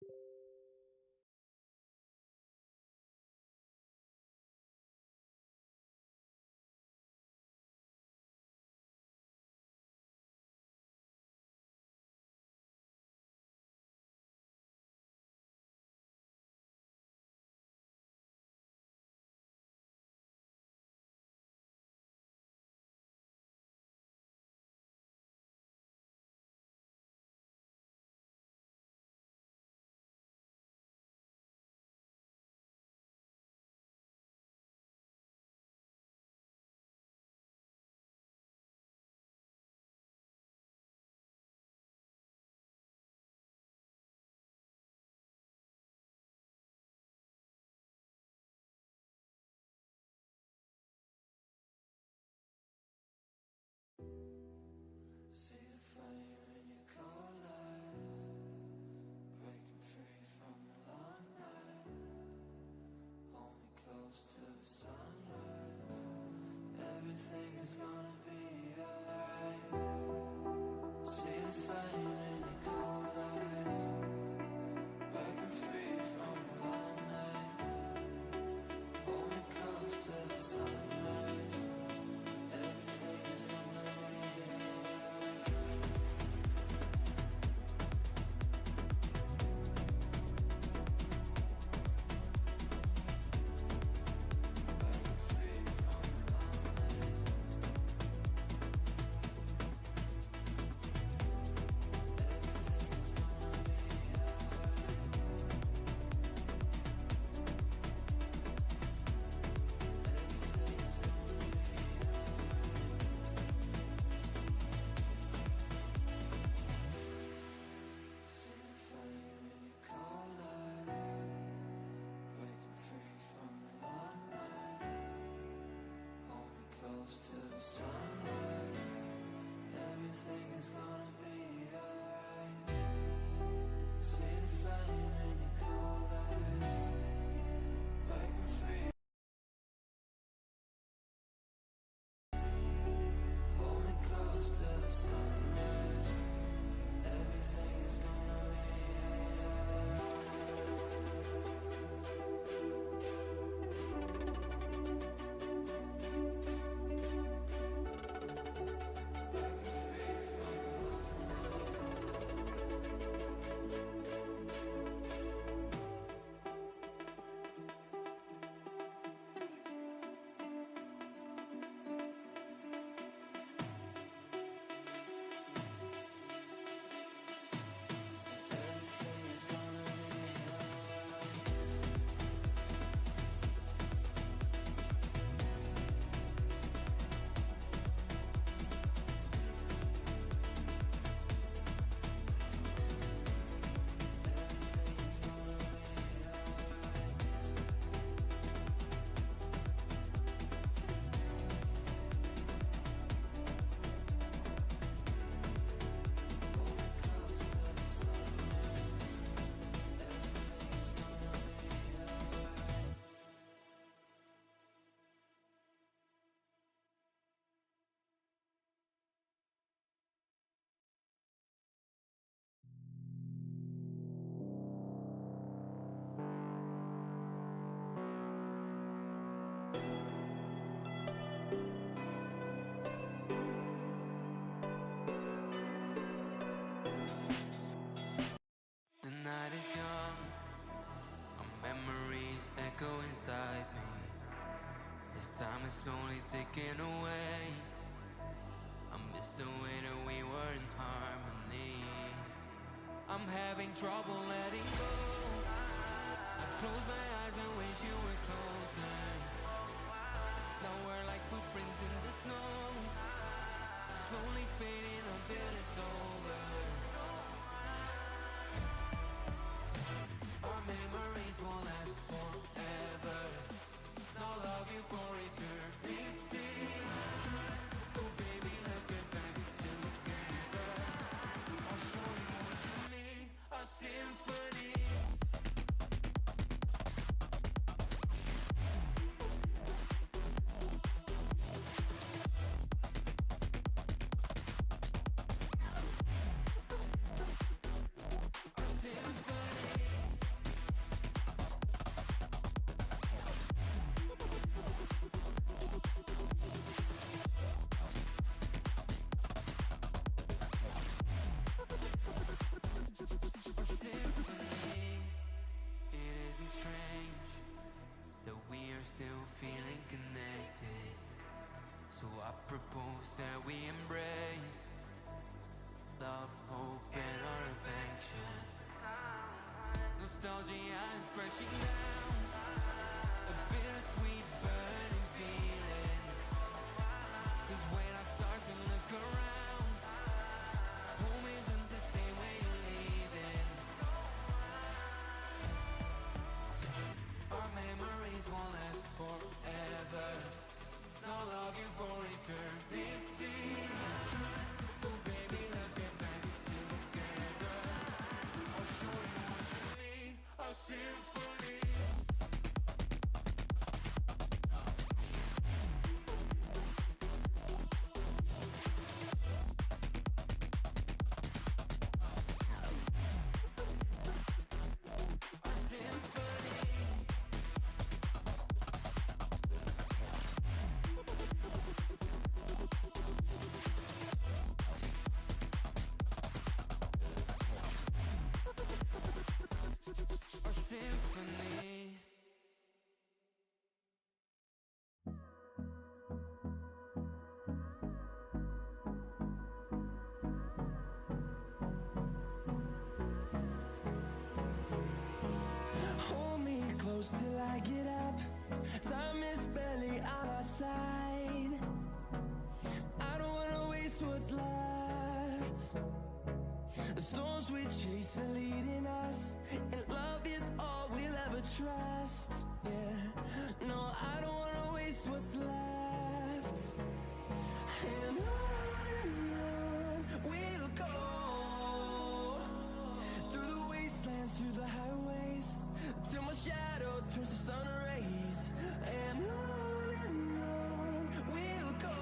See the flame in your cold eyes, breaking free from the long night. Hold me close to the sunrise. Everything is gonna be alright. See the flame in your cold eyes, breaking free from the long night. Hold me close to the sunrise. Everything is gonna be inside me. As time is slowly ticking away, I miss the way that we were in harmony. I'm having trouble letting go. I close my eyes and wish you were closer. Now we're like footprints in the snow, slowly fading until it's over. Our memories won't last forever. I'll love you for eternity. So baby, let's get back together. I'll show you what you need, a symphony. A symphony. So I propose that we embrace love, hope, and our affection. Nostalgia is crashing down, a bittersweet burning feeling. 'Cause when I start to look around, home isn't the same way you leave it. Our memories won't last forever, no longing for eternity. So baby, let's get back together. I'll show you what you need, a symphony. Till I get up, time is barely on our side. I don't wanna waste what's left. The storms we chase are leading us, and love is all we'll ever trust. Yeah, no, I don't wanna waste what's left. And on we'll go, through the wastelands, through the highways, till my shadow turns to sun rays. And on we'll go,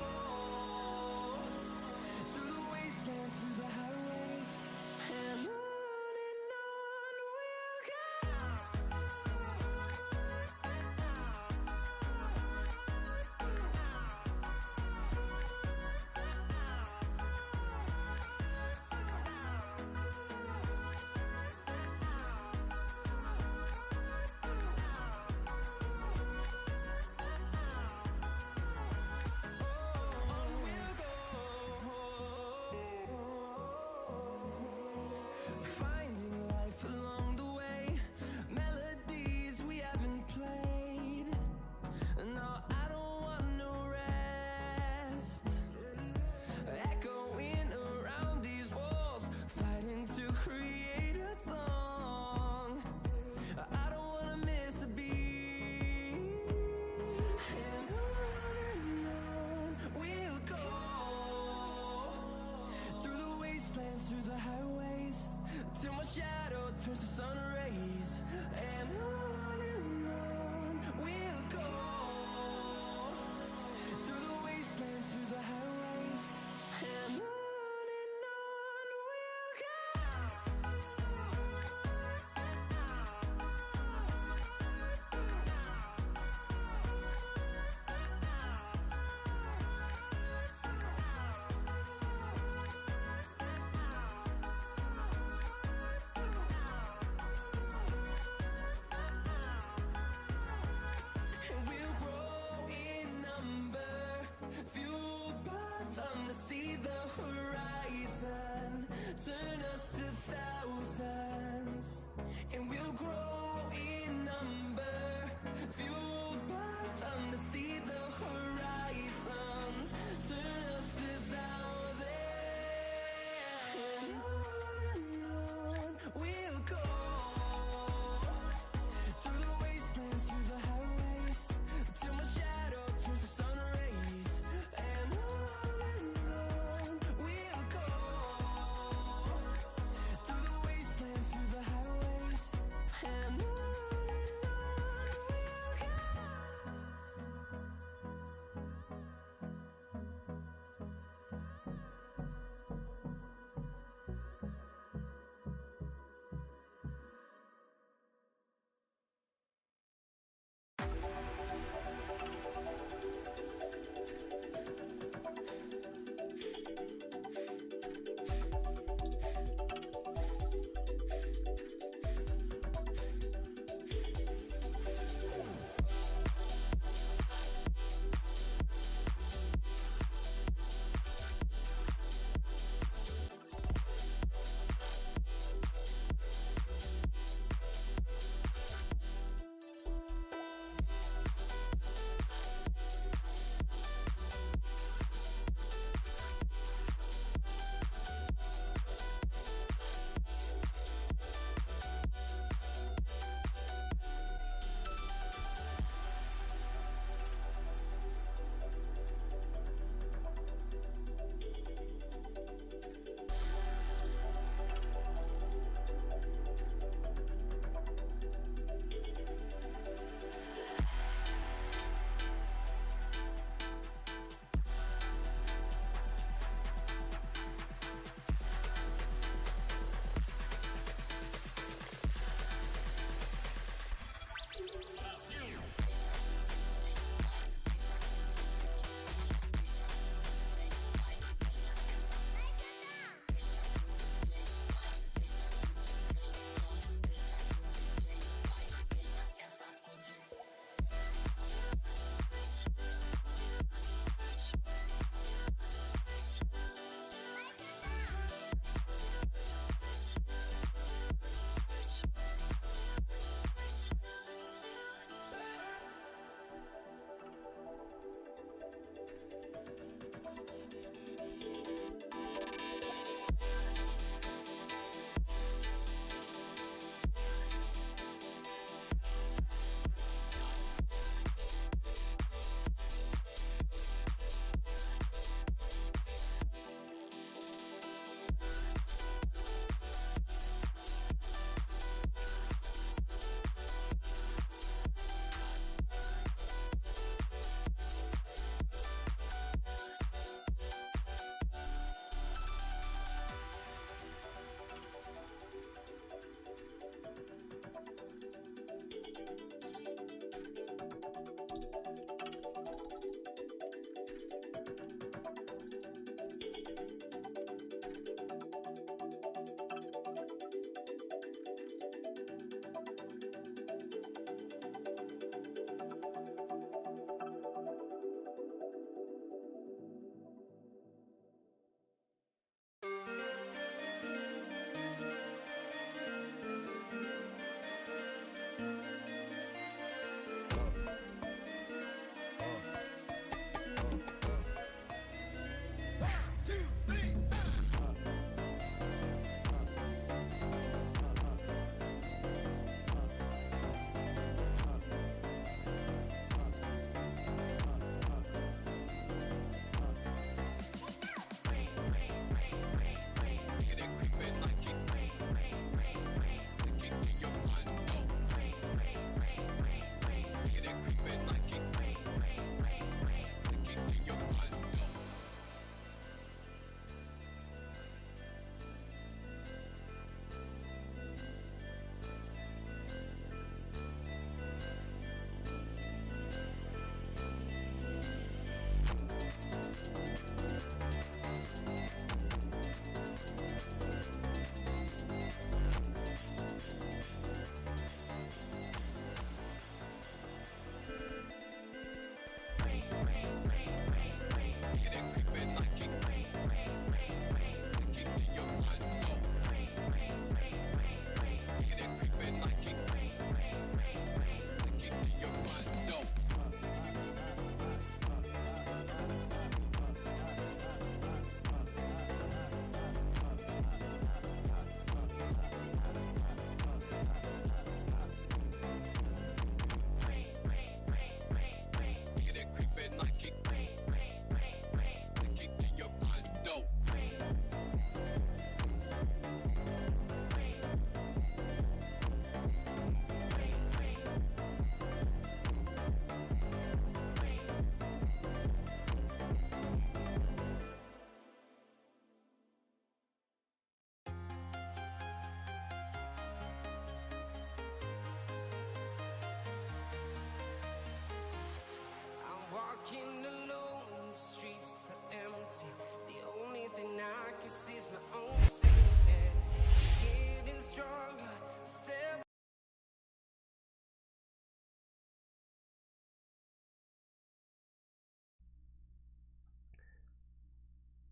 through the wastelands, through the highways. And on we'll go.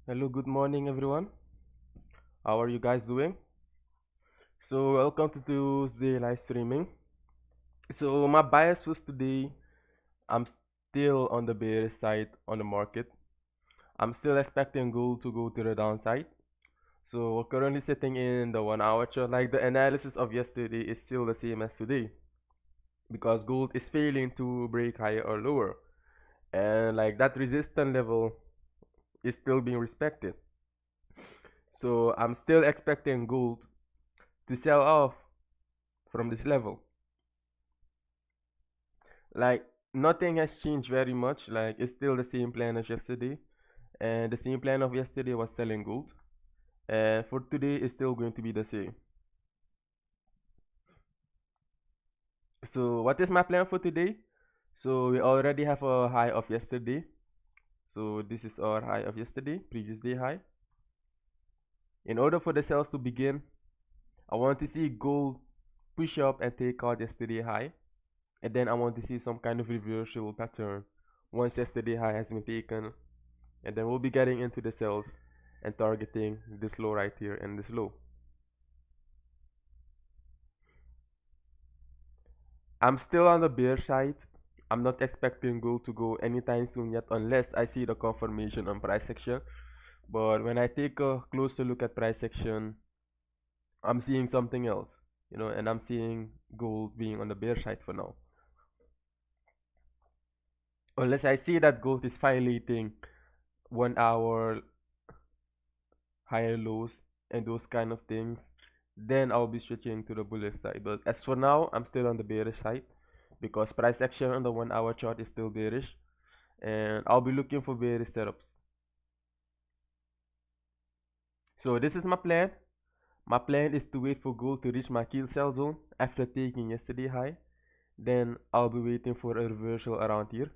Hello, good morning, everyone. How are you guys doing? So, welcome to Tuesday live streaming. So, my bias was today, I'm still on the bearish side on the market. I'm still expecting gold to go to the downside. So, we're currently sitting in the 1 hour chart. Like, the analysis of yesterday is still the same as today because gold is failing to break higher or lower. And, like, that resistance level is still being respected. So, I'm still expecting gold to sell off from this level. Like nothing has changed very much. Like it's still the same plan as yesterday, and the same plan of yesterday was selling gold, and for today it's still going to be the same. So what is my plan for today? So we already have a high of yesterday. So this is our high of yesterday, previous day high. In order for the sales to begin, I want to see gold push up and take out yesterday high, and then I want to see some kind of reversal pattern once yesterday high has been taken, and then we'll be getting into the cells and targeting this low right here and this low. I'm still on the bear side. I'm not expecting gold to go anytime soon yet unless I see the confirmation on price action. But when I take a closer look at price action, I'm seeing something else, and I'm seeing gold being on the bear side for now. Unless I see that gold is violating 1 hour higher lows and those kind of things, then I'll be switching to the bullish side. But as for now, I'm still on the bearish side because price action on the 1 hour chart is still bearish, and I'll be looking for bearish setups. So this is my plan. My plan is to wait for gold to reach my kill sell zone after taking yesterday high. Then I'll be waiting for a reversal around here,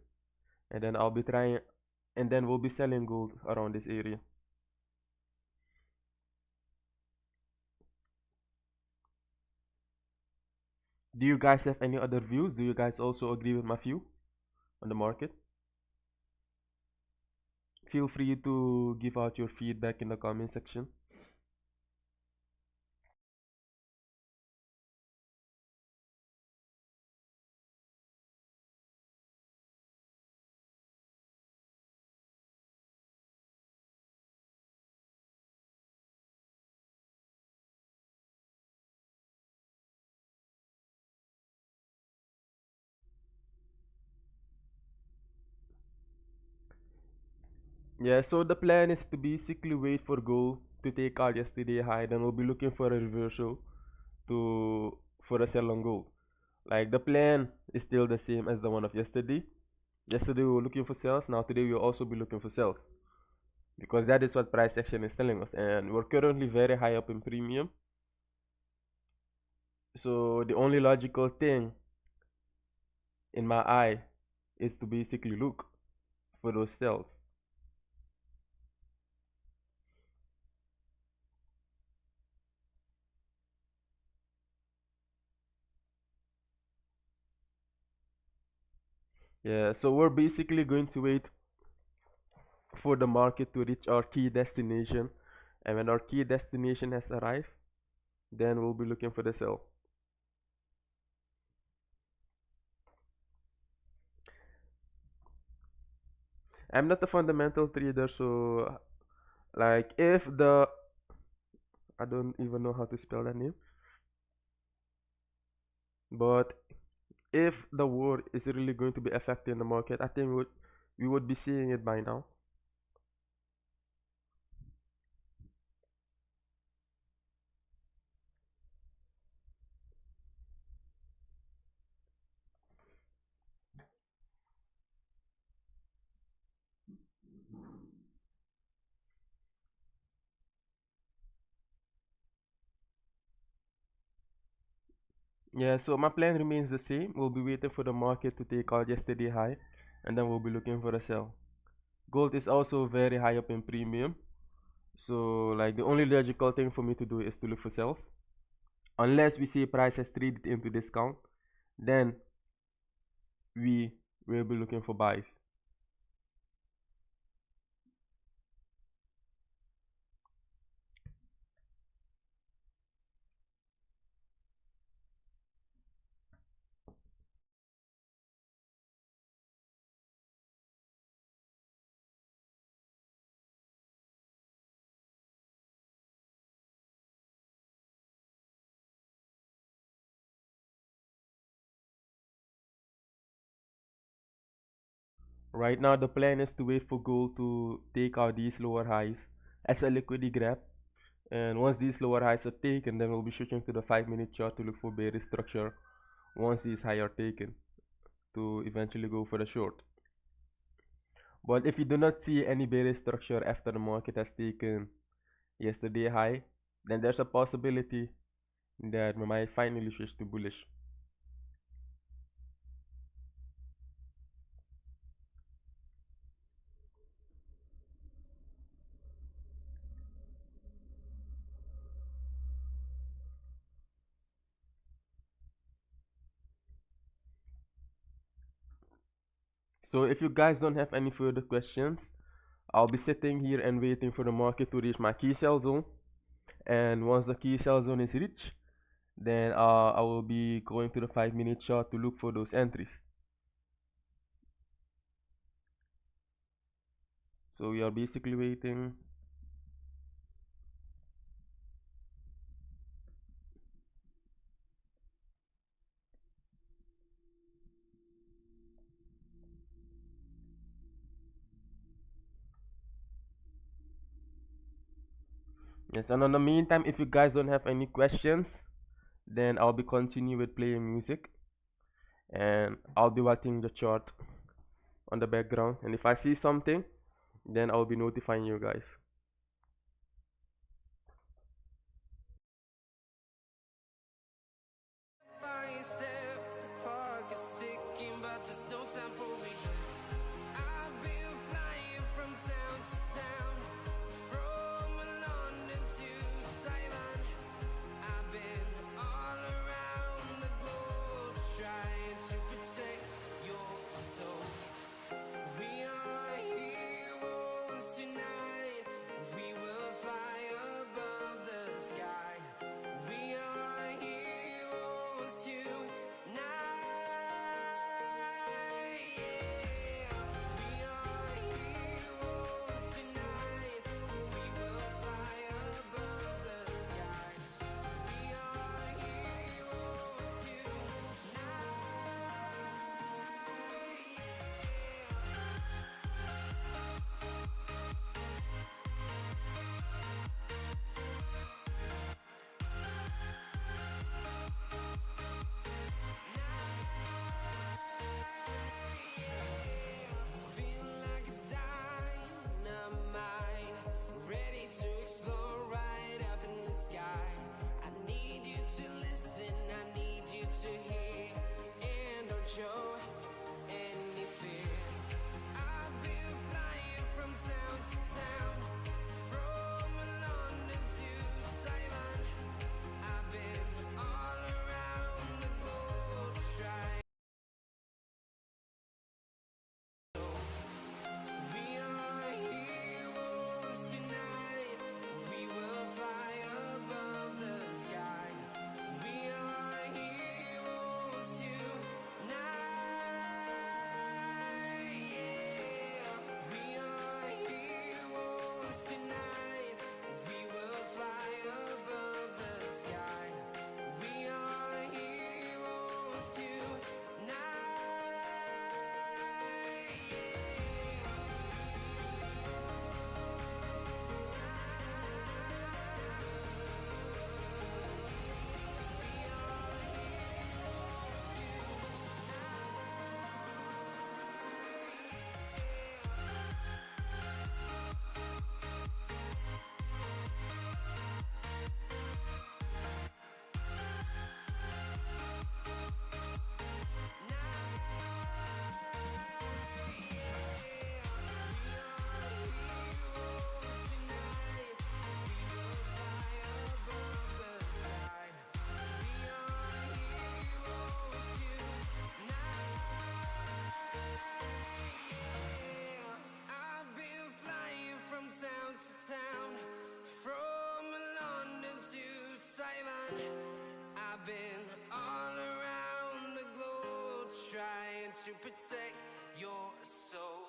and then I'll be trying, and then we'll be selling gold around this area. Do you guys have any other views? Do you guys also agree with my view on the market? Feel free to give out your feedback in the comment section. Yeah, so the plan is to basically wait for gold to take out yesterday high, then we'll be looking for a reversal to for a sell on gold. Like the plan is still the same as the one of yesterday. Yesterday we were looking for sales, now today we'll also be looking for sales. Because that is what price action is telling us, and we're currently very high up in premium. So the only logical thing in my eye is to basically look for those sales. Yeah, so we're basically going to wait for the market to reach our key destination, and when our key destination has arrived, then we'll be looking for the sell. I'm not a fundamental trader, so like if the I don't even know how to spell that name, but if the war is really going to be affecting the market, I think we would be seeing it by now. Yeah, so my plan remains the same. We'll be waiting for the market to take out yesterday high, and then we'll be looking for a sell. Gold is also very high up in premium, so like the only logical thing for me to do is to look for sells. Unless we see price has traded into discount, then we will be looking for buys. Right now, the plan is to wait for gold to take out these lower highs as a liquidity grab. And once these lower highs are taken, then we'll be switching to the 5-minute chart to look for bearish structure once these highs are taken to eventually go for the short. But if you do not see any bearish structure after the market has taken yesterday high, then there's a possibility that we might finally switch to bullish. So if you guys don't have any further questions, I'll be sitting here and waiting for the market to reach my key sell zone. And once the key sell zone is reached, then I will be going to the 5-minute chart to look for those entries. So we are basically waiting. Yes, and in the meantime, if you guys don't have any questions, then I'll be continue with playing music, and I'll be watching the chart on the background. And if I see something, then I'll be notifying you guys. town, from London to Taiwan. I've been all around the globe trying to protect your soul.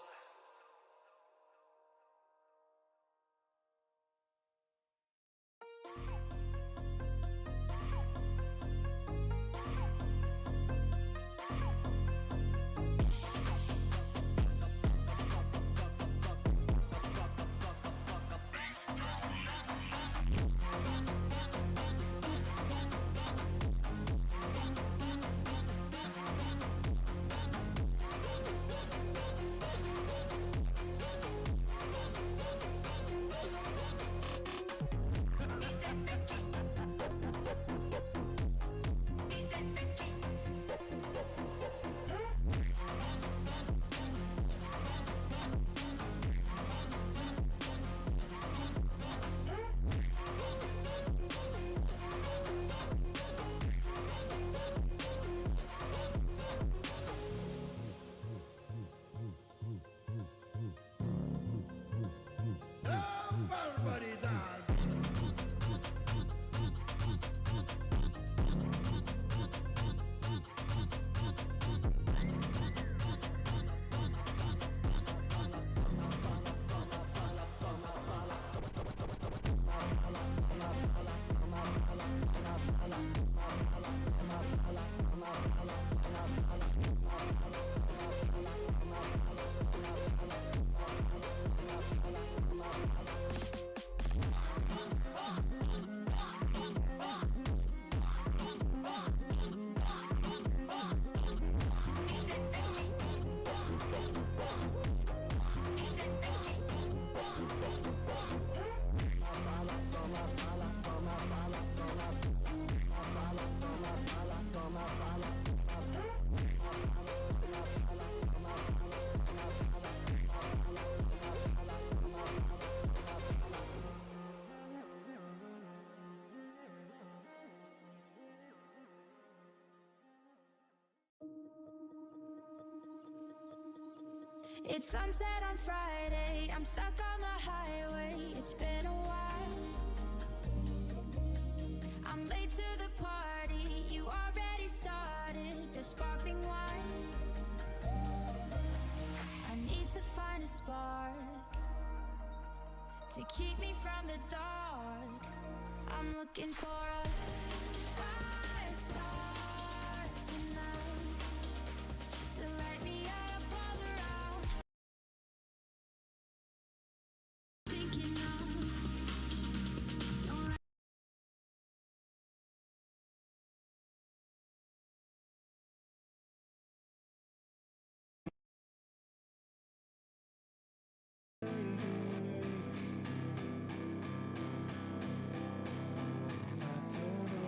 It's sunset on Friday, I'm stuck on the highway, it's been a while. I'm late to the party, you already started the sparkling wine. I need to find a spark to keep me from the dark. I'm looking for a fire star tonight to light me up all around. Thinking of don't I don't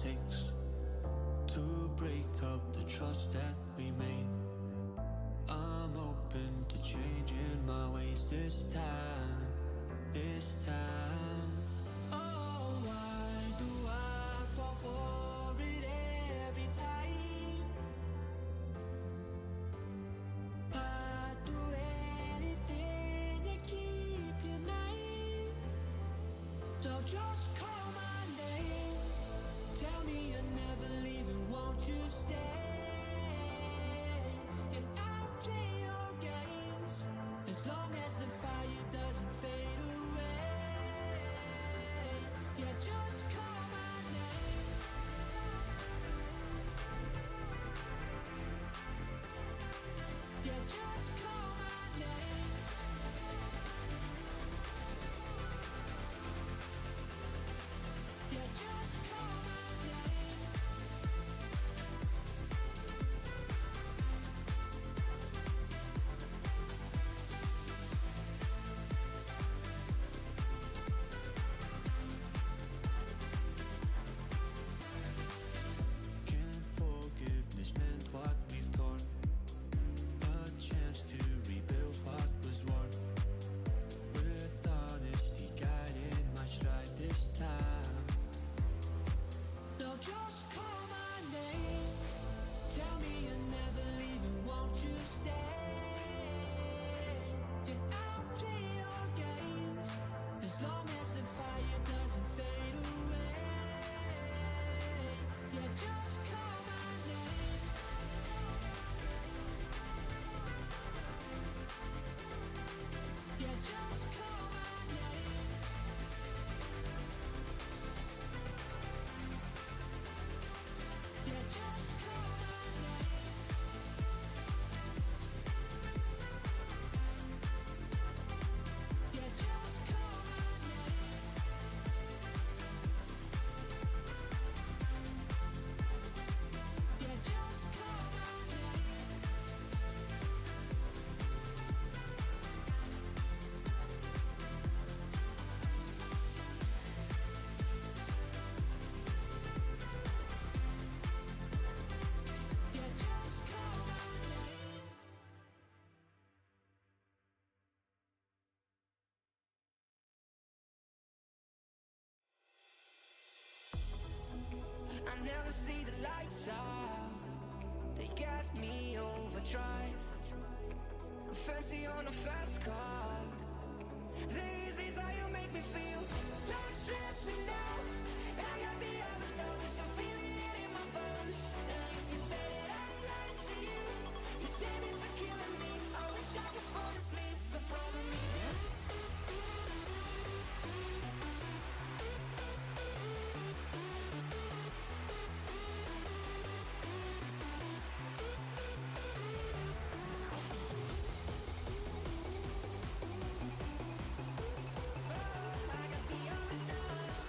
takes to break up the trust that we made. I'm open to changing my ways this time, this time. Oh, why do I fall for it every time? I'd do anything to keep you mine. So just call my name, tell me you're never leaving, won't you stay? And I'll play your games as long as the fire doesn't fade away. Yeah, just call my name. Yeah, just call my name. Yeah, just call my name. Can't forgiveness meant what we've torn, a chance to rebuild what was worn, with honesty guiding my stride this time. So just call my name, tell me you're never leaving, won't you stay? And I'll play your games as long as the fire doesn't fade away. Yeah, just call my name. Yeah, just call my name. Yeah, just call my name. Yeah, just call my name. Yeah, just call my name. Yeah, just call my name. I never see the lights out, they got me overdrive. Fancy on a fast car, this is how you make me feel. Don't stress me now, I got the overdose, I'm feeling it in my bones. And if you say that I'm lying to you, you say it's for killing me. I wish I could fall asleep, the problem is I got the overdose.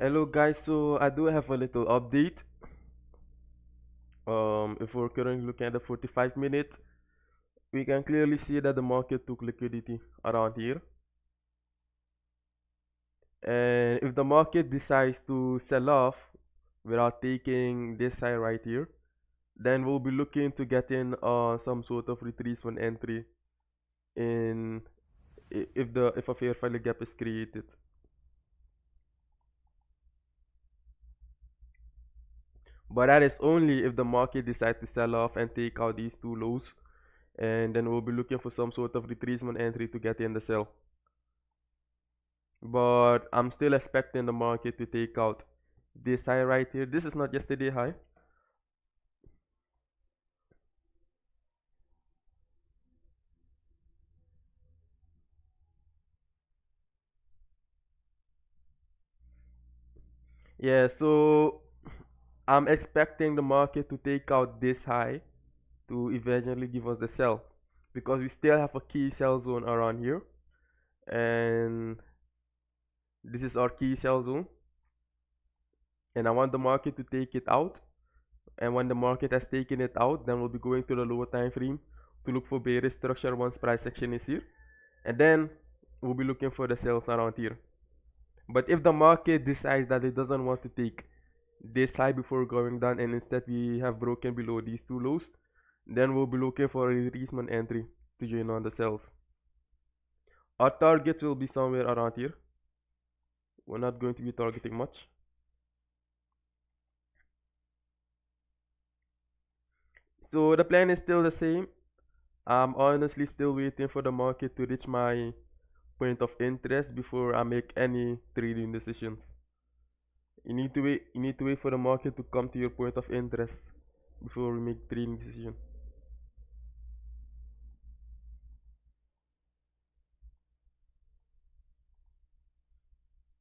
Hello guys, so I do have a little update. If we're currently looking at the 45 minutes, we can clearly see that the market took liquidity around here. And if the market decides to sell off without taking this high right here, then we'll be looking to get in some sort of retracement entry in if a fair value gap is created. But that is only if the market decides to sell off and take out these two lows, and then we'll be looking for some sort of retracement entry to get in the sell. But I'm still expecting the market to take out this high right here. This is not yesterday high. Yeah, so I'm expecting the market to take out this high to eventually give us the sell, because we still have a key sell zone around here, and this is our key sell zone, and I want the market to take it out. And when the market has taken it out, then we'll be going to the lower time frame to look for bearish structure once price action is here, and then we'll be looking for the sales around here. But if the market decides that it doesn't want to take this high before going down, and instead we have broken below these two lows, then we'll be looking for a retracement entry to join on the sales. Our targets will be somewhere around here. We're not going to be targeting much. So the plan is still the same. I'm honestly still waiting for the market to reach my point of interest before I make any trading decisions. You need to wait for the market to come to your point of interest before we make trading decision.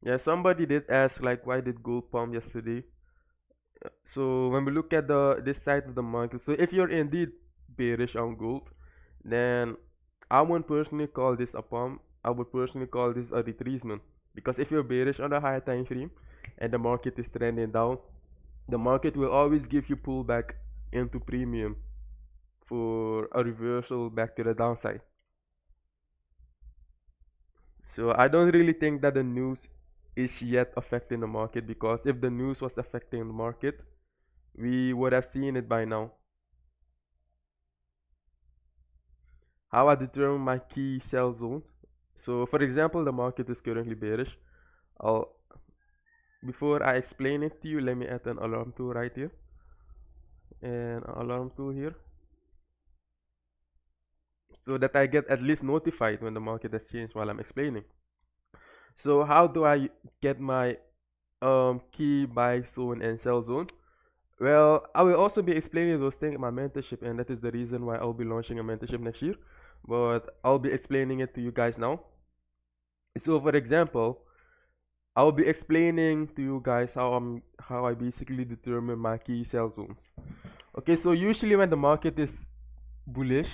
Yeah, somebody did ask like why did gold pump yesterday? So when we look at this side of the market, so if you're indeed bearish on gold, then I won't personally call this a pump. I would personally call this a retracement, because if you're bearish on the higher time frame and the market is trending down, the market will always give you pullback into premium for a reversal back to the downside. So I don't really think that the news is yet affecting the market, because if the news was affecting the market, we would have seen it by now. How I determine my key sell zone. So for example, the market is currently bearish. I'll Before I explain it to you, let me add an alarm tool right here and an alarm tool here, so that I get at least notified when the market has changed while I'm explaining. So how do I get my key buy zone and sell zone? Well, I will also be explaining those things in my mentorship, and that is the reason why I'll be launching a mentorship next year. But I'll be explaining it to you guys now. So for example, I'll be explaining to you guys how I basically determine my key sell zones. Okay, so usually when the market is bullish,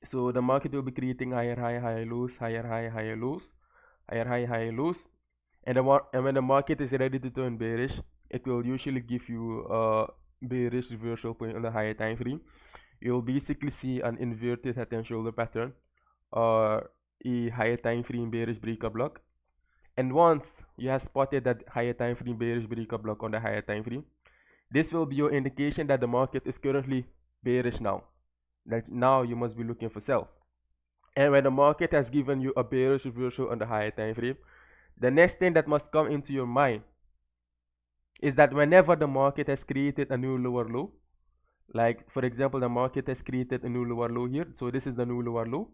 so the market will be creating higher high, higher lows, higher high, higher lows, higher high, higher lows, and when the market is ready to turn bearish, it will usually give you a bearish reversal point on the higher time frame. You'll basically see an inverted head and shoulder pattern or a higher time frame bearish breakup block. And once you have spotted that higher time frame bearish breakup block on the higher time frame, this will be your indication that the market is currently bearish now. That now you must be looking for sells. And when the market has given you a bearish reversal on the higher time frame, the next thing that must come into your mind is that whenever the market has created a new lower low, like for example, the market has created a new lower low here, so this is the new lower low.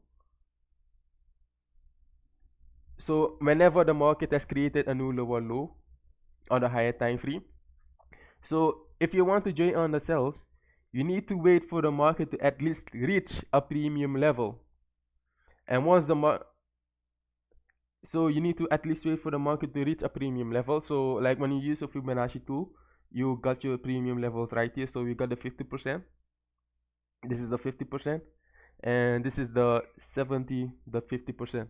So whenever the market has created a new lower low on the higher time frame, so if you want to join on the sells, you need to wait for the market to at least reach a premium level. And once so you need to at least wait for the market to reach a premium level. So like when you use a Fibonacci tool, you got your premium levels right here. So we got the 50%. This is the 50%, and this is the 70, the 50%.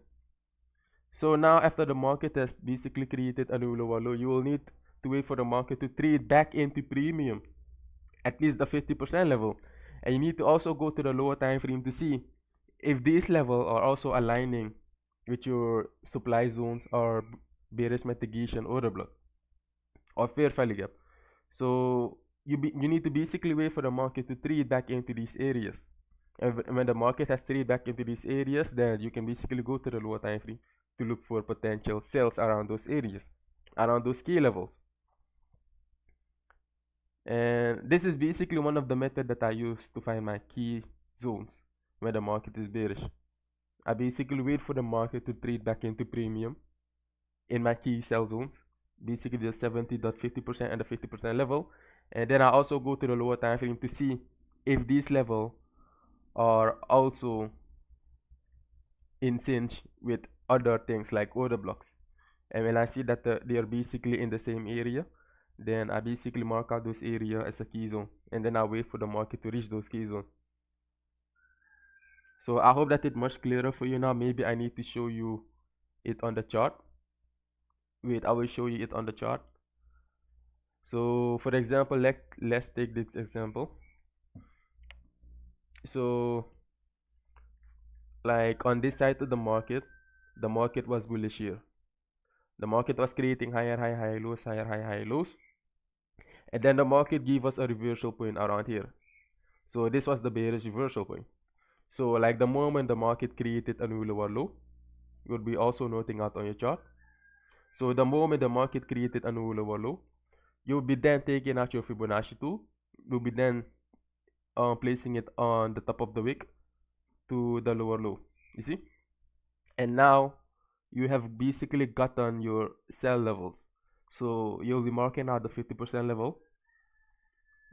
So now after the market has basically created a new lower low, you will need to wait for the market to trade back into premium, at least the 50% level. And you need to also go to the lower time frame to see if these levels are also aligning with your supply zones or bearish mitigation order block or fair value gap. So you need to basically wait for the market to trade back into these areas. And when the market has traded back into these areas, then you can basically go to the lower time frame to look for potential sales around those areas, around those key levels. And this is basically one of the methods that I use to find my key zones when the market is bearish. I basically wait for the market to trade back into premium in my key sell zones, basically the 70.50% and the 50% level. And then I also go to the lower time frame to see if these levels are also in sync with other things like order blocks. And when I see that they are basically in the same area, then I basically mark out those area as a key zone, and then I wait for the market to reach those key zones. So I hope that it's much clearer for you now. Maybe I need to show you it on the chart. Wait, I will show you it on the chart. So for example, let's take this example. So like on this side of the market was bullish here. The market was creating higher high, high lows, higher high, high lows. And then the market gave us a reversal point around here. So this was the bearish reversal point. So like the moment the market created a new lower low, you'll be also noting out on your chart. So the moment the market created a new lower low, you'll be then taking out your Fibonacci tool. You'll be then placing it on the top of the wick to the lower low. You see? And now you have basically gotten your sell levels. So you'll be marking out the 50% level,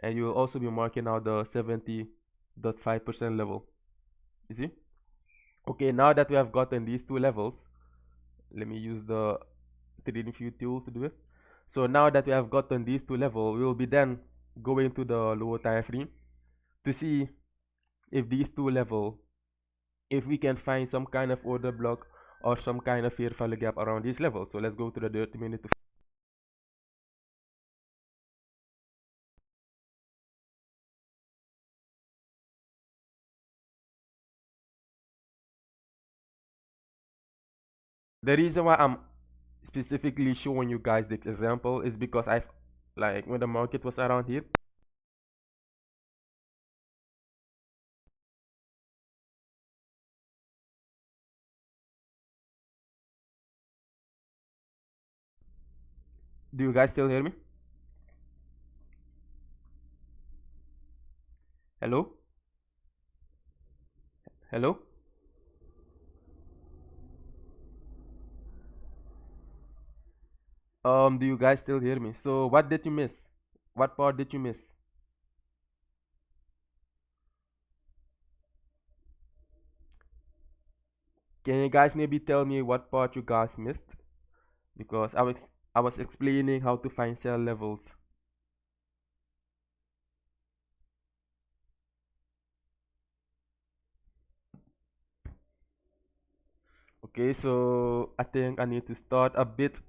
and you'll also be marking out the 70.5% level. You see? Okay, now that we have gotten these two levels, let me use the TradingView tool to do it. So now that we have gotten these two levels, we will be then going to the lower time frame to see if these two levels, if we can find some kind of order block or some kind of fair value gap around these levels. So let's go to the 30-minute. The reason why I'm specifically showing you guys this example is because I've like when the market was around here, do you guys still hear me? Hello? Hello? Do you guys still hear me? So what did you miss? What part did you miss? Can you guys maybe tell me what part you guys missed? Because I was explaining how to find sell levels. Okay, so I think I need to start a bit.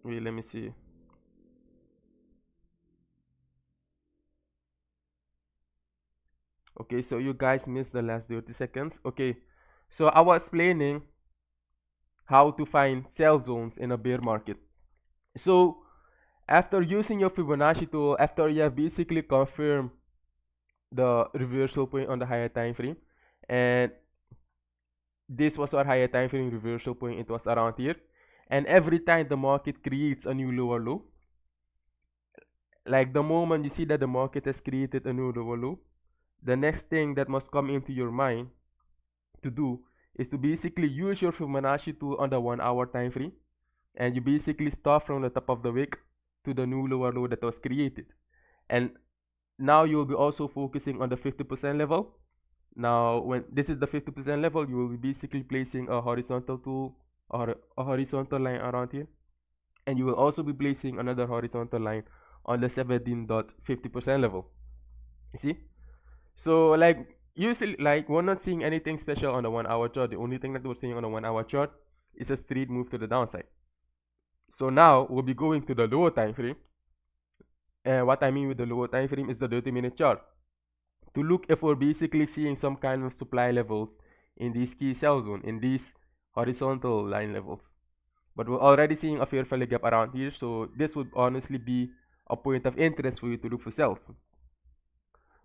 Wait, let me see. Okay, so you guys missed the last 30 seconds. Okay, so I was explaining how to find sell zones in a bear market. So after using your Fibonacci tool, after you have basically confirmed the reversal point on the higher time frame, and this was our higher time frame reversal point, it was around here, and every time the market creates a new lower low, like the moment you see that the market has created a new lower low, the next thing that must come into your mind to do is to basically use your Fibonacci tool on the 1 hour time frame, and you basically start from the top of the wick to the new lower low that was created. And now you will be also focusing on the 50% level. Now when this is the 50% level, you will be basically placing a horizontal tool or a horizontal line around here, and you will also be placing another horizontal line on the 17.50% level. You see? So like usually, like, we're not seeing anything special on the 1 hour chart. The only thing that we're seeing on the 1 hour chart is a straight move to the downside. So now we'll be going to the lower time frame. And what I mean with the lower time frame is the 30-minute chart, to look if we're basically seeing some kind of supply levels in these key sell zone, in these horizontal line levels. But we're already seeing a fair value gap around here, so this would honestly be a point of interest for you to look for sells.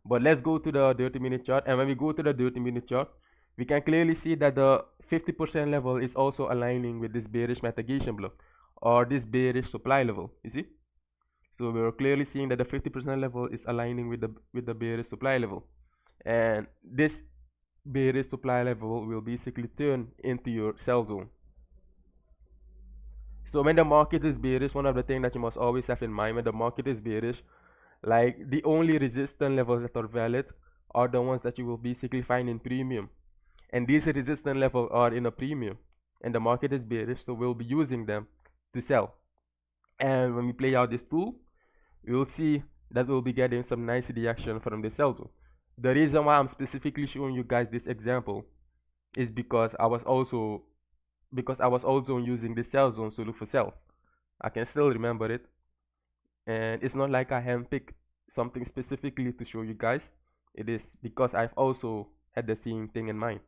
But let's go to the 30-minute chart, and when we go to the 30-minute chart, we can clearly see that the 50% level is also aligning with this bearish mitigation block, or this bearish supply level, you see. So we're clearly seeing that the 50% level is aligning with the bearish supply level, and this bearish supply level will basically turn into your sell zone. So when the market is bearish, one of the things that you must always have in mind when the market is bearish, like, the only resistance levels that are valid are the ones that you will basically find in premium, and these resistance levels are in a premium, and the market is bearish, so we'll be using them to sell. And when we play out this tool, we will see that we'll be getting some nice reaction from the sell zone. The reason why I'm specifically showing you guys this example is because I was also using the sell zone to look for sells. I can still remember it, and it's not like I handpicked something specifically to show you guys. It is because I've also had the same thing in mind.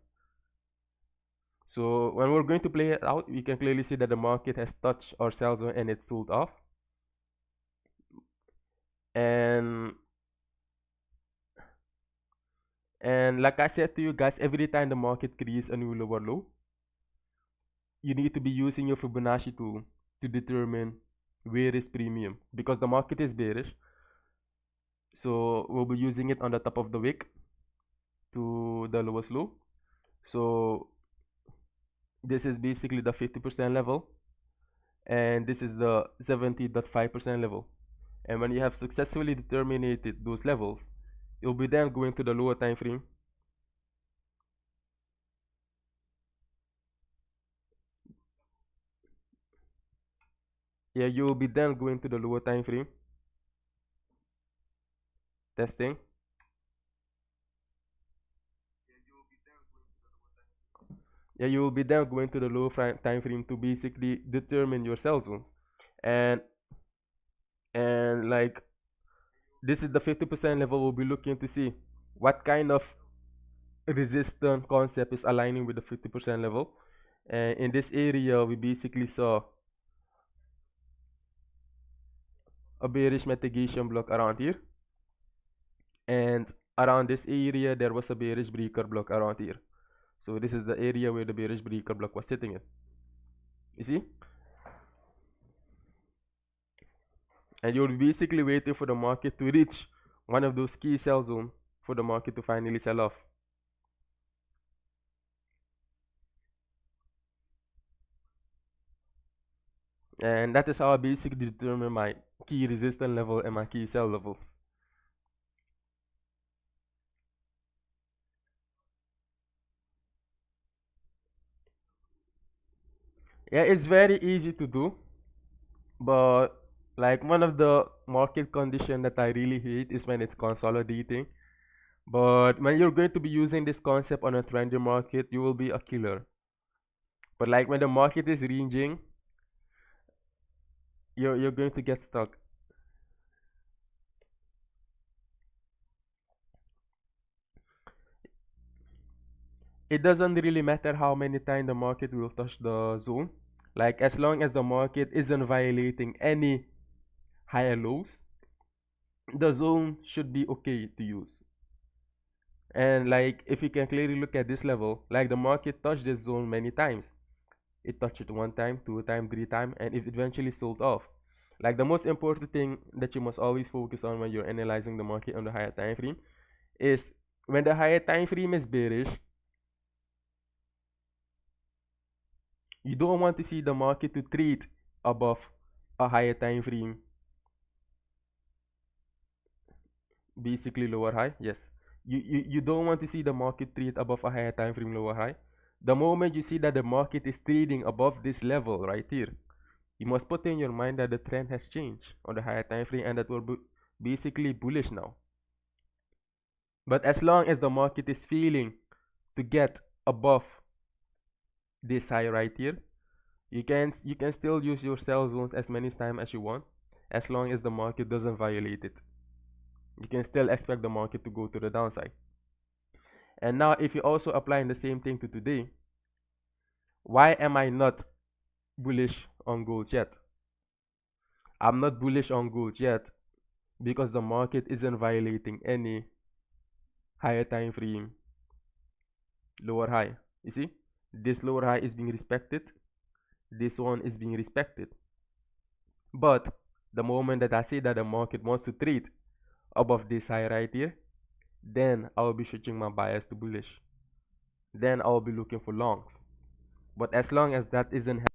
So when we're going to play it out, we can clearly see that the market has touched our sell zone and it's sold off. And like I said to you guys, every time the market creates a new lower low, you need to be using your Fibonacci tool to determine where is premium, because the market is bearish. So we'll be using it on the top of the wick to the lowest low. So this is basically the 50% level, and this is the 70.5% level. And when you have successfully determined those levels, you'll be then going to the lower time frame. Yeah, you will be then going to the lower time frame. Testing. Yeah, you will be then going to the lower time frame to basically determine your sell zones. And like, this is the 50% level. We'll be looking to see what kind of resistance concept is aligning with the 50% level. And in this area, we basically saw a bearish mitigation block around here, and around this area there was a bearish breaker block around here. So this is the area where the bearish breaker block was sitting in, you see. And you're basically waiting for the market to reach one of those key sell zones for the market to finally sell off. And that is how I basically determine my key resistance level and my key sell levels. Yeah, it's very easy to do, but like, one of the market condition that I really hate is when it's consolidating. But when you're going to be using this concept on a trendy market, you will be a killer. But like, when the market is ranging, you're going to get stuck. It doesn't really matter how many times the market will touch the zone. Like, as long as the market isn't violating any higher lows, the zone should be okay to use. And like, if you can clearly look at this level, like, the market touched this zone many times. It touched it 1 time, 2 times, 3 times, and it eventually sold off. Like, the most important thing that you must always focus on when you're analyzing the market on the higher time frame is, when the higher time frame is bearish, you don't want to see the market to trade above a higher time frame, basically lower high. Yes, you don't want to see the market trade above a higher time frame lower high. The moment you see that the market is trading above this level right here, you must put in your mind that the trend has changed on the higher time frame and that we're basically bullish now. But as long as the market is failing to get above this high right here, you can still use your sell zones as many times as you want, as long as the market doesn't violate it. You can still expect the market to go to the downside. And now if you also applying the same thing to today, why am I not bullish on gold yet? I'm not bullish on gold yet because the market isn't violating any higher time frame lower high. You see, this lower high is being respected, this one is being respected. But the moment that I see that the market wants to trade above this high right here, then I'll be switching my bias to bullish. Then I'll be looking for longs. But as long as that isn't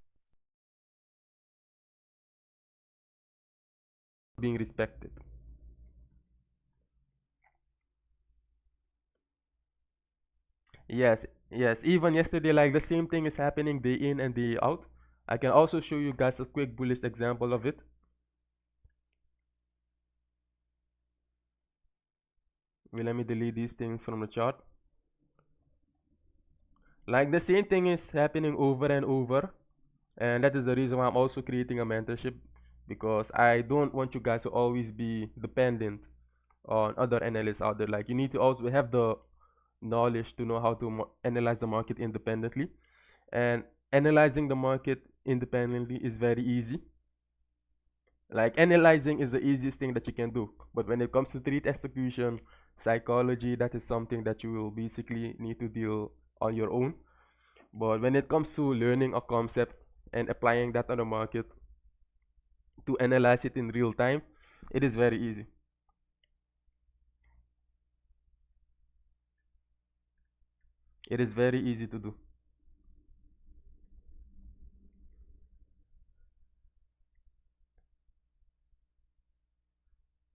being respected. Yes, even yesterday, like the same thing is happening day in and day out. I can also show you guys a quick bullish example of it. Well, let me delete these things from the chart. Like the same thing is happening over and over, and that is the reason why I'm also creating a mentorship, because I don't want you guys to always be dependent on other analysts out there. Like you need to also have the knowledge to know how to analyze the market independently, and analyzing the market independently is very easy. Like analyzing is the easiest thing that you can do, but when it comes to trade execution, psychology, that is something that you will basically need to deal on your own. But when it comes to learning a concept and applying that on the market to analyze it in real time, it is very easy. It is very easy to do.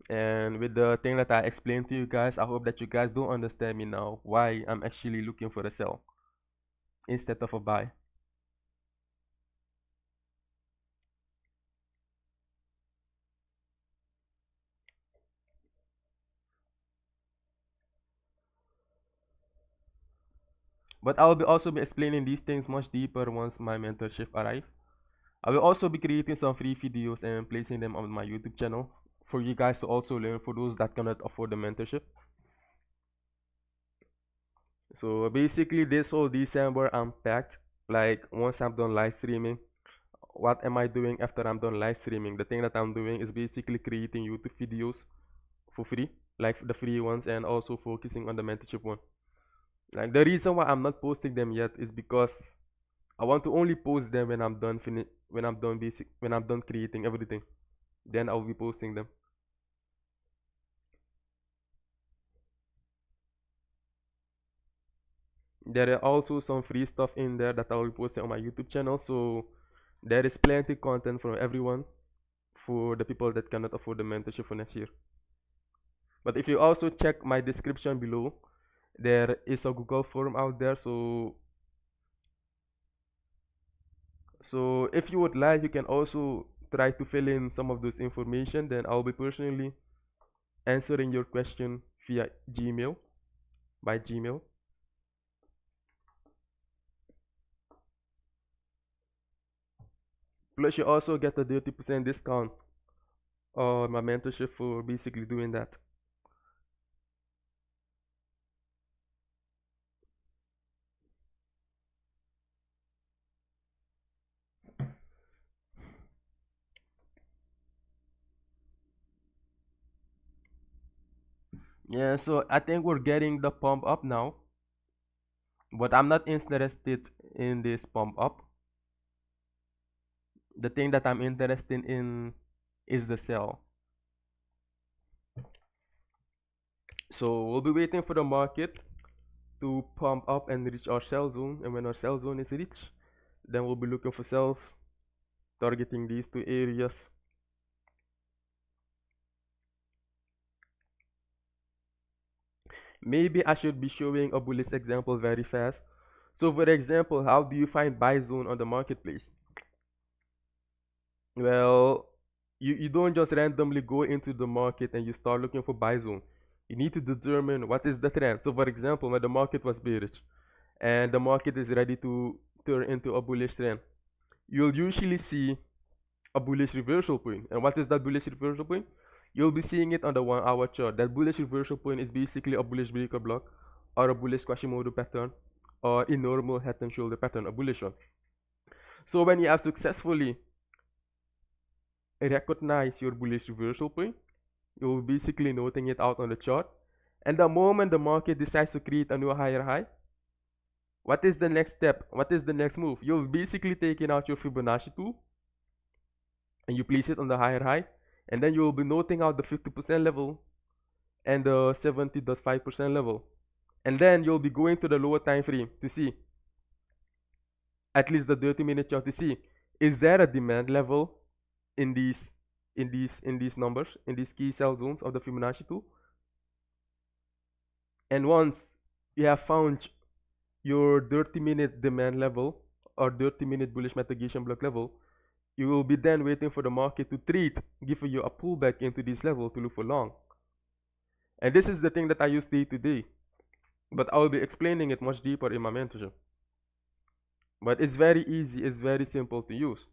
And with the thing that I explained to you guys, I hope that you guys do understand me now why I'm actually looking for a sell instead of a buy. But I will also be explaining these things much deeper once my mentorship arrives. I will also be creating some free videos and placing them on my YouTube channel for you guys to also learn, for those that cannot afford the mentorship. So basically this whole December I'm packed. Like once I'm done live streaming, what am I doing after I'm done live streaming? The thing that I'm doing is basically creating YouTube videos for free, like the free ones, and also focusing on the mentorship one. Like the reason why I'm not posting them yet is because I want to only post them when I'm done when I'm done creating everything. Then I'll be posting them. There are also some free stuff in there that I will be posting on my YouTube channel. So there is plenty content for everyone, for the people that cannot afford the mentorship for next year. But if you also check my description below, there is a Google form out there. So if you would like, you can also try to fill in some of those information. Then I'll be personally answering your question via Gmail, by Gmail. Plus, you also get a 30% discount on my mentorship for basically doing that. Yeah, so I think we're getting the pump up now, but I'm not interested in this pump up. The thing that I'm interested in is the sell. So we'll be waiting for the market to pump up and reach our sell zone, and when our sell zone is reached, then we'll be looking for sells targeting these two areas. Maybe I should be showing a bullish example very fast. So for example, how do you find buy zone on the marketplace? Well, you don't just randomly go into the market and you start looking for buy zone. You need to determine what is the trend. So for example, when the market was bearish and the market is ready to turn into a bullish trend, you'll usually see a bullish reversal point. And what is that bullish reversal point? You'll be seeing it on the 1 hour chart. That bullish reversal point is basically a bullish breaker block or a bullish Quasimodo pattern or a normal head and shoulder pattern, a bullish one. So when you have successfully recognized your bullish reversal point, you're basically noting it out on the chart. And the moment the market decides to create a new higher high, what is the next step? What is the next move? You're basically taking out your Fibonacci tool and you place it on the higher high, and then you will be noting out the 50% level and the 70.5% level, and then you'll be going to the lower time frame to see, at least the 30-minute chart, to see is there a demand level in these numbers, in these key sell zones of the Fibonacci tool. And once you have found your 30-minute demand level or 30-minute bullish mitigation block level, you will be then waiting for the market to treat, give you a pullback into this level to look for long. And this is the thing that I use day to day, but I will be explaining it much deeper in my mentorship. But it's very easy, it's very simple to use.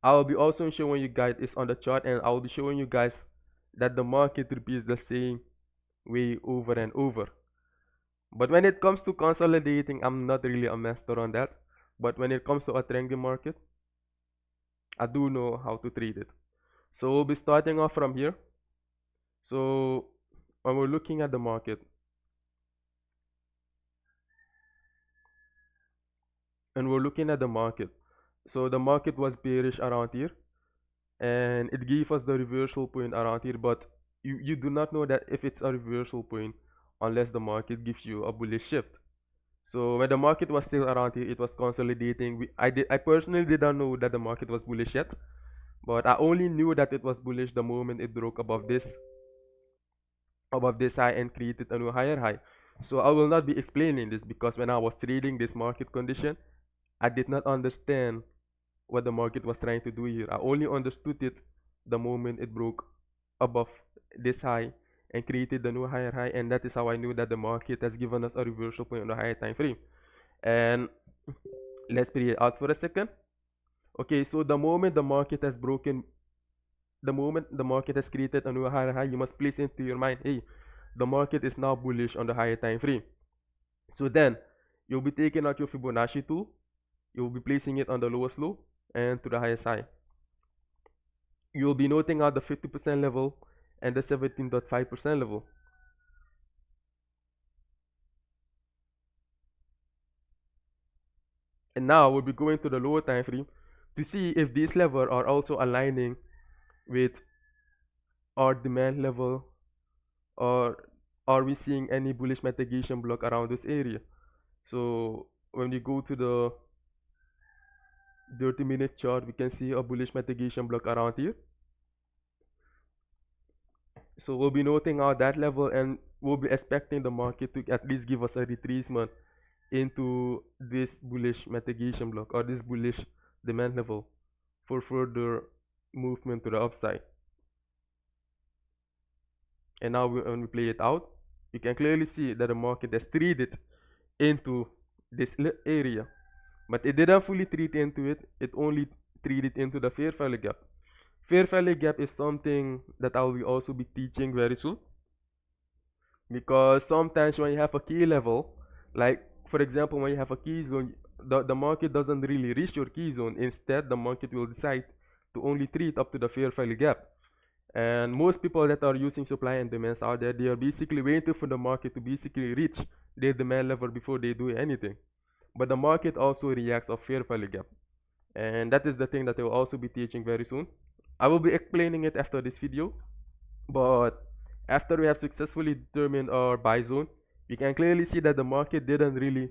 I will be also showing you guys is on the chart, and I will be showing you guys that the market repeats the same way over and over. But when it comes to consolidating, I'm not really a master on that. But when it comes to a trendy market, I do know how to trade it. So we'll be starting off from here. So when we're looking at the market, so the market was bearish around here, and it gave us the reversal point around here, but you do not know that if it's a reversal point unless the market gives you a bullish shift. So when the market was still around here, it was consolidating. I personally did not know that the market was bullish yet, but I only knew that it was bullish the moment it broke above this high and created a new higher high. So I will not be explaining this because when I was trading this market condition, I did not understand what the market was trying to do here. I only understood it the moment it broke above this high and created the new higher high, and that is how I knew that the market has given us a reversal point on the higher time frame. And let's play it out for a second. Okay, so the moment the market has created a new higher high, you must place into your mind, hey, the market is now bullish on the higher time frame. So then you'll be taking out your Fibonacci tool, you'll be placing it on the lowest low and to the highest high. You'll be noting out the 50% level and the 17.5% level. And now we'll be going to the lower time frame to see if these levels are also aligning with our demand level, or are we seeing any bullish mitigation block around this area. So when we go to the 30-minute chart, we can see a bullish mitigation block around here. So we'll be noting out that level, and we'll be expecting the market to at least give us a retracement into this bullish mitigation block or this bullish demand level for further movement to the upside. And now when we play it out, you can clearly see that the market has traded into this area, but it didn't fully trade into it. It only traded into the fair value gap. Fair value gap is something that I will also be teaching very soon, because sometimes when you have a key level, like for example when you have a key zone, the market doesn't really reach your key zone. Instead, the market will decide to only trade up to the fair value gap. And most people that are using supply and demands out there, they are basically waiting for the market to basically reach their demand level before they do anything. But the market also reacts of fair value gap, and that is the thing that I will also be teaching very soon. I will be explaining it after this video, but after we have successfully determined our buy zone, we can clearly see that the market didn't really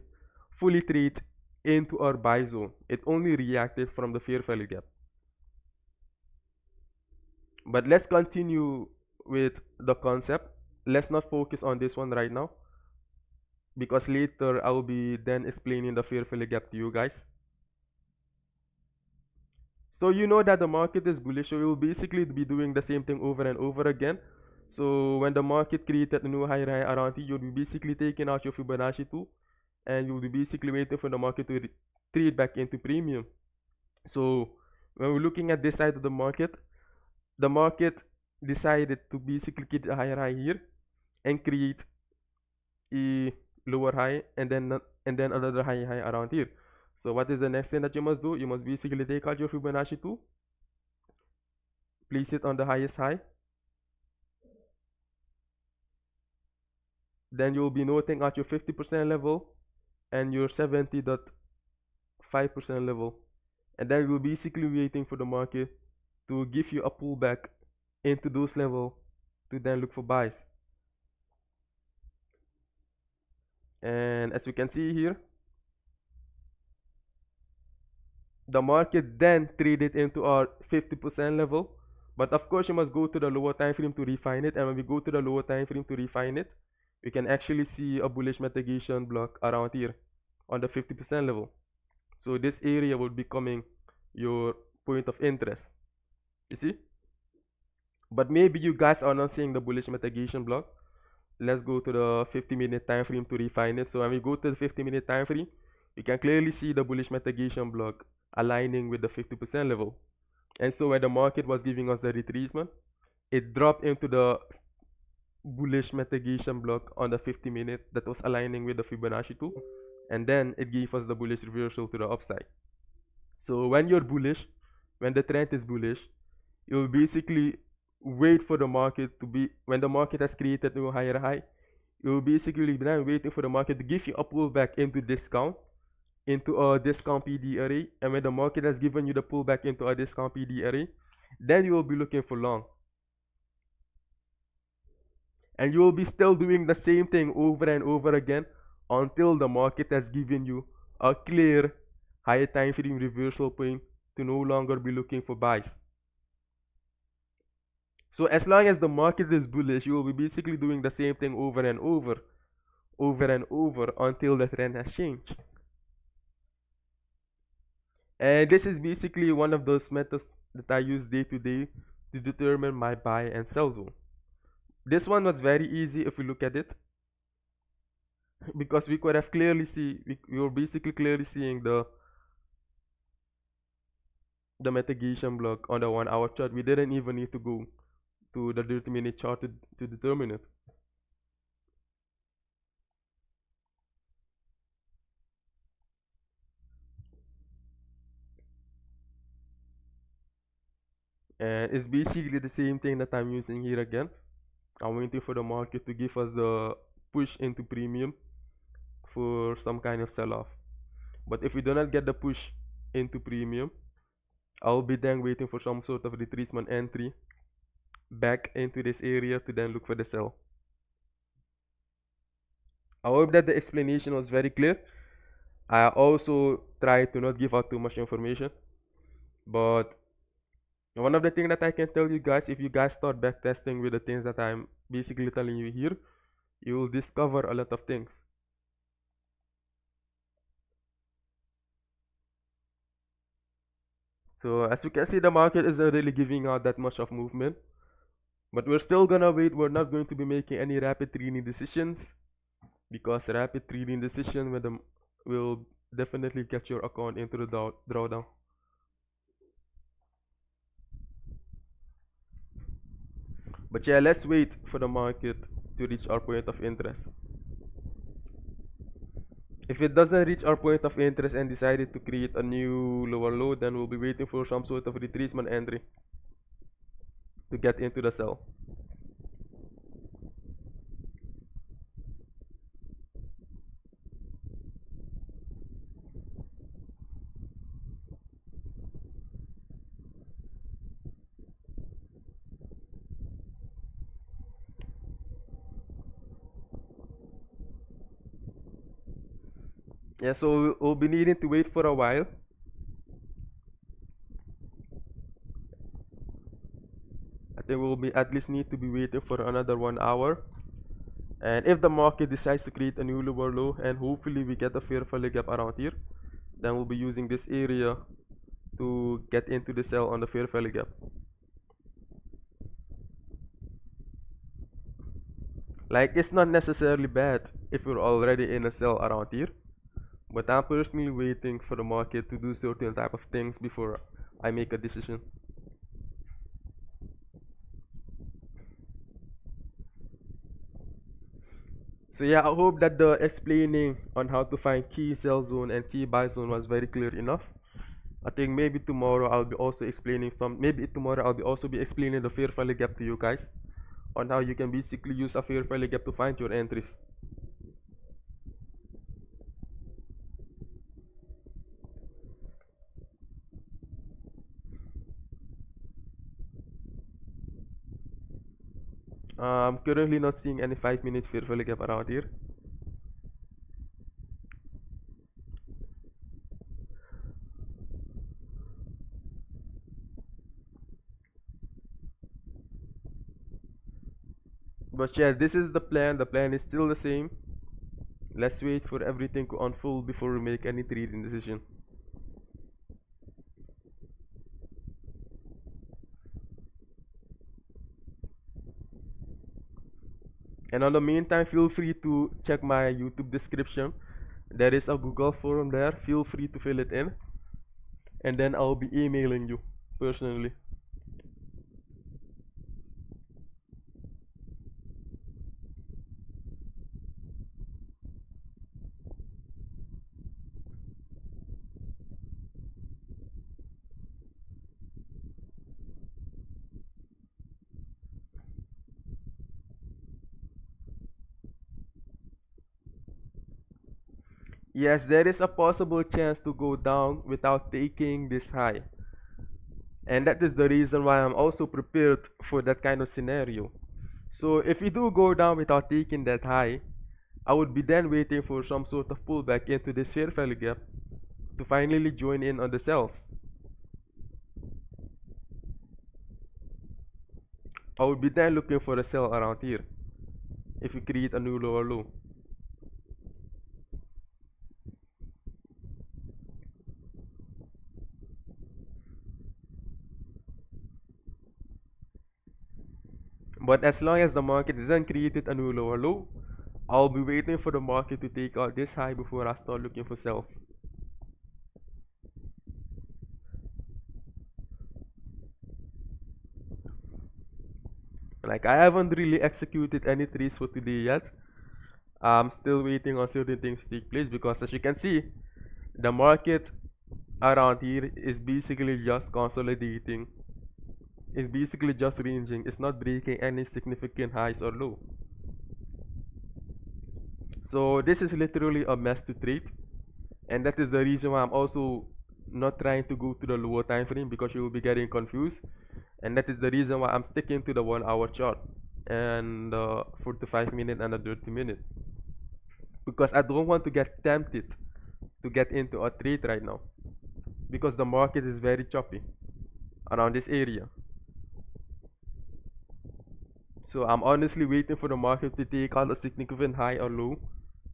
fully trade into our buy zone. It only reacted from the fair value gap. But let's continue with the concept. Let's not focus on this one right now, because later I will be then explaining the fair value gap to you guys. So you know that the market is bullish, so we will basically be doing the same thing over and over again. So when the market created a new higher high around here, you'll be basically taking out your Fibonacci 2, and you'll be basically waiting for the market to retreat back into premium. So when we're looking at this side of the market decided to basically get a higher high here and create a lower high, and then another high around here. So what is the next thing that you must do? You must basically take out your Fibonacci 2, place it on the highest high, then you'll be noting at your 50% level and your 70.5% level, and then you'll basically waiting for the market to give you a pullback into those level to then look for buys. And as we can see here, the market then traded into our 50% level, but of course you must go to the lower time frame to refine it. And when we go to the lower time frame to refine it, we can actually see a bullish mitigation block around here on the 50% level. So this area will be becoming your point of interest, you see. But maybe you guys are not seeing the bullish mitigation block. Let's go to the 50-minute time frame to refine it. So when we go to the 50-minute time frame, you can clearly see the bullish mitigation block aligning with the 50% level. And so when the market was giving us the retracement, it dropped into the bullish mitigation block on the 50-minute that was aligning with the Fibonacci 2, and then it gave us the bullish reversal to the upside. So when you're bullish, when the trend is bullish, you'll basically wait for the market to be, when the market has created a higher high, you'll basically be then waiting for the market to give you a pullback into a discount PD array. And when the market has given you the pullback into a discount PD array, then you will be looking for long, and you will be still doing the same thing over and over again until the market has given you a clear higher time frame reversal point to no longer be looking for buys. So as long as the market is bullish, you will be basically doing the same thing over and over until the trend has changed. And this is basically one of those methods that I use day to day to determine my buy and sell zone. This one was very easy if we look at it, because we could have clearly see, we were basically clearly seeing the mitigation block on the 1 hour chart. We didn't even need to go to the 30-minute chart to determine it. And it's basically the same thing that I'm using here again. I'm waiting for the market to give us the push into premium for some kind of sell-off. But if we do not get the push into premium, I'll be then waiting for some sort of retracement entry back into this area to then look for the sell. I hope that the explanation was very clear. I also try to not give out too much information, but one of the things that I can tell you guys, if you guys start backtesting with the things that I'm basically telling you here, you will discover a lot of things. So as you can see, the market isn't really giving out that much of movement, but we're still gonna wait. We're not going to be making any rapid trading decisions, because rapid trading decision will definitely get your account into the drawdown. But yeah, let's wait for the market to reach our point of interest. If it doesn't reach our point of interest and decided to create a new lower low, then we'll be waiting for some sort of retracement entry to get into the sell. Yeah, so we'll be needing to wait for a while. I think we'll be at least need to be waiting for another 1 hour. And if the market decides to create a new lower low, and hopefully we get a fair value gap around here, then we'll be using this area to get into the sell on the fair value gap. Like, it's not necessarily bad if you're already in a cell around here, but I'm personally waiting for the market to do certain type of things before I make a decision. So yeah, I hope that the explaining on how to find key sell zone and key buy zone was very clear enough. I think maybe tomorrow I'll be also explaining be explaining the fair value gap to you guys on how you can basically use a fair value gap to find your entries. I'm currently not seeing any 5-minute fair value gap around here. But yeah, this is the plan. The plan is still the same. Let's wait for everything to unfold before we make any trading decision. And on the meantime, feel free to check my YouTube description. There is a Google form there. Feel free to fill it in. And then I'll be emailing you personally. Yes, there is a possible chance to go down without taking this high. And that is the reason why I'm also prepared for that kind of scenario. So if we do go down without taking that high, I would be then waiting for some sort of pullback into this fair value gap to finally join in on the sells. I would be then looking for a sell around here if we create a new lower low. But as long as the market hasn't created a new lower low, I'll be waiting for the market to take out this high before I start looking for sells. Like, I haven't really executed any trades for today yet. I'm still waiting on certain things to take place because, as you can see, the market around here is basically just consolidating. It's basically just ranging. It's not breaking any significant highs or low. So this is literally a mess to trade, and that is the reason why I'm also not trying to go to the lower time frame, because you will be getting confused, and that is the reason why I'm sticking to the 1 hour chart and 45-minute and a 30-minute, because I don't want to get tempted to get into a trade right now because the market is very choppy around this area. So I'm honestly waiting for the market to take out a significant high or low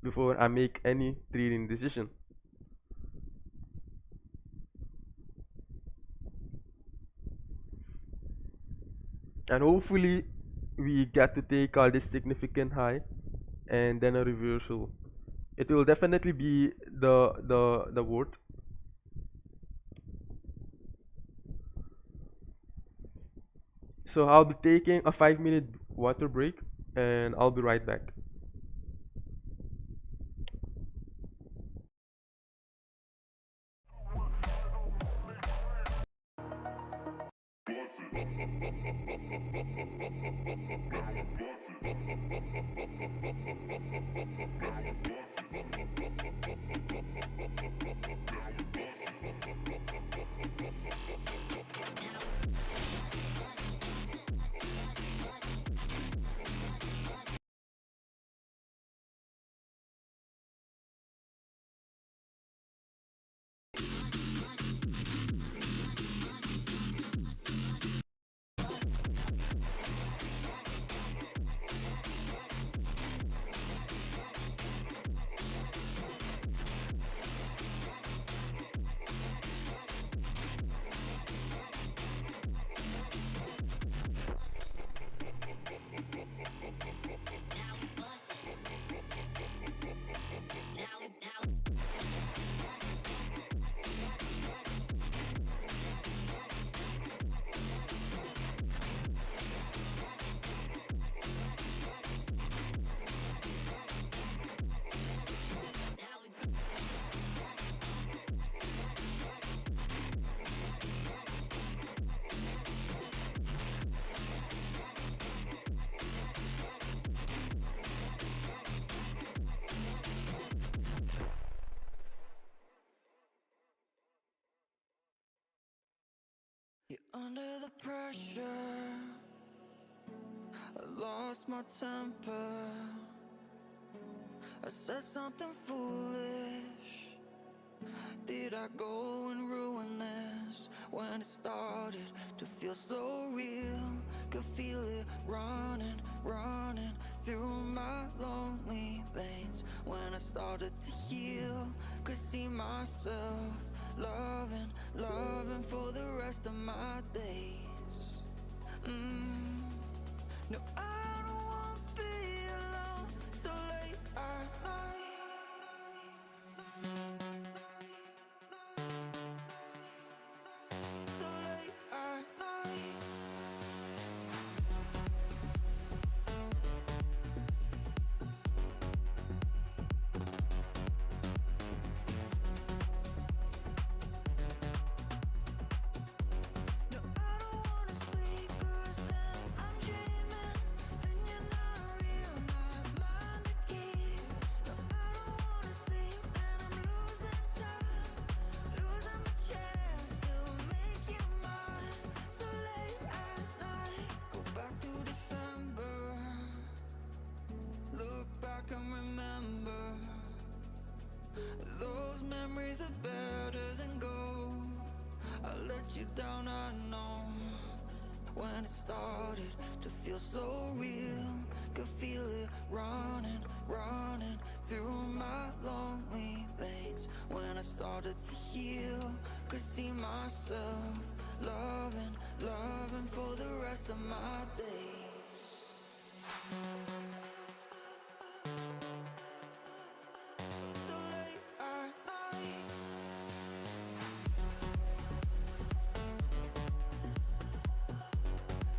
before I make any trading decision. And hopefully we get to take out this significant high and then a reversal. It will definitely be the worth. So I'll be taking a 5-minute water break and I'll be right back. You're under the pressure. I lost my temper. I said something foolish. Did I go and ruin this? When it started to feel so real, could feel it running, running through my lonely veins. When I started to heal, could see myself loving, loving for the rest of my days. No, I don't want to be alone so late at night. So late at night. No, I don't wanna sleep 'cause then I'm dreaming. Then you're not real, not mine to keep. No, I don't wanna sleep, then I'm losing time, losing my chance to make you mine. So late at night, go back to December. Look back and remember. Those memories are better than gold. I let you down, I know. When it started to feel so real, could feel it running, running through my lonely veins. When I started to heal, could see myself loving, loving for the rest of my days. So late at night.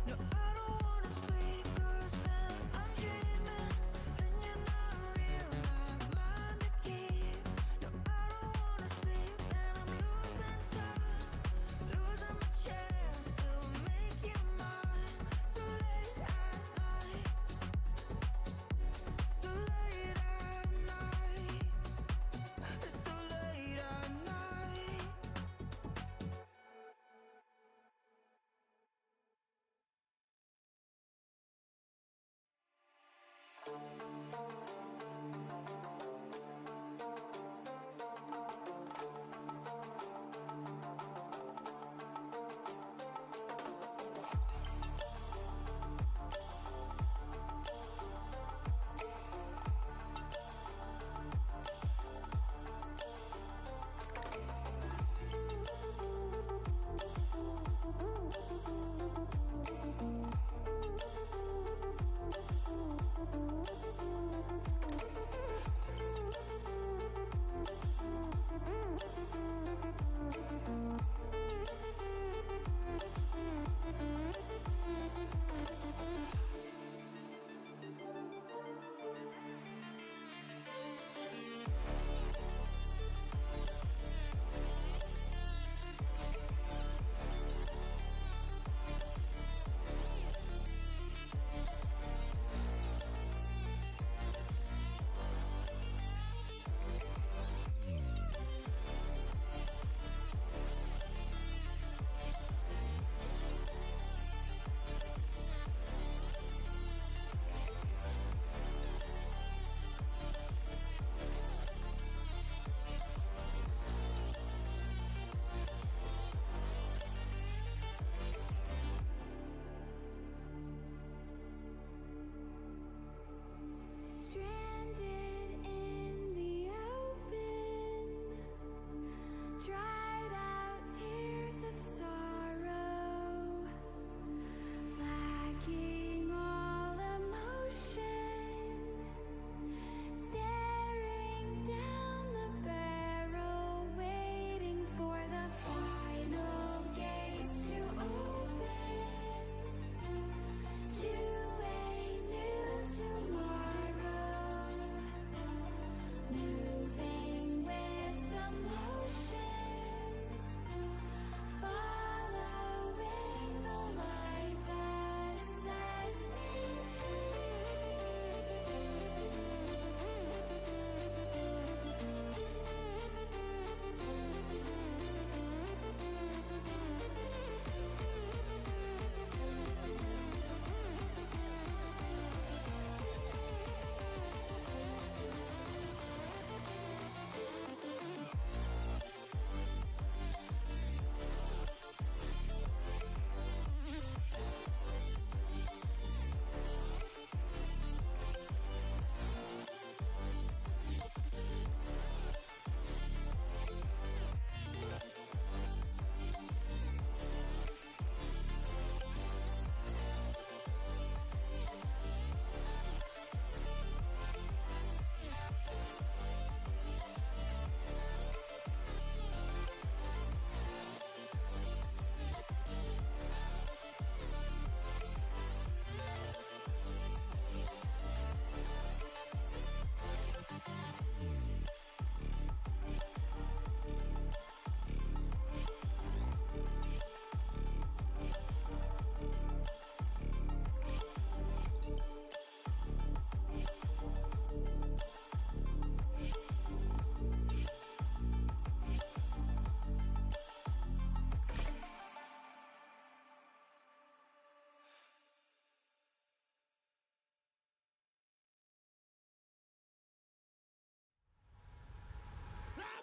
No, I don't wanna sleep 'cause then I'm dreaming. Then you're not real, not mine to keep. No, I don't wanna sleep, then I'm losing time, losing my chance to make you mine. So late at night.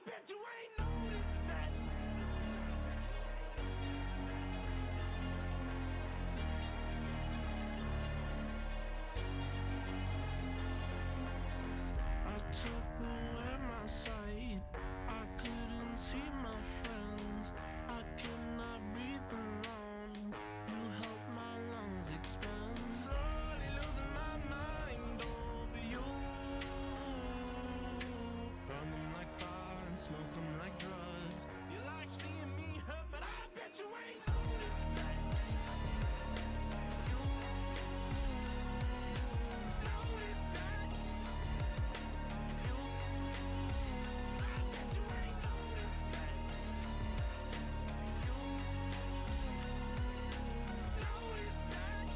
bet you ain't noticed that. I took away my sight. I couldn't see my friends. I could not breathe alone. You helped my lungs expand. Slowly losing my mind over you. Burn them like fire and smoke them like drugs. You like seeing me hurt, but I bet you ain't noticed that. You noticed that. You, I bet you ain't noticed that. You noticed that.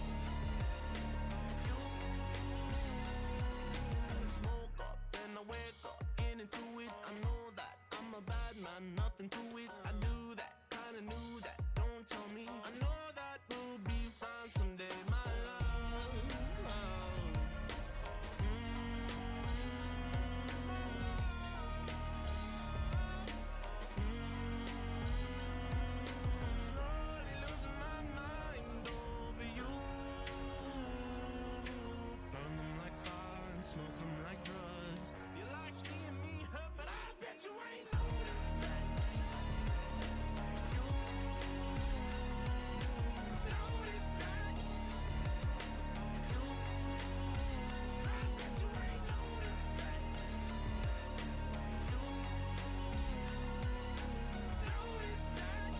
You smoke up, then I wake up, get into it. I know that I'm a bad man, nothing to it. I do that, kinda knew that. Don't tell me. I know that we'll be fine someday, my love. Slowly losing my mind over you. Burn them like fire and smoke them like drugs. You like seeing me hurt, but I bet you ain't noticed that. You noticed that. You, I bet you ain't noticed that. You noticed that.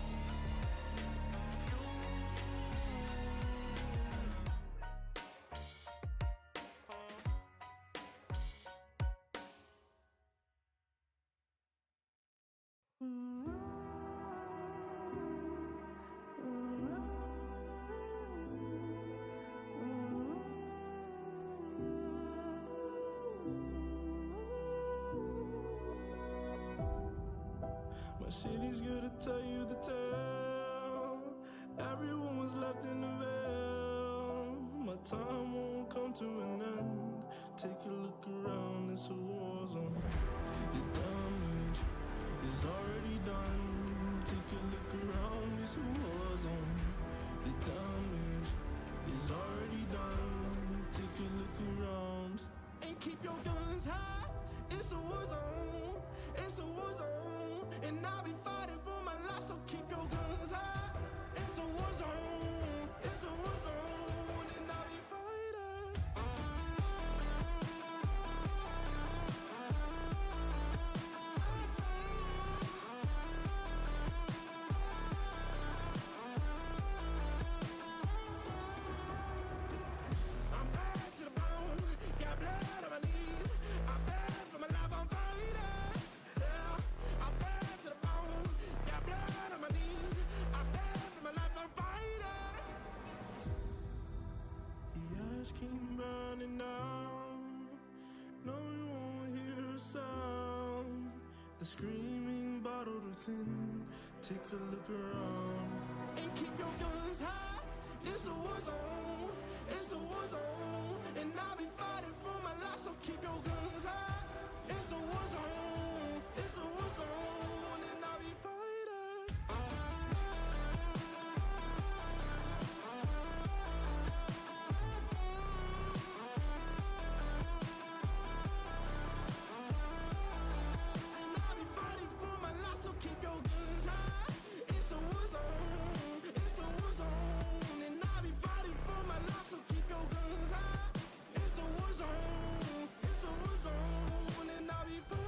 My city's gonna tell you the tale. Everyone was left in the veil. My time won't come to an end. Take a look around, it's a war zone. The damage is already done. Take a look around, it's a war zone. The damage is already done. Take a look around. And keep your guns high. It's a war zone. It's a war zone. And I'll be fighting for my life, so keep your guns high. It's a war zone. It's a war zone. And I'll be fighting. I'm bad to the bone. Got blood on my knees. I'm bad for my life, I'm fighting. Yeah, I'm bad to the bone. Got blood on my knees. I'm bad for my life, I'm fighting. The ash keep burning down. No, you won't hear a sound. The screaming bottled within. Take a look around. And keep your guns high. It's a war zone. It's a war zone. And I'll be fighting for my life, so keep your guns high. It's a war zone. It's a war zone. And I'll be fighting. And I'll be fighting for my life, so keep your guns high. It's a war zone. It's a war zone. And I'll be fighting for my life, so keep your guns high. It's a war zone. It's a war zone. And I'll be fighting.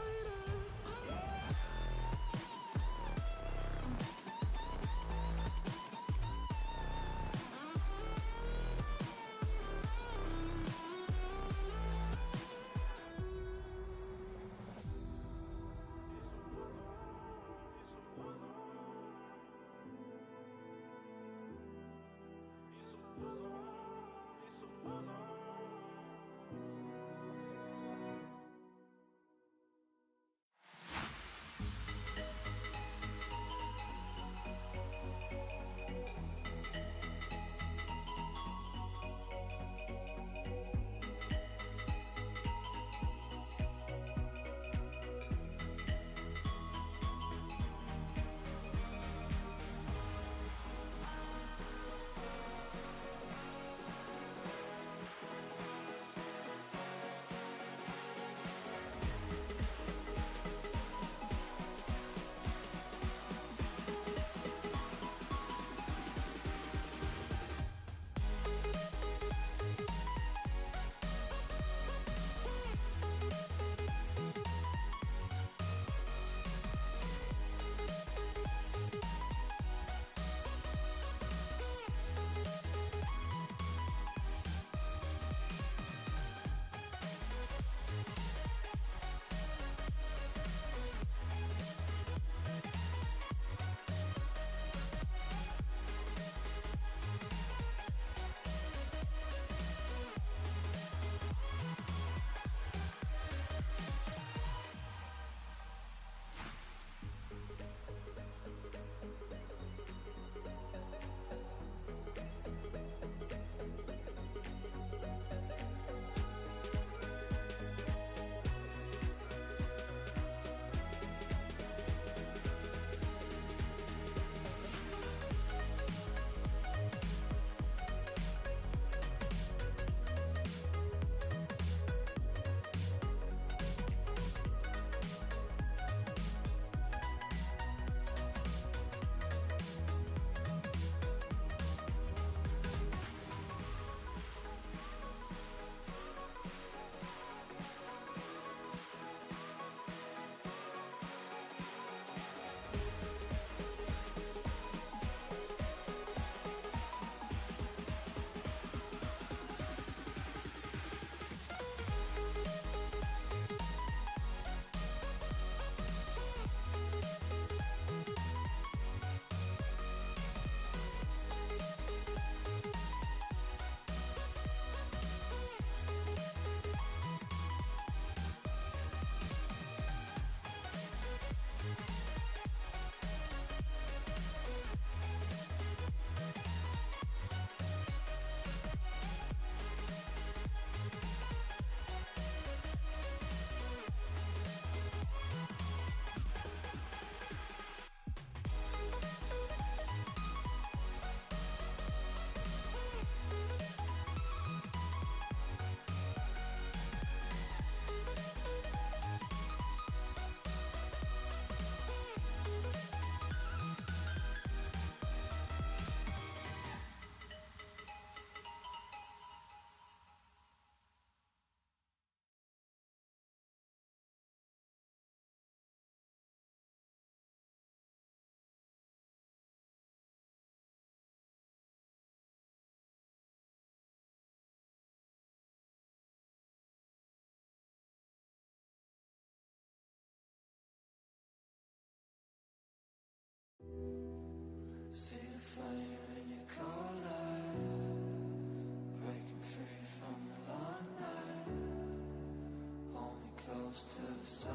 sunrise.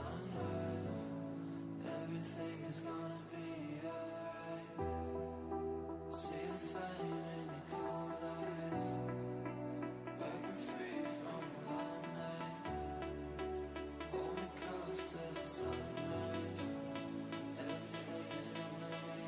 Everything is gonna be alright. See the flame in your cold eyes, breaking free from the long night. Hold me close to the sunrise. Everything is gonna be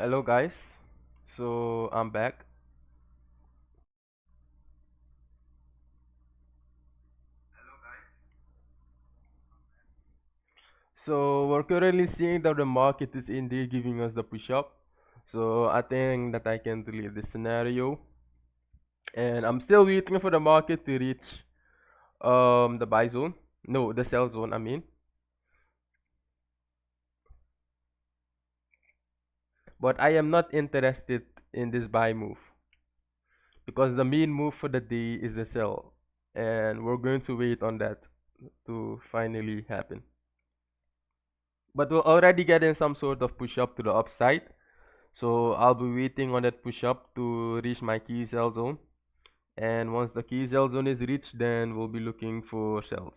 Hello guys, so I'm back. So we're currently seeing that the market is indeed giving us the push up. So I think that I can delete this scenario, and I'm still waiting for the market to reach the buy zone. No, the sell zone. I mean, but I am not interested in this buy move because the main move for the day is the sell, and we're going to wait on that to finally happen. But we're already getting some sort of push up to the upside. So I'll be waiting on that push up to reach my key sell zone. And once the key sell zone is reached, then we'll be looking for sells.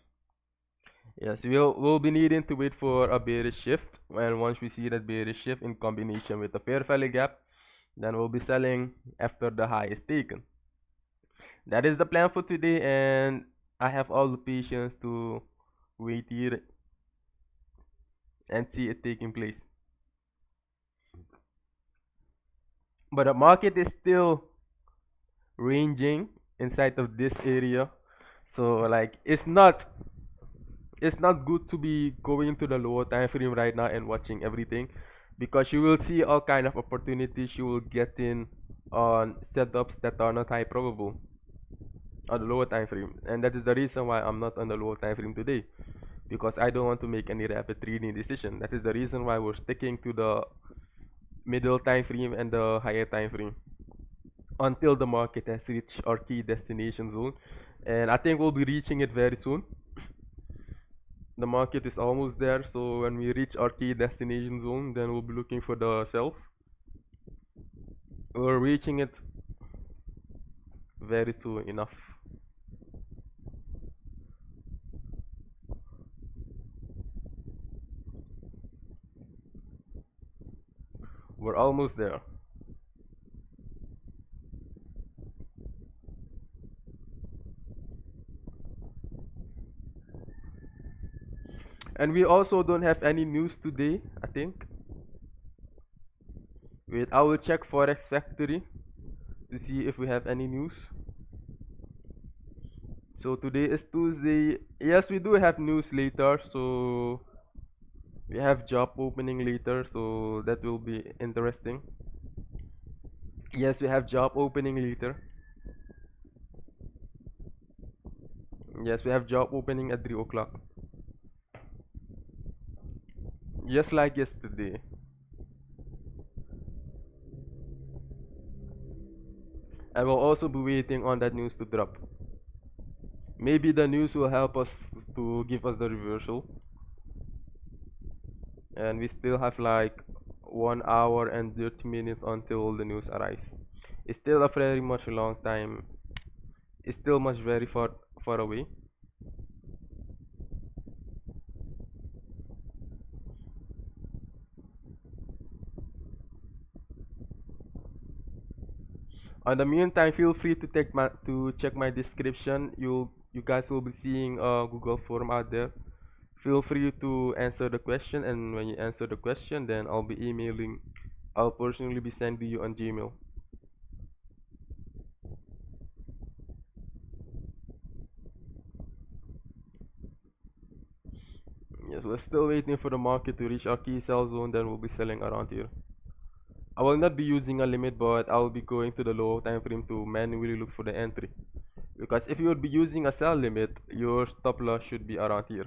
Yes, we'll be needing to wait for a bearish shift. And once we see that bearish shift in combination with a fair value gap, then we'll be selling after the high is taken. That is the plan for today, and I have all the patience to wait here and see it taking place. But the market is still ranging inside of this area, so like it's not good to be going to the lower time frame right now and watching everything, because you will see all kind of opportunities you will get in on setups that are not high probable on the lower time frame, and that is the reason why I'm not on the lower time frame today, because I don't want to make any rapid trading decision. That is the reason why we're sticking to the middle time frame and the higher time frame until the market has reached our key destination zone, and I think we'll be reaching it very soon. The market is almost there, so when we reach our key destination zone, then we'll be looking for the sells. We're reaching it very soon enough. We're almost there. And we also don't have any news today, I think. Wait, I will check Forex Factory to see if we have any news. So today is Tuesday. Yes, we do have news later. So we have job opening later, so that will be interesting. Yes, we have job opening later. Yes, we have job opening at 3 o'clock. Just like yesterday. I will also be waiting on that news to drop. Maybe the news will help us to give us the reversal. And we still have like 1 hour and 30 minutes until the news arrives. It's still a very much long time. It's still much very far away. In the meantime, feel free to check my description. You guys will be seeing a Google form out there. Feel free to answer the question, and when you answer the question, then I'll be emailing. I'll personally be sending you on Gmail. Yes, we're still waiting for the market to reach our key sell zone, then we'll be selling around here. I will not be using a limit, but I will be going to the low time frame to manually look for the entry. Because if you would be using a sell limit, your stop loss should be around here.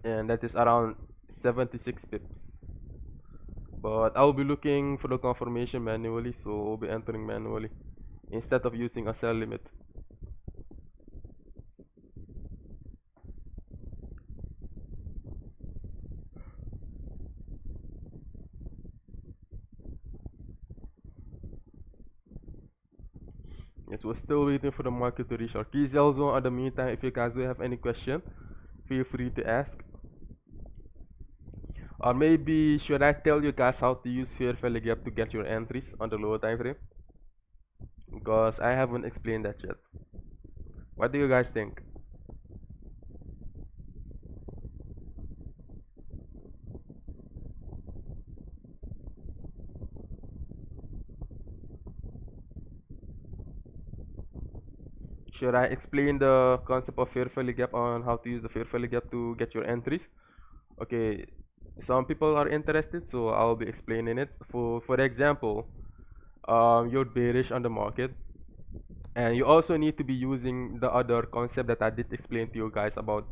And that is around 76 pips. But I'll be looking for the confirmation manually, so I'll be entering manually instead of using a sell limit. Yes, we're still waiting for the market to reach our key sell zone. In the meantime, if you guys do have any question, feel free to ask. Or maybe should I tell you guys how to use fair value gap to get your entries on the lower time frame? Because I haven't explained that yet. What do you guys think? should I explain the concept of fair value gap on how to use the fair value gap to get your entries? Okay, some people are interested, so I'll be explaining it. For example, you're bearish on the market, and you also need to be using the other concept that I did explain to you guys about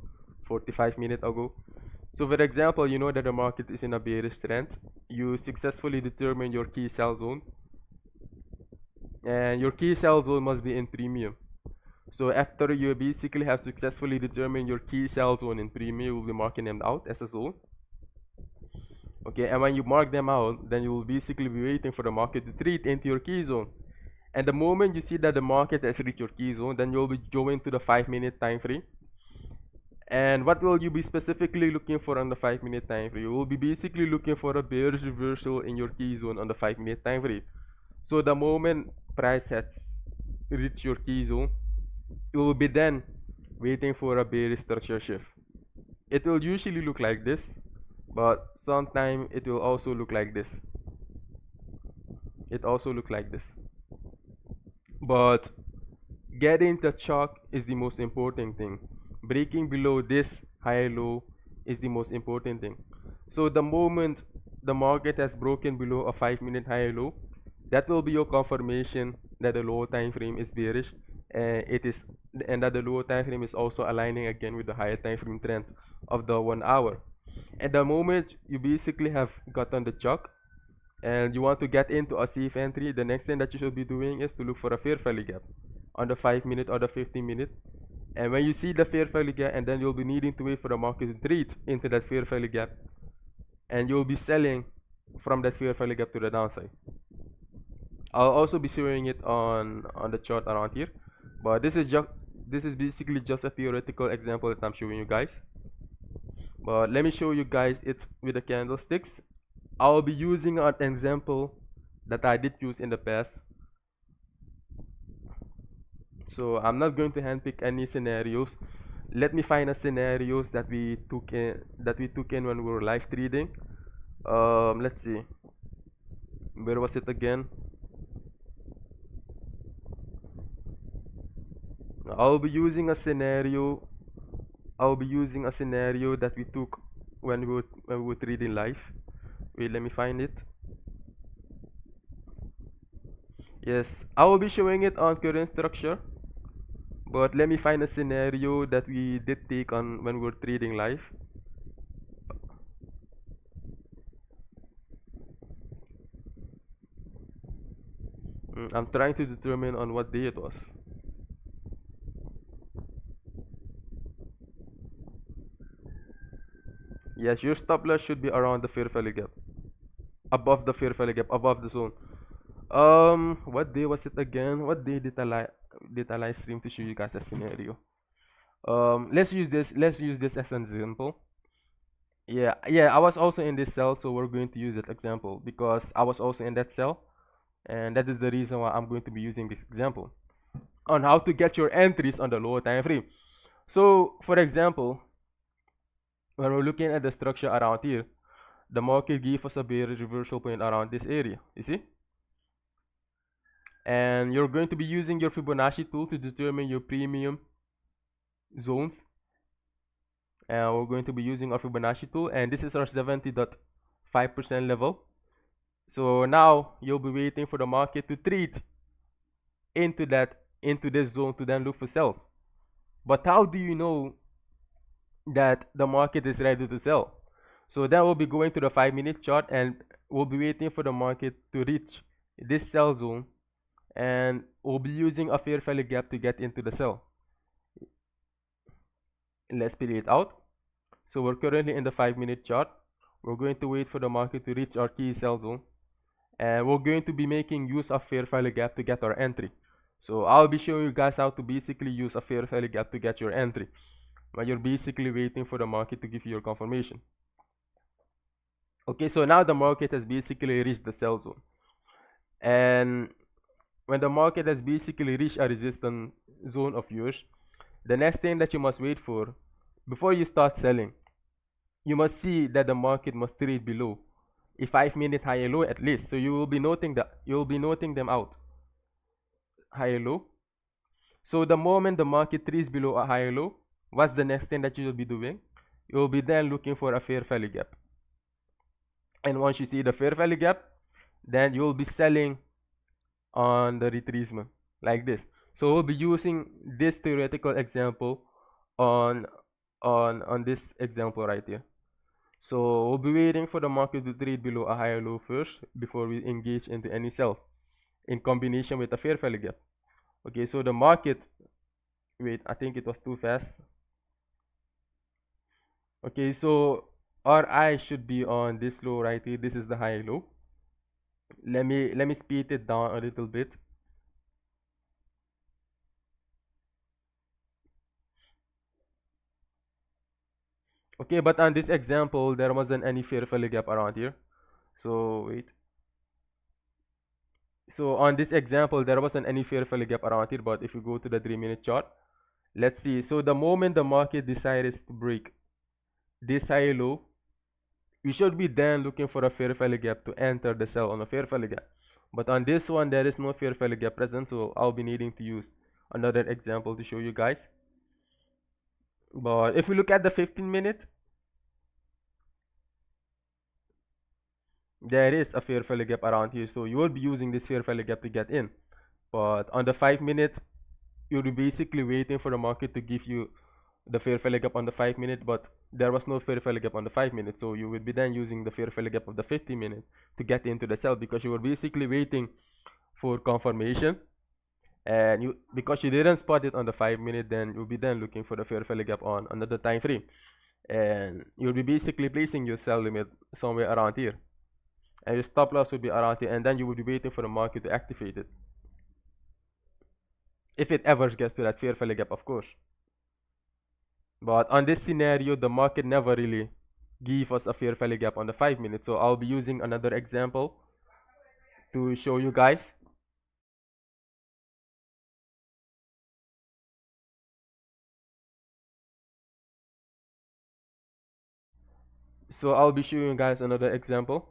45 minutes ago. So for example, you know that the market is in a bearish trend. You successfully determine your key sell zone, and your key sell zone must be in premium. So after you basically have successfully determined your key sell zone in premium, you will be marking them out as a zone. Okay, and when you mark them out, then you will basically be waiting for the market to treat into your key zone. And the moment you see that the market has reached your key zone, then you'll be going to the 5-minute time frame. And what will you be specifically looking for on the 5-minute time frame? You will be basically looking for a bearish reversal in your key zone on the 5-minute time frame. So the moment price has reached your key zone, you will be then waiting for a bearish structure shift. It will usually look like this, but sometimes it will also look like this. It also look like this. But getting the chalk is the most important thing. Breaking below this high low is the most important thing. So the moment the market has broken below a 5-minute high low, that will be your confirmation that the lower time frame is bearish, and that the lower time frame is also aligning again with the higher time frame trend of the 1 hour. And the moment you basically have gotten the chalk and you want to get into a safe entry, the next thing that you should be doing is to look for a fair value gap on the 5-minute or the 15-minute. And when you see the fair value gap, and then you'll be needing to wait for the market to trade into that fair value gap, and you'll be selling from that fair value gap to the downside. I'll also be showing it on the chart around here, but this is basically just a theoretical example that I'm showing you guys. But let me show you guys it with the candlesticks. I'll be using an example that I did use in the past. So I'm not going to handpick any scenarios. Let me find a scenarios that we took in when we were live trading. Let's see. Where was it again? I'll be using a scenario that we took when we were trading live. Wait, let me find it. Yes, I will be showing it on current structure, but let me find a scenario that we did take on when we were trading live. I'm trying to determine on what day it was. Yes, your stop loss should be around the fair value gap, above the fair value gap, above the zone. What day was it again? What day did I live stream to show you guys a scenario? Let's use this as an example. Yeah, I was also in this cell, so we're going to use that example because I was also in that cell, and that is the reason why I'm going to be using this example on how to get your entries on the lower time frame. So for example, when we're looking at the structure around here, the market gave us a bearish reversal point around this area, you see? And you're going to be using your Fibonacci tool to determine your premium zones. And we're going to be using our Fibonacci tool, and this is our 70.5% level. So now you'll be waiting for the market to trade into this zone to then look for sells. But how do you know that the market is ready to sell? So then we'll be going to the 5-minute chart, and we'll be waiting for the market to reach this sell zone, and we'll be using a fair value gap to get into the sell. Let's split it out. So we're currently in the 5-minute chart. We're going to wait for the market to reach our key sell zone, and we're going to be making use of fair value gap to get our entry. So I'll be showing you guys how to basically use a fair value gap to get your entry when you're basically waiting for the market to give you your confirmation. Okay, so now the market has basically reached the sell zone, and when the market has basically reached a resistance zone of yours, the next thing that you must wait for before you start selling, you must see that the market must trade below a 5-minute high and low at least. So you will be noting them out, high and low. So the moment the market trades below a higher low, what's the next thing that you will be doing? You will be then looking for a fair value gap. And once you see the fair value gap, then you will be selling on the retracement like this. So we'll be using this theoretical example on this example right here. So we'll be waiting for the market to trade below a higher low first before we engage into any sells in combination with a fair value gap. Okay, so the market, wait, I think it was too fast. Okay, so our eye should be on this low right here. This is the high low. Let me speed it down a little bit. Okay, but on this example, there wasn't any fair value gap around here. So wait. So on this example, there wasn't any fair value gap around here. But if you go to the 3-minute chart, let's see. So the moment the market decides to break this high low, we should be then looking for a fair value gap to enter the sell on a fair value gap. But on this one, there is no fair value gap present, so I'll be needing to use another example to show you guys. But if we look at the 15-minute, there is a fair value gap around here, so you will be using this fair value gap to get in. But on the 5-minute, you'll be basically waiting for the market to give you the fair value gap on the 5-minute, but there was no fair value gap on the 5-minute, so you would be then using the fair value gap of the 50-minute to get into the sell, because you were basically waiting for confirmation, and you, because you didn't spot it on the 5-minute, then you'll be then looking for the fair value gap on another time frame, and you'll be basically placing your sell limit somewhere around here, and your stop loss will be around here, and then you will be waiting for the market to activate it, if it ever gets to that fair value gap, of course. But on this scenario, the market never really gave us a fair value gap on the 5-minute. So I'll be using another example to show you guys. So I'll be showing you guys another example.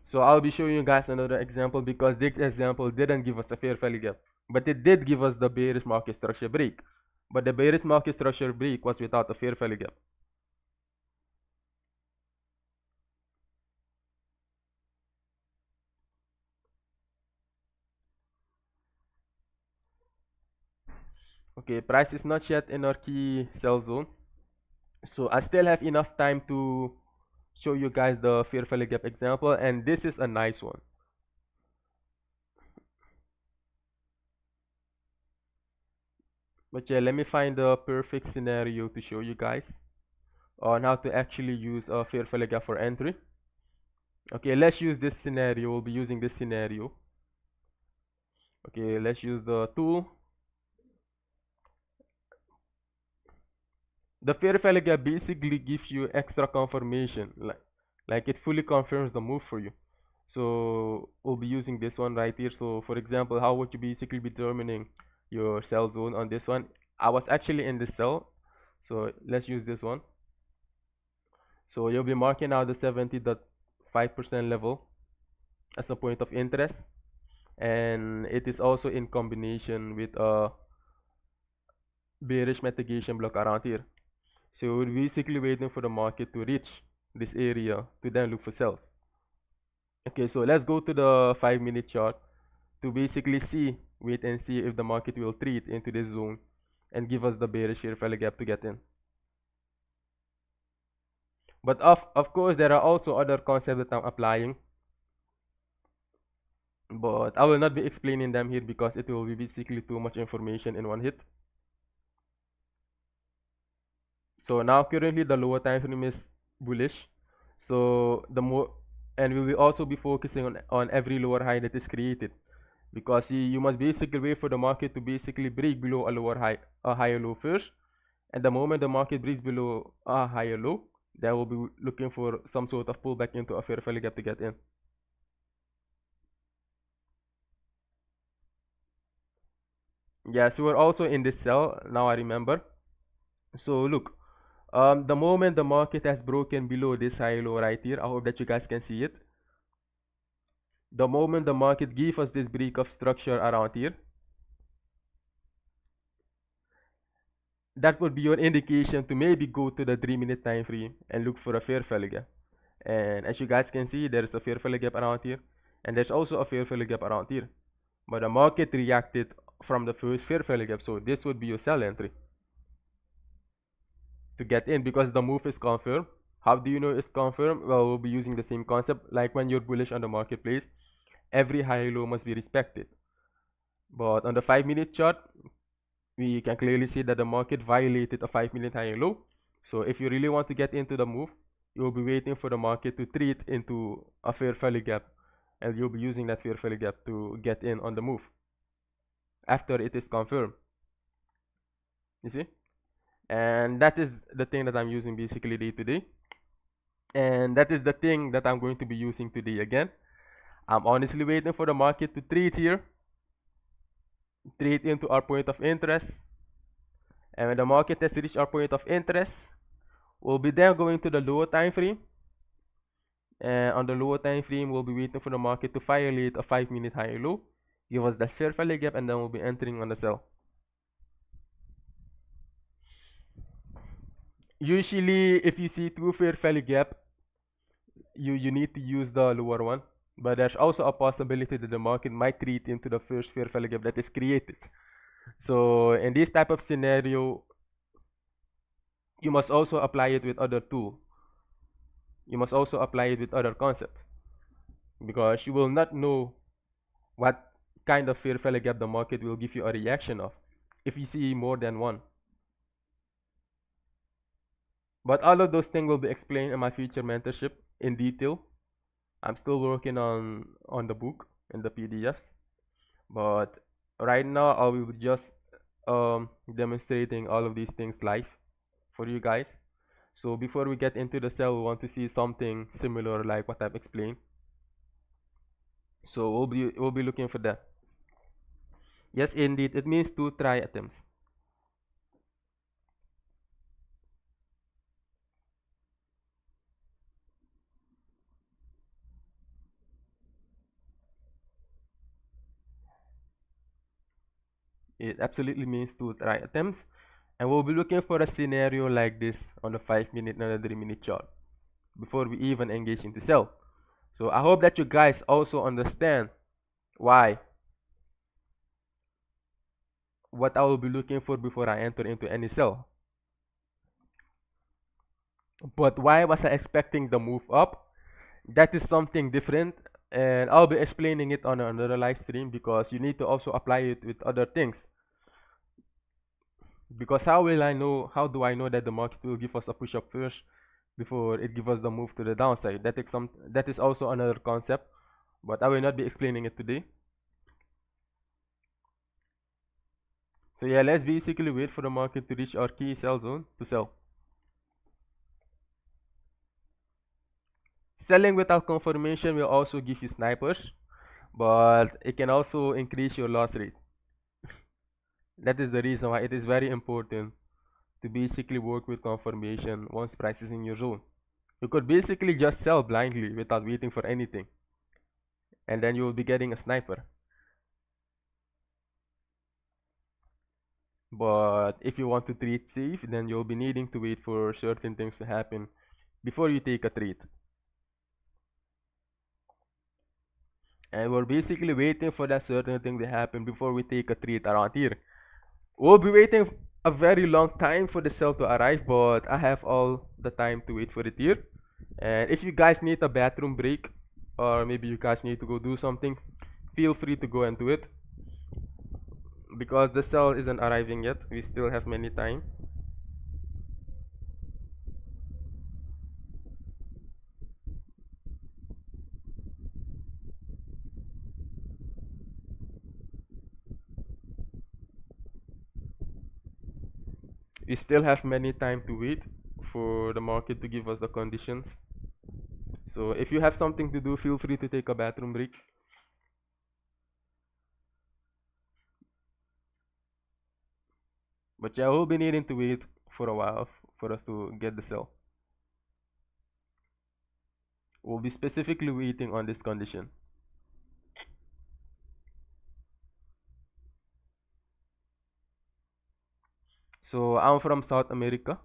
So I'll be showing you guys another example because this example didn't give us a fair value gap, but it did give us the bearish market structure break. But the bearish market structure break was without a fair value gap. Okay, price is not yet in our key sell zone, so I still have enough time to show you guys the fair value gap example, and this is a nice one. But yeah, let me find the perfect scenario to show you guys on how to actually use a fair value gap for entry. Okay, let's use this scenario. We'll be using this scenario. Okay, let's use the tool. The fair value gap basically gives you extra confirmation, like it fully confirms the move for you. So we'll be using this one right here. So for example, how would you basically be determining your sell zone on this one? I was actually in this sell, so let's use this one. So you'll be marking out the 70.5% level as a point of interest, and it is also in combination with a bearish mitigation block around here. So we're basically waiting for the market to reach this area to then look for sells. Okay, so let's go to the 5-minute chart to basically wait and see if the market will trade into this zone and give us the bearish fair value gap to get in. But of course, there are also other concepts that I'm applying, but I will not be explaining them here because it will be basically too much information in one hit. So now currently the lower time frame is bullish, so the more, and we will also be focusing on every lower high that is created, because you must basically wait for the market to basically break below a lower high, a higher low first, and the moment the market breaks below a higher low, then we'll be looking for some sort of pullback into a fair value gap to get in. Yes, we're also in this sell now, I remember. So look, the moment the market has broken below this high low right here, I hope that you guys can see it. The moment the market gives us this break of structure around here, that would be your indication to maybe go to the 3-minute time frame and look for a fair value gap. And as you guys can see, there's a fair value gap around here, and there's also a fair value gap around here. But the market reacted from the first fair value gap, so this would be your sell entry to get in because the move is confirmed. How do you know it's confirmed? Well, we'll be using the same concept like when you're bullish on the marketplace. Every high low must be respected. But on the 5-minute chart, we can clearly see that the market violated a 5-minute high and low. So if you really want to get into the move, you'll be waiting for the market to treat into a fair value gap, and you'll be using that fair value gap to get in on the move after it is confirmed. You see? And that is the thing that I'm using basically day to day. And that is the thing that I'm going to be using today again. I'm honestly waiting for the market to trade here, trade into our point of interest. And when the market has reached our point of interest, we'll be then going to the lower time frame. And on the lower time frame, we'll be waiting for the market to violate a 5-minute high and low, give us that fair value gap, and then we'll be entering on the sell. Usually, if you see two fair value gap, you need to use the lower one. But there's also a possibility that the market might treat into the first fair value gap that is created. So in this type of scenario, you must also apply it with other tool. You must also apply it with other concept, because you will not know what kind of fair value gap the market will give you a reaction of if you see more than one. But all of those things will be explained in my future mentorship in detail. I'm still working on the book and the PDFs, but right now I will be just demonstrating all of these things live for you guys. So before we get into the sell, we want to see something similar like what I've explained. So we'll be looking for that. Yes, indeed, it means 2 try attempts. It absolutely means 2 try attempts, and we'll be looking for a scenario like this on the 5-minute and the 3-minute chart before we even engage into sell. So I hope that you guys also understand what I will be looking for before I enter into any sell. But why was I expecting the move up? That is something different, and I'll be explaining it on another live stream, because you need to also apply it with other things. Because how do I know that the market will give us a push up first before it gives us the move to the downside? That is also another concept, but I will not be explaining it today. So yeah, let's basically wait for the market to reach our key sell zone to sell. Selling without confirmation will also give you snipers, but it can also increase your loss rate. That is the reason why it is very important to basically work with confirmation once price is in your zone. You could basically just sell blindly without waiting for anything, and then you will be getting a sniper. But if you want to trade safe, then you'll be needing to wait for certain things to happen before you take a trade. And we're basically waiting for that certain thing to happen before we take a trade around here. We'll be waiting a very long time for the sell to arrive, but I have all the time to wait for it here. And if you guys need a bathroom break, or maybe you guys need to go do something, feel free to go and do it, because the sell isn't arriving yet. We still have many time. We still have many time to wait for the market to give us the conditions. So if you have something to do, feel free to take a bathroom break. But yeah, we'll be needing to wait for a while for us to get the sell. We'll be specifically waiting on this condition. So I'm from South America.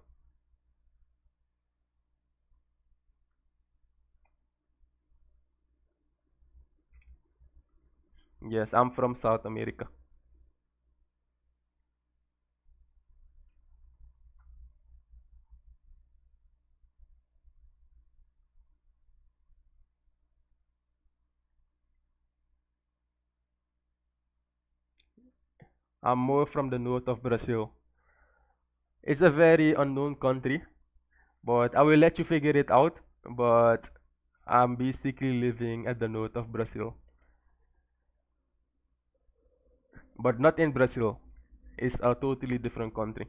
Yes, I'm from South America. I'm more from the north of Brazil. It's a very unknown country, but I will let you figure it out. But I'm basically living at the north of Brazil, but not in Brazil. It's a totally different country.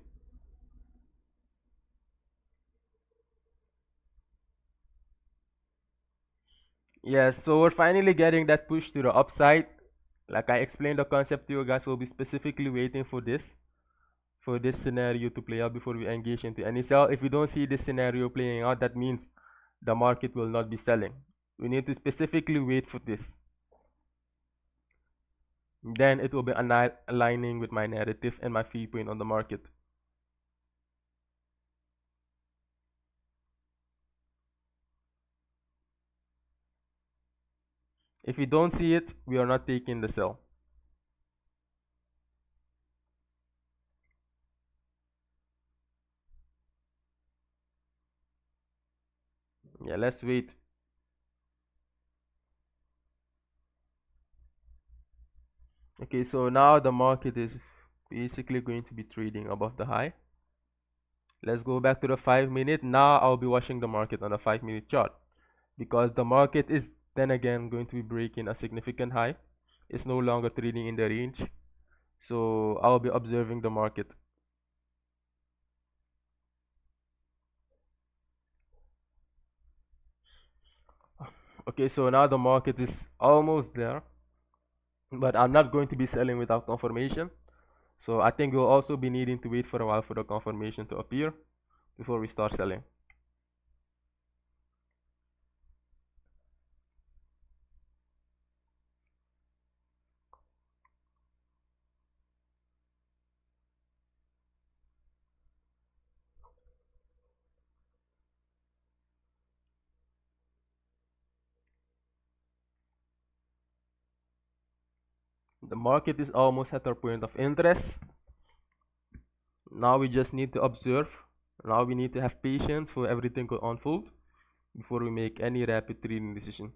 Yes, so we're finally getting that push to the upside. Like I explained the concept to you guys, we'll be specifically waiting for this scenario to play out before we engage into any sell. If we don't see this scenario playing out, that means the market will not be selling. We need to specifically wait for this. Then it will be aligning with my narrative and my viewpoint on the market. If we don't see it, we are not taking the sell. Yeah, let's wait. Okay, so now the market is basically going to be trading above the high. Let's go back to the 5 minute. Now I'll be watching the market on a 5 minute chart, because the market is then again going to be breaking a significant high. It's no longer trading in the range, so I'll be observing the market. Okay, so now the market is almost there, but I'm not going to be selling without confirmation. So I think we'll also be needing to wait for a while for the confirmation to appear before we start selling. The market is almost at our point of interest. Now we just need to observe. Now we need to have patience for everything to unfold before we make any rapid trading decision.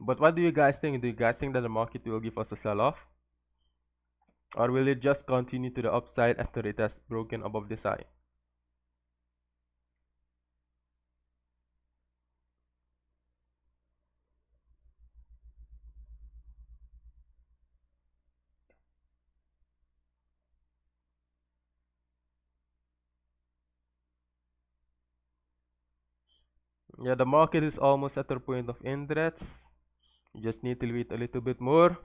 But what do you guys think? Do you guys think that the market will give us a sell-off? Or will it just continue to the upside after it has broken above this high? Yeah, the market is almost at our point of interest. You just need to wait a little bit more.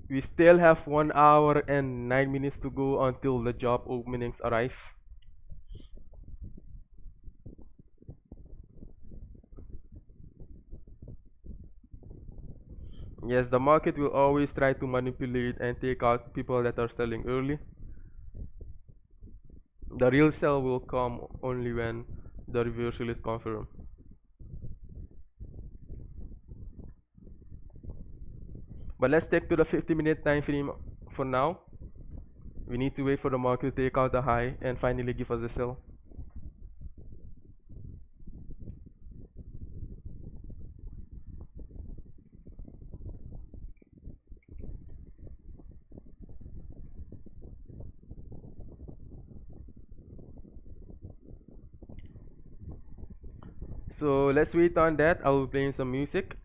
We still have 1 hour and 9 minutes to go until the job openings arrive. Yes, the market will always try to manipulate and take out people that are selling early. The real sell will come only when the reversal is confirmed. But let's stick to the 50-minute time frame for now. We need to wait for the market to take out the high and finally give us a sell. So let's wait on that. I will be playing some music.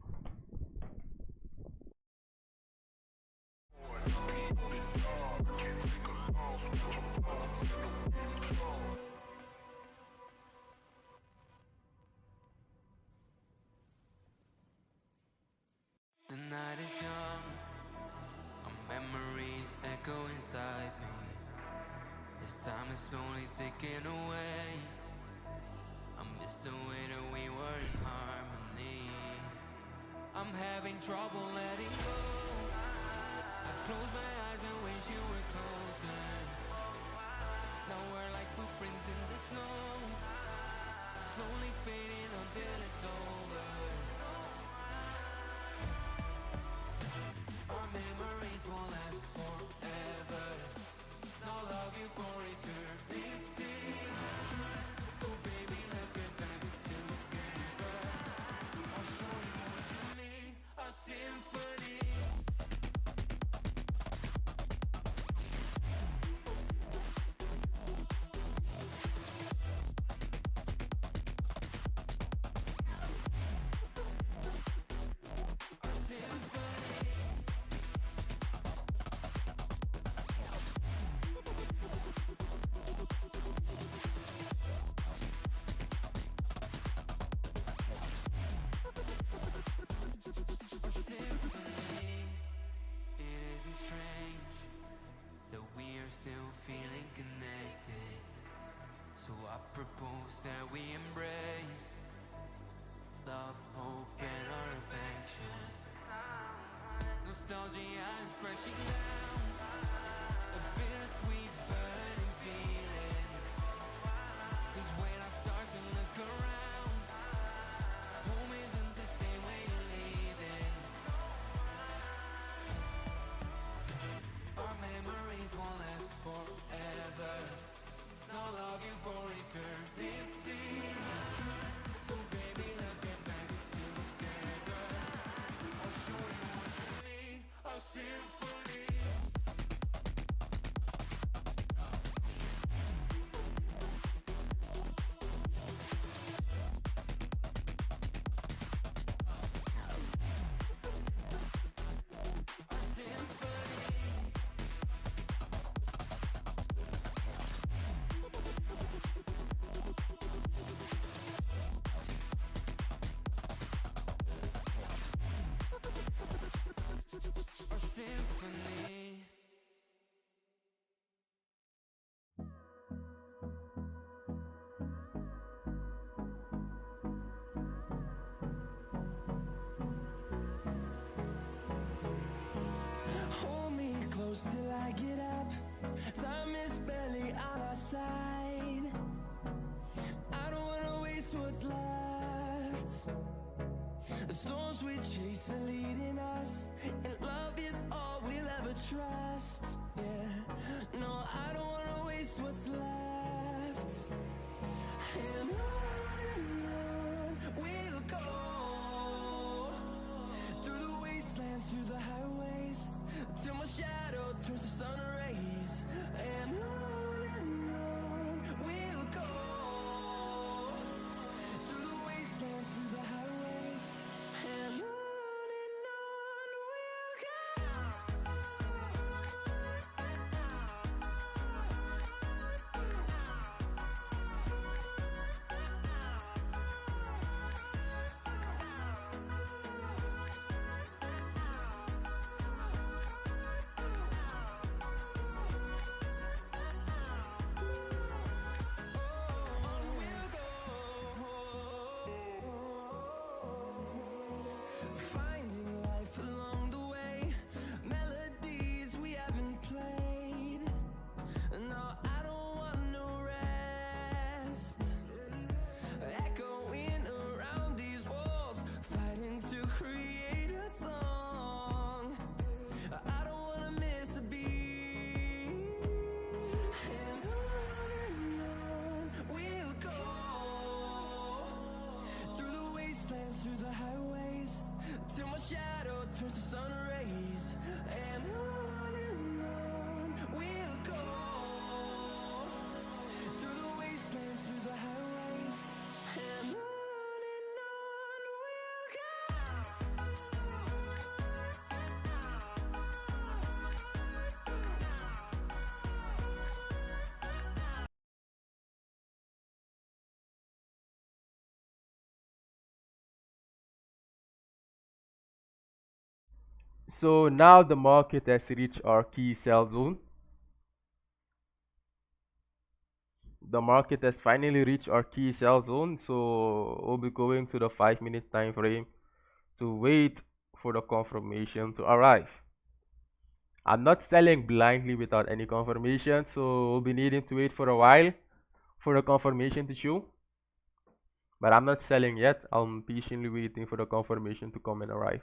The night is young, our memories echo inside me. As time is slowly ticking away, I miss the way that we were in harmony. I'm having trouble letting go. I close my eyes and wish you were closer. Now we're like footprints in the snow, slowly fading until it's over. Our memories won't last forever. Now love you for eternity. So baby, let's get back together. I'll show you what you need, a symphony. Propose that we embrace love, hope, and our affection. Nostalgia is crashing down, a bittersweet burning feeling. 'Cause when I start to look around, home isn't the same way you're leaving. Our memories won't last forever. I'll love you for eternity. So baby, let's get back together. I'll show you what you need, a symphony. Hold me close till I get up. Time is barely on our side. I don't wanna waste what's left. The storms we chase are leading us, and love is all we'll ever trust. Yeah, no, I don't wanna waste what's left. And on we'll go, through the wastelands, through the highways, till my shadow turns to sun rays. And on we'll go, through the wastelands, through the highways. And on we'll go. So now the market has reached our key sell zone. The market has finally reached our key sell zone, so we'll be going to the 5-minute time frame to wait for the confirmation to arrive. I'm not selling blindly without any confirmation, so we'll be needing to wait for a while for the confirmation to show. But I'm not selling yet. I'm patiently waiting for the confirmation to come and arrive.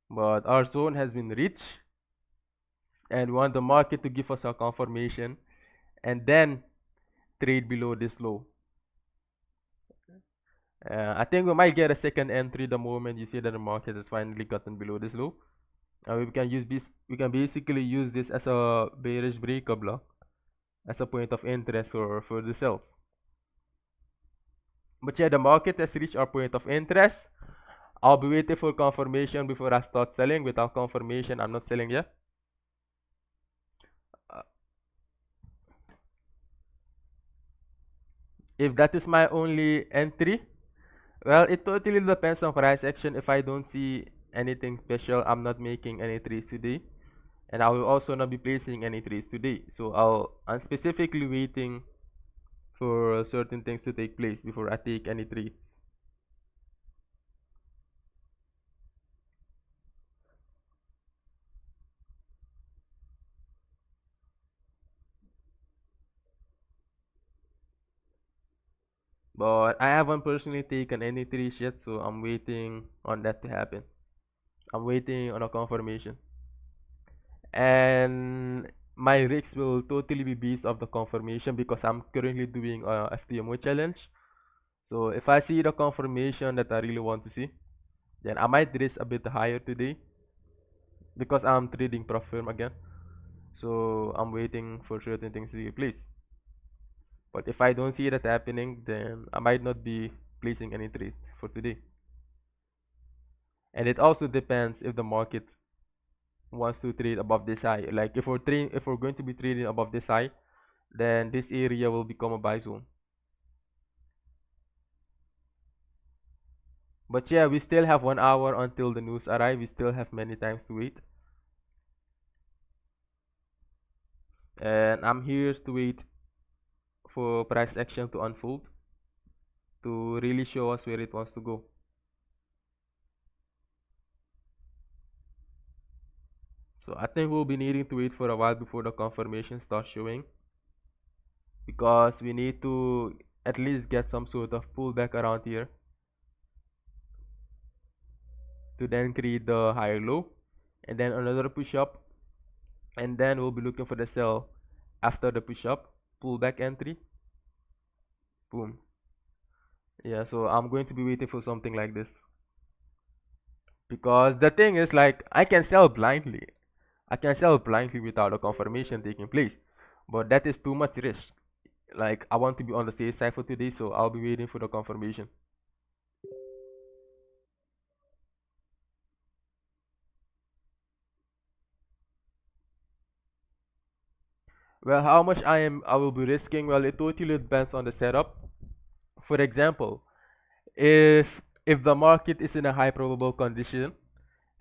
But our zone has been reached, and we want the market to give us a confirmation and then trade below this low. I think we might get a second entry the moment you see that the market has finally gotten below this low. We can use this. We can basically use this as a bearish breakup block, as a point of interest for further sells. But yeah, the market has reached our point of interest. I'll be waiting for confirmation before I start selling. Without confirmation, I'm not selling yet. If that is my only entry, well, it totally depends on price action. If I don't see anything special, I'm not making any trades today, and I will also not be placing any trades today. So I'm specifically waiting for certain things to take place before I take any trades. But I haven't personally taken any trades yet, so I'm waiting on that to happen. I'm waiting on a confirmation. And my risks will totally be based off the confirmation because I'm currently doing a FTMO challenge. So if I see the confirmation that I really want to see, then I might risk a bit higher today because I'm trading prop firm again. So I'm waiting for certain things to take place. But if I don't see that happening, then I might not be placing any trade for today. And it also depends if the market wants to trade above this high. Like if we're going to be trading above this high, then this area will become a buy zone. But yeah, we still have 1 hour until the news arrive. We still have many times to wait. And I'm here to wait for price action to unfold to really show us where it wants to go. So I think we'll be needing to wait for a while before the confirmation starts showing, because we need to at least get some sort of pullback around here to then create the higher low and then another push up, and then we'll be looking for the sell after the push up, pullback entry, boom. Yeah, so I'm going to be waiting for something like this, because the thing is, like, I can sell blindly without a confirmation taking place, but that is too much risk. Like, I want to be on the safe side for today, so I'll be waiting for the confirmation. Well, how much I will be risking? Well, it totally depends on the setup. For example, if the market is in a high probable condition,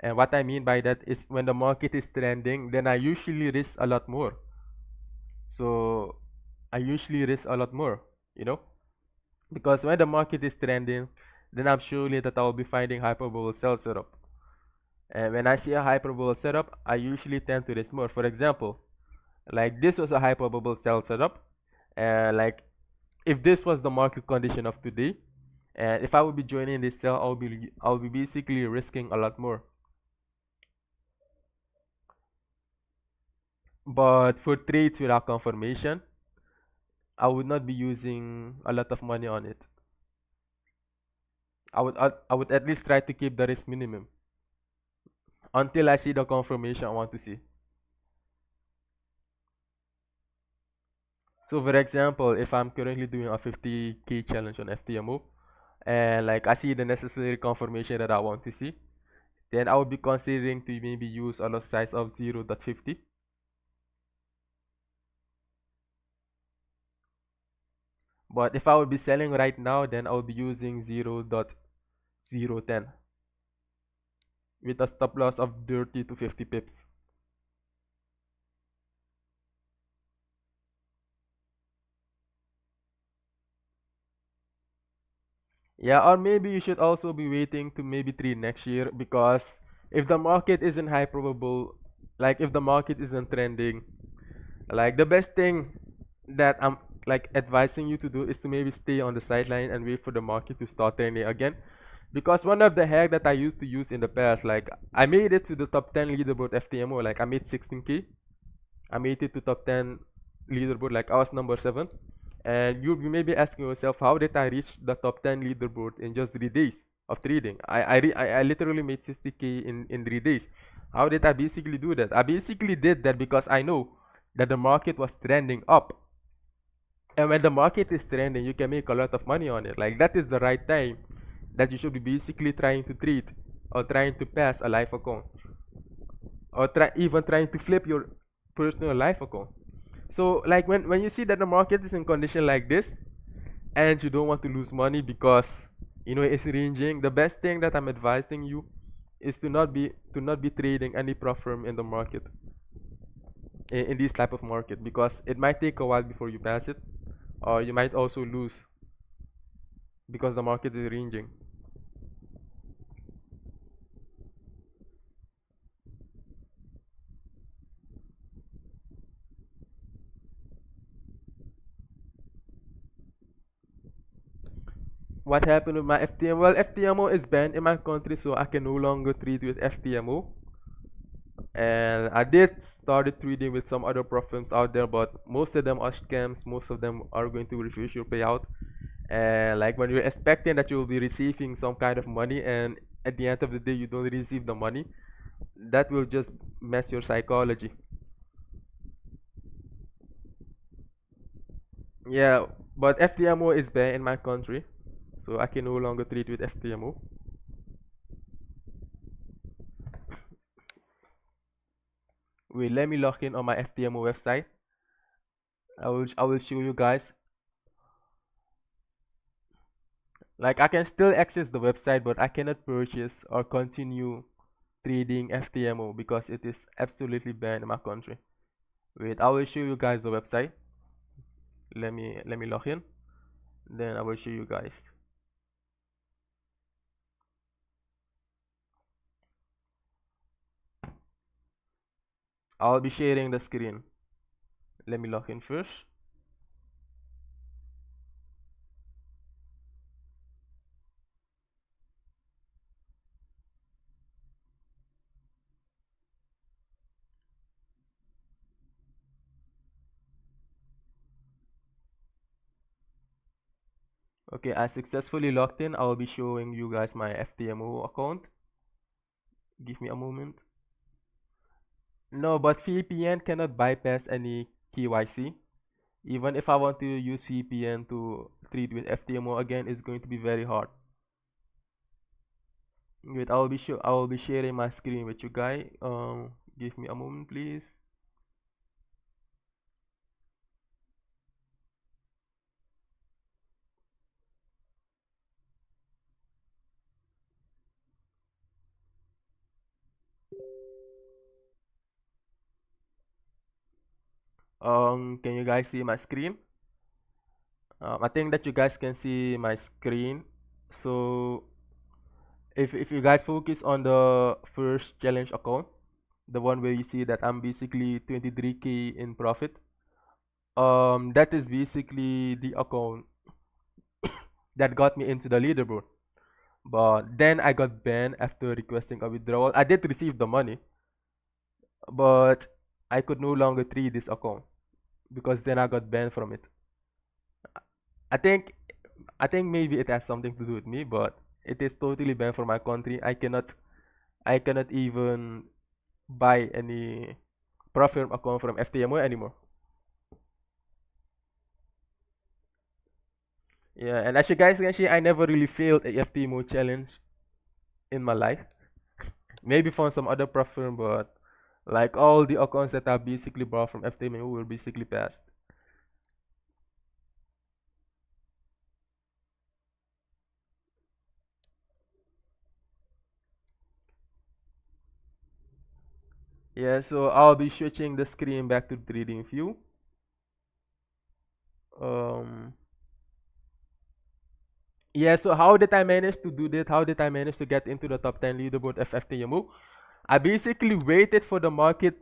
and what I mean by that is when the market is trending, then I usually risk a lot more. So I usually risk a lot more, you know, because when the market is trending, then I'm surely that I will be finding high probable sell setup. And when I see a high probable setup, I usually tend to risk more. For example, like this was a high probable sell setup, and like if this was the market condition of today, and if I would be joining this sell, I'll be basically risking a lot more. But for trades without confirmation, I would not be using a lot of money on it. I would at least try to keep the risk minimum until I see the confirmation I want to see. So for example, if I'm currently doing a 50k challenge on FTMO, and like I see the necessary confirmation that I want to see, then I would be considering to maybe use a lot size of 0.50. But if I would be selling right now, then I would be using 0.010. with a stop loss of 30 to 50 pips. Yeah, or maybe you should also be waiting to maybe trade next year, because if the market isn't high probable, like if the market isn't trending, like the best thing that I'm like advising you to do is to maybe stay on the sideline and wait for the market to start trending again. Because one of the hack that I used to use in the past, like I made it to the top 10 leaderboard FTMO, like I made 16k. I made it to top 10 leaderboard, like I was number 7. And you may be asking yourself, how did I reach the top 10 leaderboard in just 3 days of trading? I literally made 60k in 3 days. How did I basically do that? I basically did that because I know that the market was trending up. And when the market is trending, you can make a lot of money on it. Like that is the right time that you should be basically trying to trade or trying to pass a live account, or even trying to flip your personal live account. So like when you see that the market is in condition like this and you don't want to lose money because you know it's ranging, the best thing that I'm advising you is to not be trading any prop firm in the market, in this type of market, because it might take a while before you pass it, or you might also lose because the market is ranging. What happened with my FTMO? Well, FTMO is banned in my country, so I can no longer trade with FTMO. And I did started trading with some other prop firms out there, but most of them are scams. Most of them are going to refuse your payout. And like when you're expecting that you will be receiving some kind of money, and at the end of the day you don't receive the money, that will just mess your psychology. Yeah, but FTMO is banned in my country, so I can no longer trade with FTMO. Wait, let me log in on my FTMO website. I will show you guys. Like I can still access the website, but I cannot purchase or continue trading FTMO because it is absolutely banned in my country. Wait, I will show you guys the website. Let me log in. Then I will show you guys. I'll be sharing the screen. Let me log in first. Okay, I successfully logged in. I'll be showing you guys my FTMO account. Give me a moment. No, but VPN cannot bypass any KYC. Even if I want to use VPN to trade with FTMO again, it's going to be very hard. Wait, I will be sharing my screen with you guys. Give me a moment, please. Can you guys see my screen? I think that you guys can see my screen. So if you guys focus on the first challenge account, the one where you see that I'm basically 23k in profit, that is basically the account that got me into the leaderboard. But then I got banned after requesting a withdrawal. I did receive the money, but I could no longer trade this account because then I got banned from it. I think I think maybe it has something to do with me, but it is totally banned for my country. I cannot even buy any profit account from FTMO anymore. Yeah, and as you guys can see, I never really failed a FTMO challenge in my life. Maybe from some other platform, but like all the accounts that are basically bought from FTMO were basically passed. Yeah, so I'll be switching the screen back to trading view. Um, yeah, so how did I manage to do that? How did I manage to get into the top 10 leaderboard of FTMO? I basically waited for the market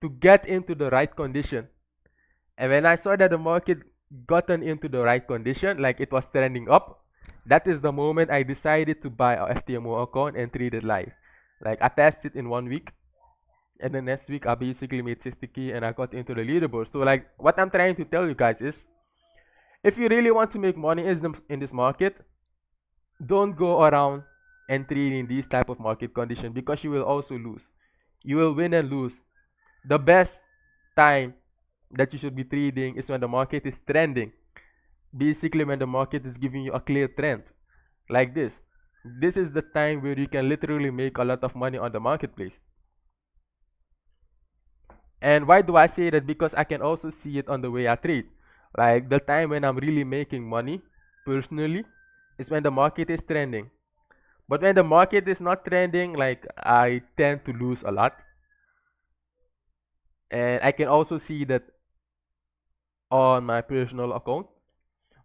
to get into the right condition. And when I saw that the market gotten into the right condition, like it was trending up, that is the moment I decided to buy a FTMO account and trade it live. Like I passed it in 1 week, and the next week I basically made 60K and I got into the leaderboard. So like what I'm trying to tell you guys is, if you really want to make money in this market, don't go around and trade in these type of market condition, because you will also lose. You will win and lose. The best time that you should be trading is when the market is trending. Basically when the market is giving you a clear trend like this. This is the time where you can literally make a lot of money on the marketplace. And why do I say that? Because I can also see it on the way I trade. Like the time when I'm really making money personally is when the market is trending. But when the market is not trending, like I tend to lose a lot. And I can also see that on my personal account.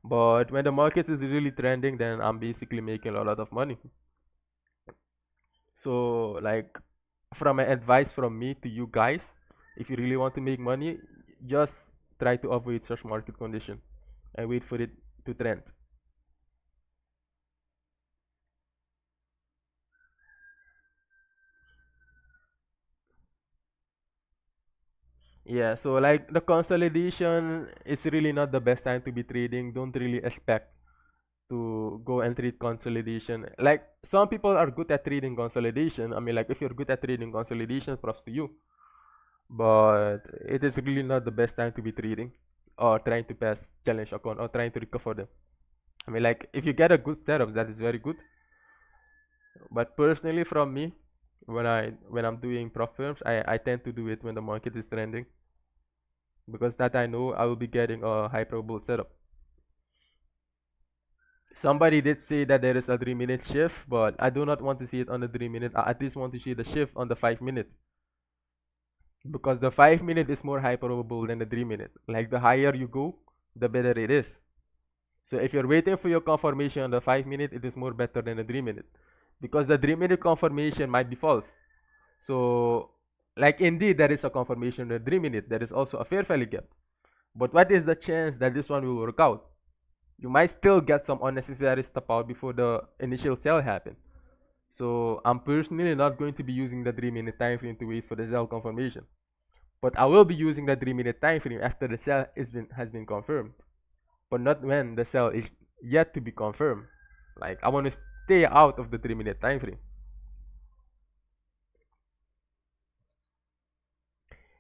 But when the market is really trending, then I'm basically making a lot of money. So like from an advice from me to you guys, if you really want to make money, just try to avoid such market condition and wait for it to trend. Yeah, so like the consolidation is really not the best time to be trading. Don't really expect to go and trade consolidation. Like some people are good at trading consolidation. I mean, like if you're good at trading consolidation, props to you. But it is really not the best time to be trading or trying to pass challenge account or trying to recover them. I mean, like if you get a good setup, that is very good. But personally, from me, when I'm doing prop firms, I tend to do it when the market is trending, because that I know I will be getting a high probable setup. Somebody did say that there is a 3 minute shift, but I do not want to see it on the 3 minute. I at least want to see the shift on the 5 minute, because the 5 minute is more high probable than the 3 minute. Like the higher you go, the better it is. So if you're waiting for your confirmation on the 5 minute, it is more better than the 3 minute, because the 3 minute confirmation might be false. So like indeed there is a confirmation in the 3 minute, there is also a fair value gap. But what is the chance that this one will work out? You might still get some unnecessary stop out before the initial sell happen. So I'm personally not going to be using the 3 minute time frame to wait for the sell confirmation. But I will be using the 3 minute time frame after the sell has been confirmed. But not when the sell is yet to be confirmed. Like I want to stay out of the 3 minute time frame.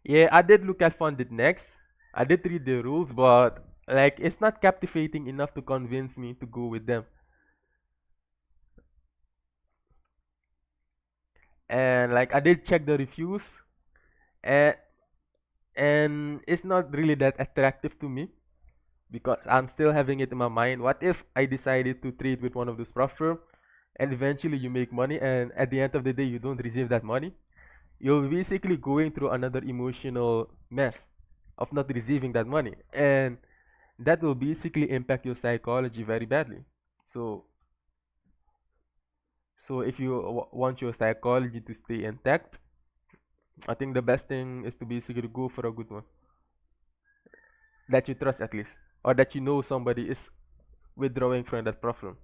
Yeah, I did look at funded next. I did read the rules, but like it's not captivating enough to convince me to go with them. And like I did check the reviews, and it's not really that attractive to me, because I'm still having it in my mind. What if I decided to trade with one of those prop firm, and eventually you make money, and at the end of the day you don't receive that money? You're basically going through another emotional mess of not receiving that money, and that will basically impact your psychology very badly. So if you want your psychology to stay intact, I think the best thing is to basically go for a good one that you trust at least, or that you know somebody is withdrawing from that problem.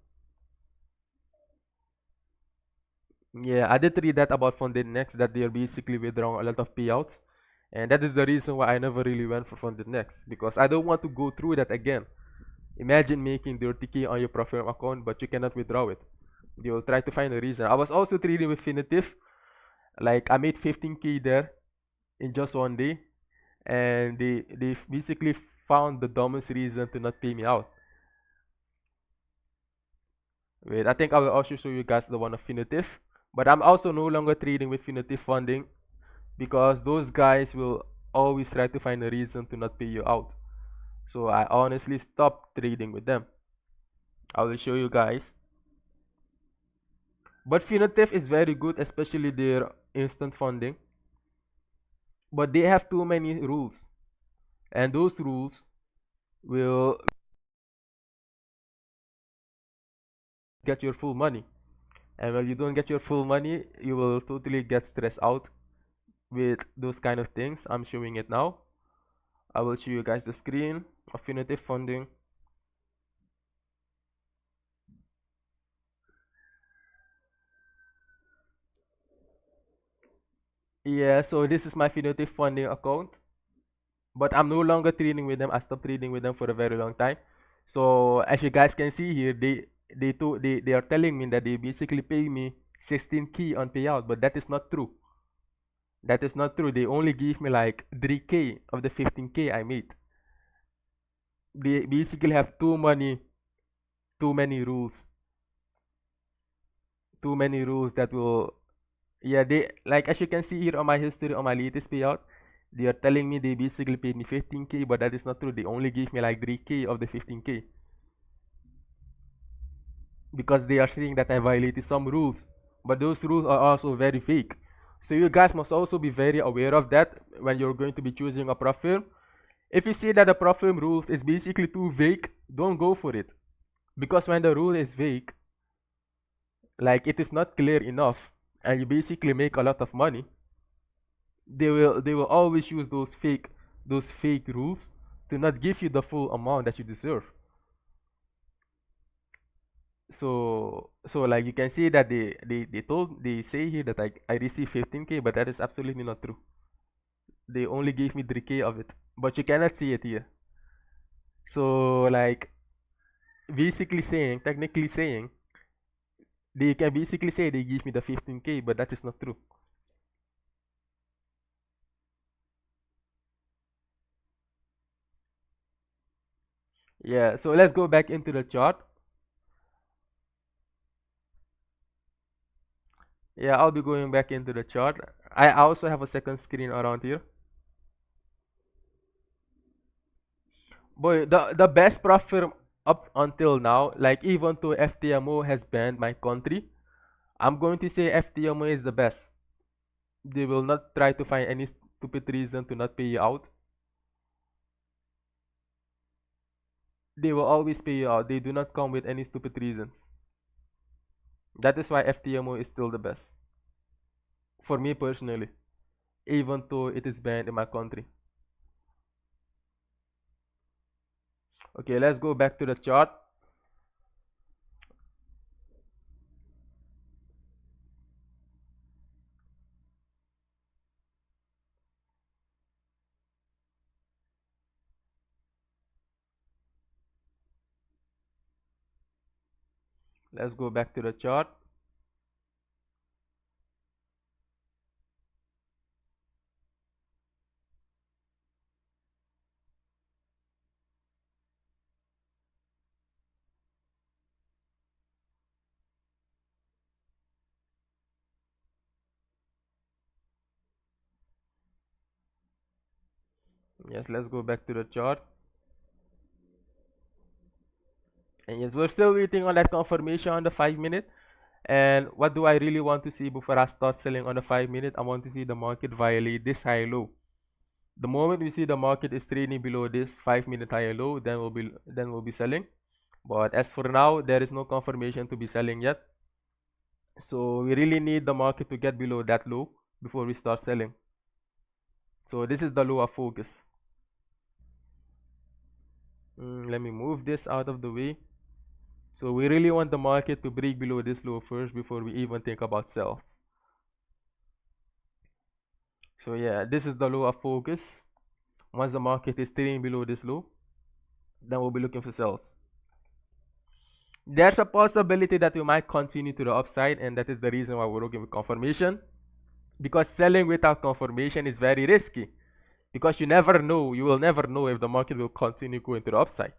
Yeah, I did read that about Funded Next, that they are basically withdrawing a lot of payouts, and that is the reason why I never really went for Funded Next, because I don't want to go through that again. Imagine making 30K on your Profirm account, but you cannot withdraw it. They will try to find a reason. I was also trading with Finitive. Like I made 15K there in just 1 day, and they basically found the dumbest reason to not pay me out. Wait, I think I will also show you guys the one of Finitive. But I'm also no longer trading with Finitive funding, because those guys will always try to find a reason to not pay you out. So I honestly stopped trading with them. I will show you guys. But Finitive is very good, especially their instant funding. but they have too many rules, and those rules will get your full money. And when you don't get your full money, you will totally get stressed out with those kind of things. I'm showing it now. I will show you guys the screen of punitive funding. Yeah, so this is my punitive funding account, but I'm no longer trading with them. I stopped trading with them for a very long time. So as you guys can see here, they are telling me that they basically pay me 16K on payout, but that is not true. That is not true. They only give me like 3K of the 15K I made. They basically have too many rules. Too many rules that will, yeah, they, like as you can see here on my history on my latest payout, they are telling me they basically paid me 15K, but that is not true. They only gave me like 3K of the 15K. Because they are saying that I violated some rules, but those rules are also very fake. So you guys must also be very aware of that when you're going to be choosing a prop firm. If you see that the prop firm rules is basically too vague, don't go for it. Because when the rule is vague, like it is not clear enough, and you basically make a lot of money, they will always use those fake rules to not give you the full amount that you deserve. So like you can see that they say here that I received 15K, but that is absolutely not true. They only gave me 3K of it, but you cannot see it here. So like technically saying, they can basically say they give me the 15K, but that is not true. Yeah, so let's go back into the chart. Yeah, I'll be going back into the chart. I also have a second screen around here. Boy, the best prop firm up until now, like even though FTMO has banned my country, I'm going to say FTMO is the best. They will not try to find any stupid reason to not pay you out. They will always pay you out. They do not come with any stupid reasons. That is why FTMO is still the best. For me personally. Even though it is banned in my country. Okay, let's go back to the chart. Let's go back to the chart. Yes, let's go back to the chart. And yes, we're still waiting on that confirmation on the 5-minute. And what do I really want to see before I start selling on the 5-minute? I want to see the market violate this high low. The moment we see the market is trading below this 5-minute high low, then we'll be selling. But as for now, there is no confirmation to be selling yet. So we really need the market to get below that low before we start selling. So this is the low of focus. Let me move this out of the way. So we really want the market to break below this low first before we even think about sells. So yeah, this is the low of focus. Once the market is trading below this low, then we'll be looking for sells. There's a possibility that we might continue to the upside, and that is the reason why we're looking for confirmation. Because selling without confirmation is very risky. Because you will never know if the market will continue going to the upside.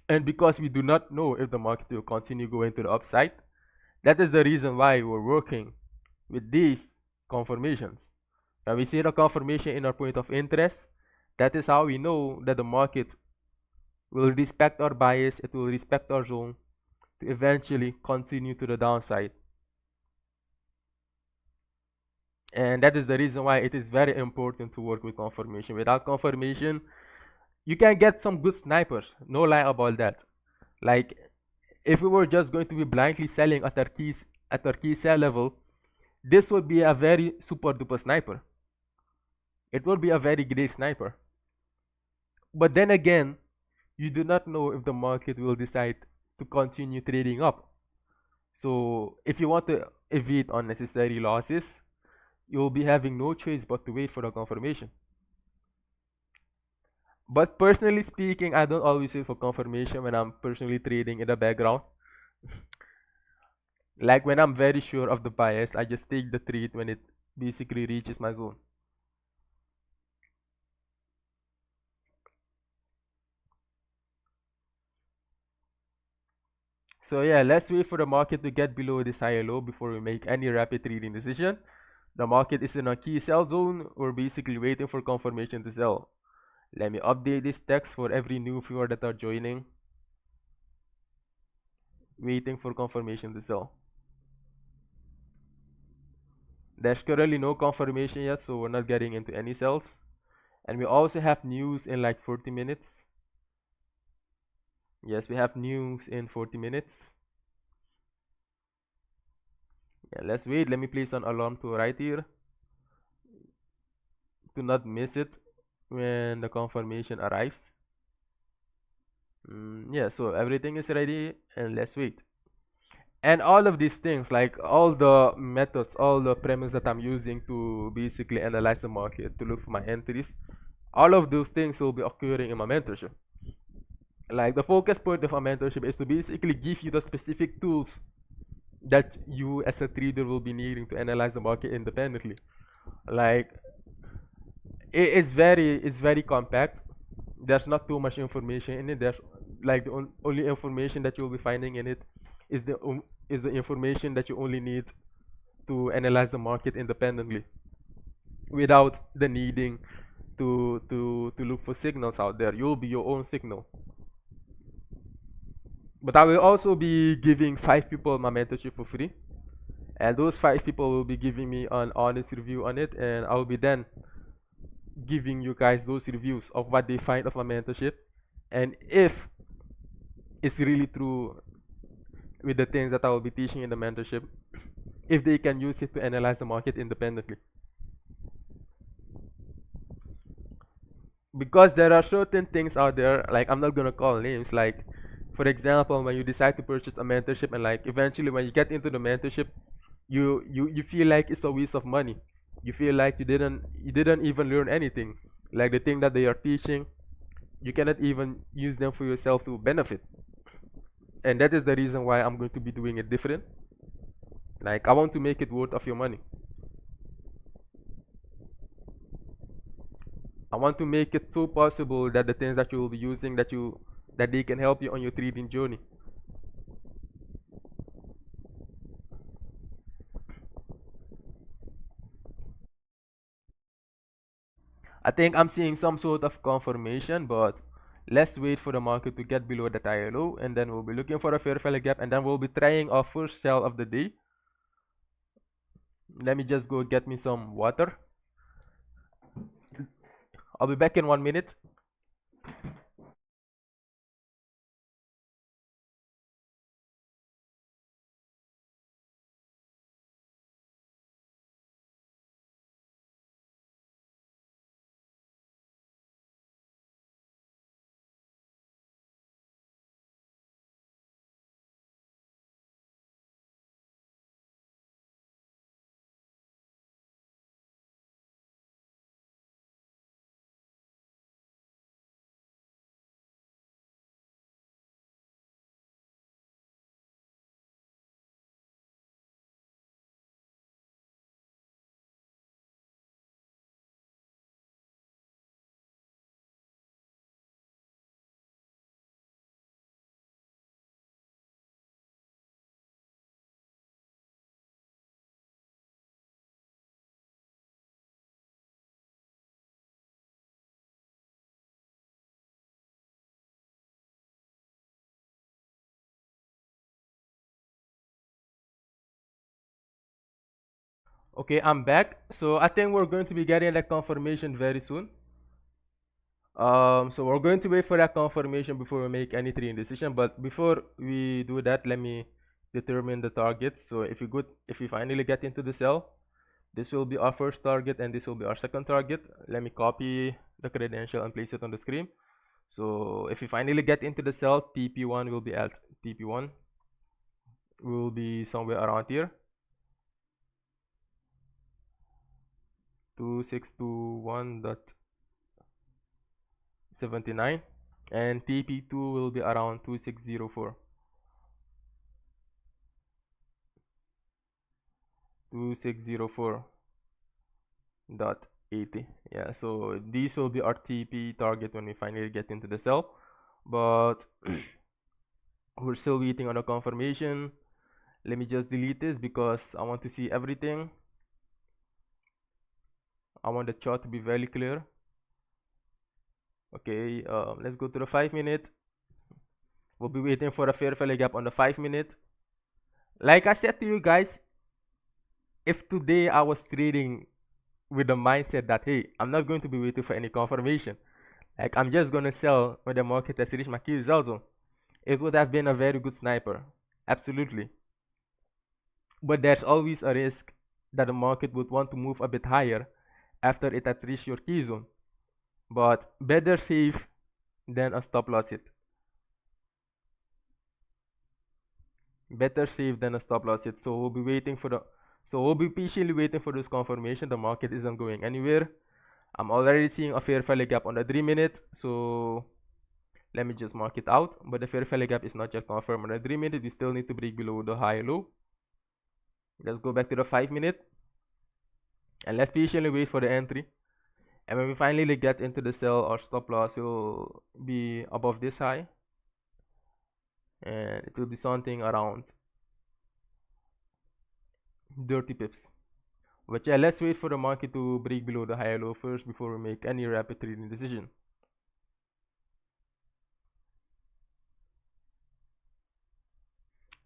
And because we do not know if the market will continue going to the upside, that is the reason why we're working with these confirmations. When we see the confirmation in our point of interest, that is how we know that the market will respect our bias, it will respect our zone to eventually continue to the downside. And that is the reason why it is very important to work with confirmation. Without confirmation, you can get some good snipers, no lie about that. Like, if we were just going to be blindly selling at our key sell level, this would be a very super duper sniper. It will be a very great sniper. But then again, you do not know if the market will decide to continue trading up. So if you want to evade unnecessary losses, you'll be having no choice but to wait for the confirmation. But personally speaking, I don't always wait for confirmation when I'm personally trading in the background. Like when I'm very sure of the bias, I just take the trade when it basically reaches my zone. So yeah, let's wait for the market to get below this higher low before we make any rapid trading decision. The market is in a key sell zone. We're basically waiting for confirmation to sell. Let me update this text for every new viewer that are joining. Waiting for confirmation to sell. There's currently no confirmation yet, so we're not getting into any sells. And we also have news in like 40 minutes. Yes, we have news in 40 minutes. Yeah, let's wait. Let me place an alarm to right here to not miss it when the confirmation arrives. Yeah, so everything is ready and let's wait. And all of these things, like all the methods, all the premise that I'm using to basically analyze the market, to look for my entries, all of those things will be occurring in my mentorship. Like the focus point of a mentorship is to basically give you the specific tools that you as a trader will be needing to analyze the market independently. Like it's very compact. There's not too much information in it. There's like the only information that you'll be finding in it is the information that you only need to analyze the market independently without the needing to look for signals out there. You'll be your own signal. But I will also be giving 5 people my mentorship for free, and those 5 people will be giving me an honest review on it, and I'll be then giving you guys those reviews of what they find of my mentorship, and if it's really true with the things that I will be teaching in the mentorship, if they can use it to analyze the market independently. Because there are certain things out there, like I'm not gonna call names, like for example, when you decide to purchase a mentorship and like eventually when you get into the mentorship, you feel like it's a waste of money. You feel like you didn't even learn anything. Like the thing that they are teaching, you cannot even use them for yourself to benefit. And that is the reason why I'm going to be doing it different. Like I want to make it worth of your money. I want to make it so possible that the things that you will be using that they can help you on your trading journey. I think I'm seeing some sort of confirmation, but let's wait for the market to get below the higher low, and then we'll be looking for a fair value gap, and then we'll be trying our first sell of the day. Let me just go get me some water. I'll be back in 1 minute. Okay, I'm back. So I think we're going to be getting that confirmation very soon. So we're going to wait for that confirmation before we make any trading decision. But before we do that, let me determine the targets. So if we finally get into the sell, this will be our first target and this will be our second target. Let me copy the credential and place it on the screen. So if we finally get into the sell, TP1 will be at TP1 will be somewhere around here. 2621.79 and TP2 will be around 2604. 2604.80. Yeah, so these will be our TP target when we finally get into the sell, but we're still waiting on a confirmation. Let me just delete this because I want to see everything. I want the chart to be very clear. Okay, let's go to the 5-minute. We'll be waiting for a fair value gap on the 5-minute. Like I said to you guys, if today I was trading with the mindset that, hey, I'm not going to be waiting for any confirmation, like I'm just gonna sell when the market has reached my key sell zone, it would have been a very good sniper, absolutely. But there's always a risk that the market would want to move a bit higher after it has reached your key zone. But better safe than a stop loss hit. Better safe than a stop loss hit. So we'll be patiently waiting for this confirmation. The market isn't going anywhere. I'm already seeing a fair value gap on the 3-minute. So let me just mark it out. But the fair value gap is not yet confirmed on the 3-minute. We still need to break below the high low. Let's go back to the 5-minute. And let's patiently wait for the entry. And when we finally get into the sell, our stop loss will be above this high. And it will be something around 30 pips. But yeah, let's wait for the market to break below the high low first before we make any rapid trading decision.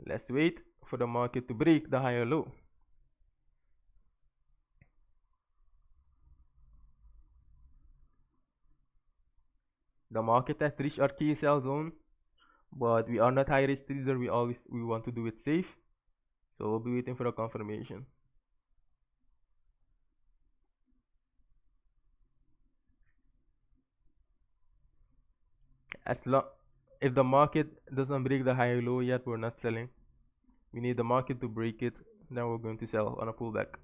Let's wait for the market to break the higher low. The market has reached our key sell zone, but we are not high risk trader. We want to do it safe, so we'll be waiting for a confirmation. If the market doesn't break the high low yet, we're not selling. We need the market to break it, then we're going to sell on a pullback.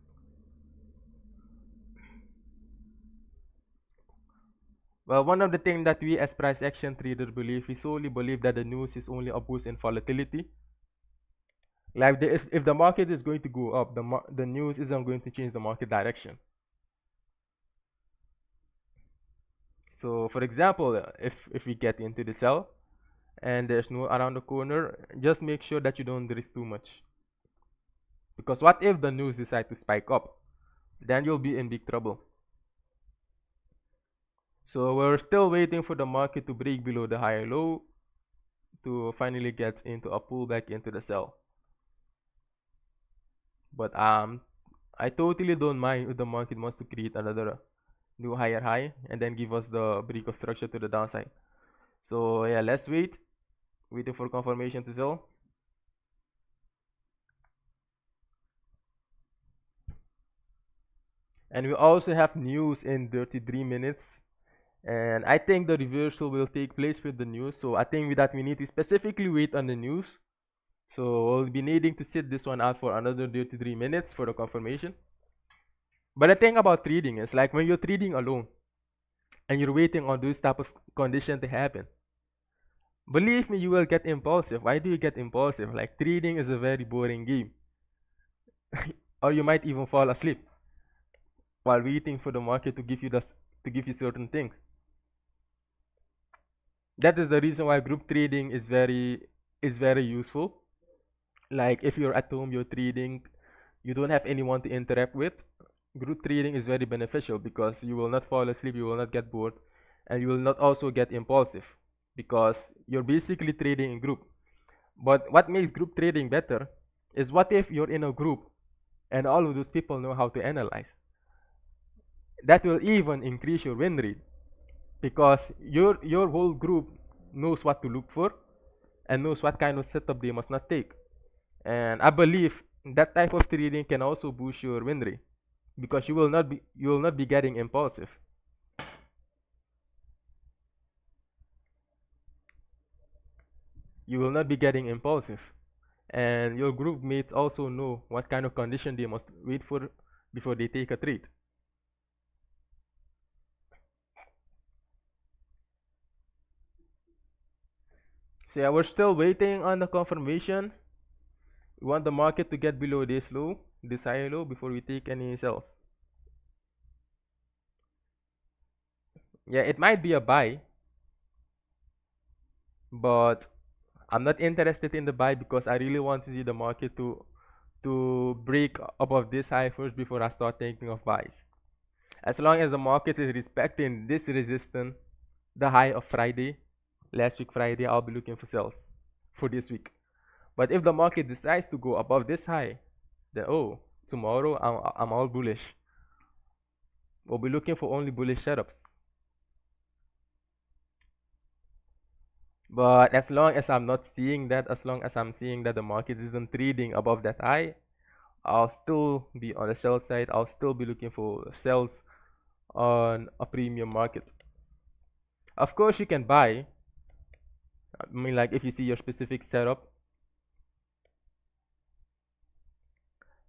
Well, one of the things that we as price action traders believe, we solely believe that the news is only a boost in volatility. Like if the market is going to go up, the news isn't going to change the market direction. So for example, if we get into the sell and there's no around the corner, just make sure that you don't risk too much. Because what if the news decide to spike up? Then you'll be in big trouble. So we're still waiting for the market to break below the higher low to finally get into a pullback into the sell. But I totally don't mind if the market wants to create another new higher high and then give us the break of structure to the downside. So yeah, let's waiting for confirmation to sell. And we also have news in 33 minutes. And I think the reversal will take place with the news. So I think with that we need to specifically wait on the news. So we'll be needing to sit this one out for another 33 minutes for the confirmation. But the thing about trading is, like, when you're trading alone and you're waiting on this type of condition to happen, believe me, you will get impulsive. Why do you get impulsive? Like, trading is a very boring game. Or you might even fall asleep while waiting for the market to give you certain things. That is the reason why group trading is very useful. Like, if you're at home, you're trading, you don't have anyone to interact with, group trading is very beneficial because you will not fall asleep, you will not get bored, and you will not also get impulsive because you're basically trading in group. But what makes group trading better is, what if you're in a group and all of those people know how to analyze. That will even increase your win rate because your whole group knows what to look for and knows what kind of setup they must not take. And I believe that type of trading can also boost your win rate because you will not be getting impulsive. You will not be getting impulsive, and your group mates also know what kind of condition they must wait for before they take a trade. So yeah, we're still waiting on the confirmation. We want the market to get below this low, this high low, before we take any sells. Yeah, it might be a buy, but I'm not interested in the buy because I really want to see the market to break above this high first before I start thinking of buys. As long as the market is respecting this resistance, the high of Friday, last week Friday, I'll be looking for sells for this week. But if the market decides to go above this high, then tomorrow I'm all bullish. We'll be looking for only bullish setups. But as long as I'm not seeing that, as long as I'm seeing that the market isn't trading above that high, I'll still be on the sell side. I'll still be looking for sells on a premium market. Of course, you can buy. I mean, like if you see your specific setup.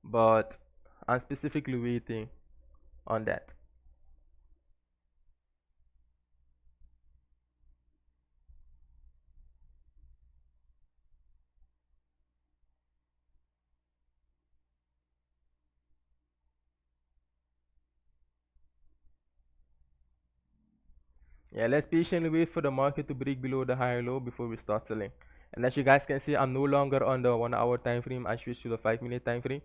But I'm specifically waiting on that. Yeah, let's patiently wait for the market to break below the higher low before we start selling. And as you guys can see, I'm no longer on the 1 hour time frame. I switched to the 5-minute time frame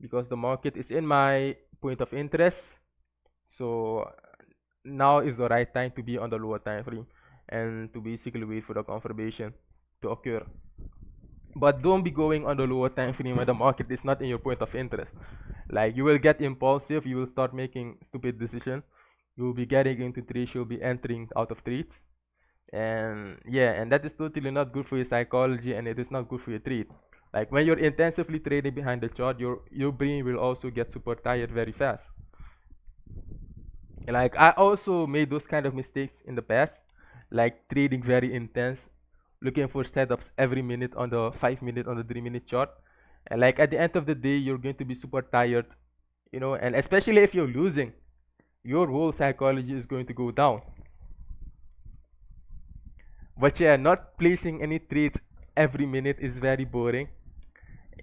because the market is in my point of interest. So now is the right time to be on the lower time frame and to basically wait for the confirmation to occur. But don't be going on the lower time frame when the market is not in your point of interest. Like you will get impulsive, you will start making stupid decisions. You will be getting into trades, you'll be entering out of trades. And yeah, and that is totally not good for your psychology and it is not good for your trade. Like when you're intensively trading behind the chart, your brain will also get super tired very fast. Like I also made those kind of mistakes in the past, like trading very intense, looking for setups every minute on the 5-minute, on the 3-minute chart. And like at the end of the day, you're going to be super tired, and especially if you're losing, your whole psychology is going to go down. But yeah, not placing any trades every minute is very boring.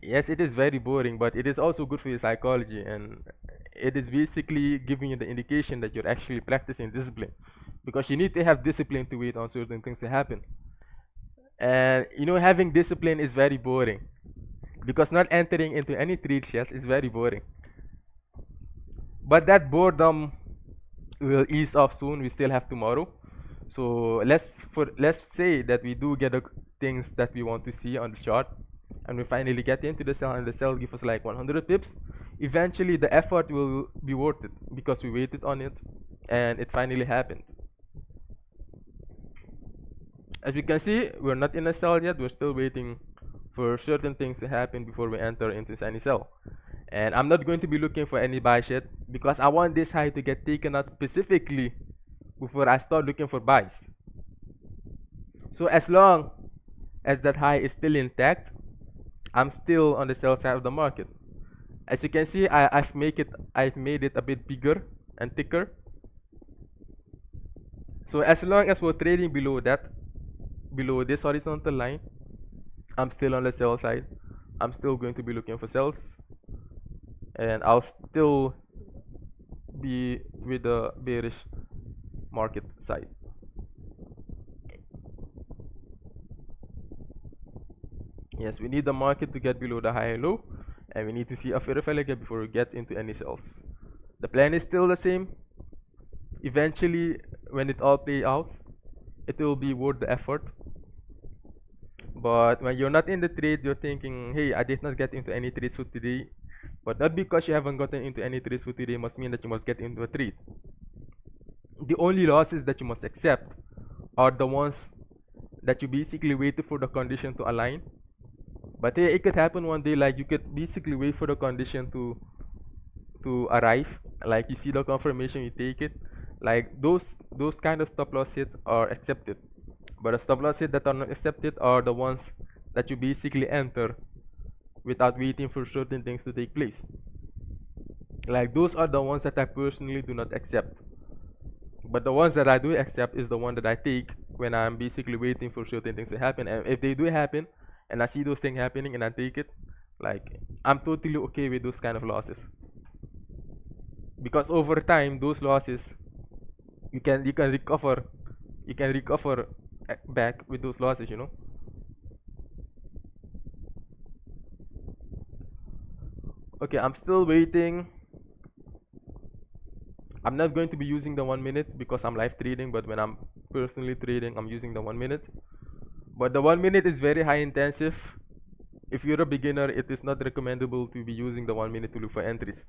Yes, it is very boring, but it is also good for your psychology, and it is basically giving you the indication that you're actually practicing discipline, because you need to have discipline to wait on certain things to happen. And having discipline is very boring, because not entering into any trade shells is very boring. But that boredom will ease off soon. We still have tomorrow. So let's say that we do get the things that we want to see on the chart, and we finally get into the sell, and the sell gives us like 100 pips. Eventually the effort will be worth it because we waited on it and it finally happened. As you can see, we're not in a sell yet. We're still waiting for certain things to happen before we enter into any sell. And I'm not going to be looking for any buys yet because I want this high to get taken out specifically before I start looking for buys. So as long as that high is still intact, I'm still on the sell side of the market. As you can see, I've made it a bit bigger and thicker. So as long as we're trading below this horizontal line, I'm still on the sell side. I'm still going to be looking for sells, and I'll still be with the bearish market side. Yes, we need the market to get below the high and low, and we need to see a fair gap before we get into any sells. The plan is still the same. Eventually, when it all plays out, it will be worth the effort. But when you're not in the trade, you're thinking, hey, I did not get into any trades for today. But not because you haven't gotten into any trades for today must mean that you must get into a trade. The only losses that you must accept are the ones that you basically waited for the condition to align. But yeah, it could happen one day, like you could basically wait for the condition to arrive. Like you see the confirmation, you take it. Like those kind of stop loss hits are accepted. But the stop loss hits that are not accepted are the ones that you basically enter without waiting for certain things to take place. Like those are the ones that I personally do not accept. But the ones that I do accept is the one that I take when I'm basically waiting for certain things to happen. And if they do happen and I see those things happening and I take it, like I'm totally okay with those kind of losses. Because over time those losses you can recover back with those losses, you know. Okay, I'm still waiting. I'm not going to be using the 1 minute because I'm live trading, but when I'm personally trading, I'm using the 1 minute. But the 1 minute is very high intensive. If you're a beginner, it is not recommendable to be using the 1 minute to look for entries.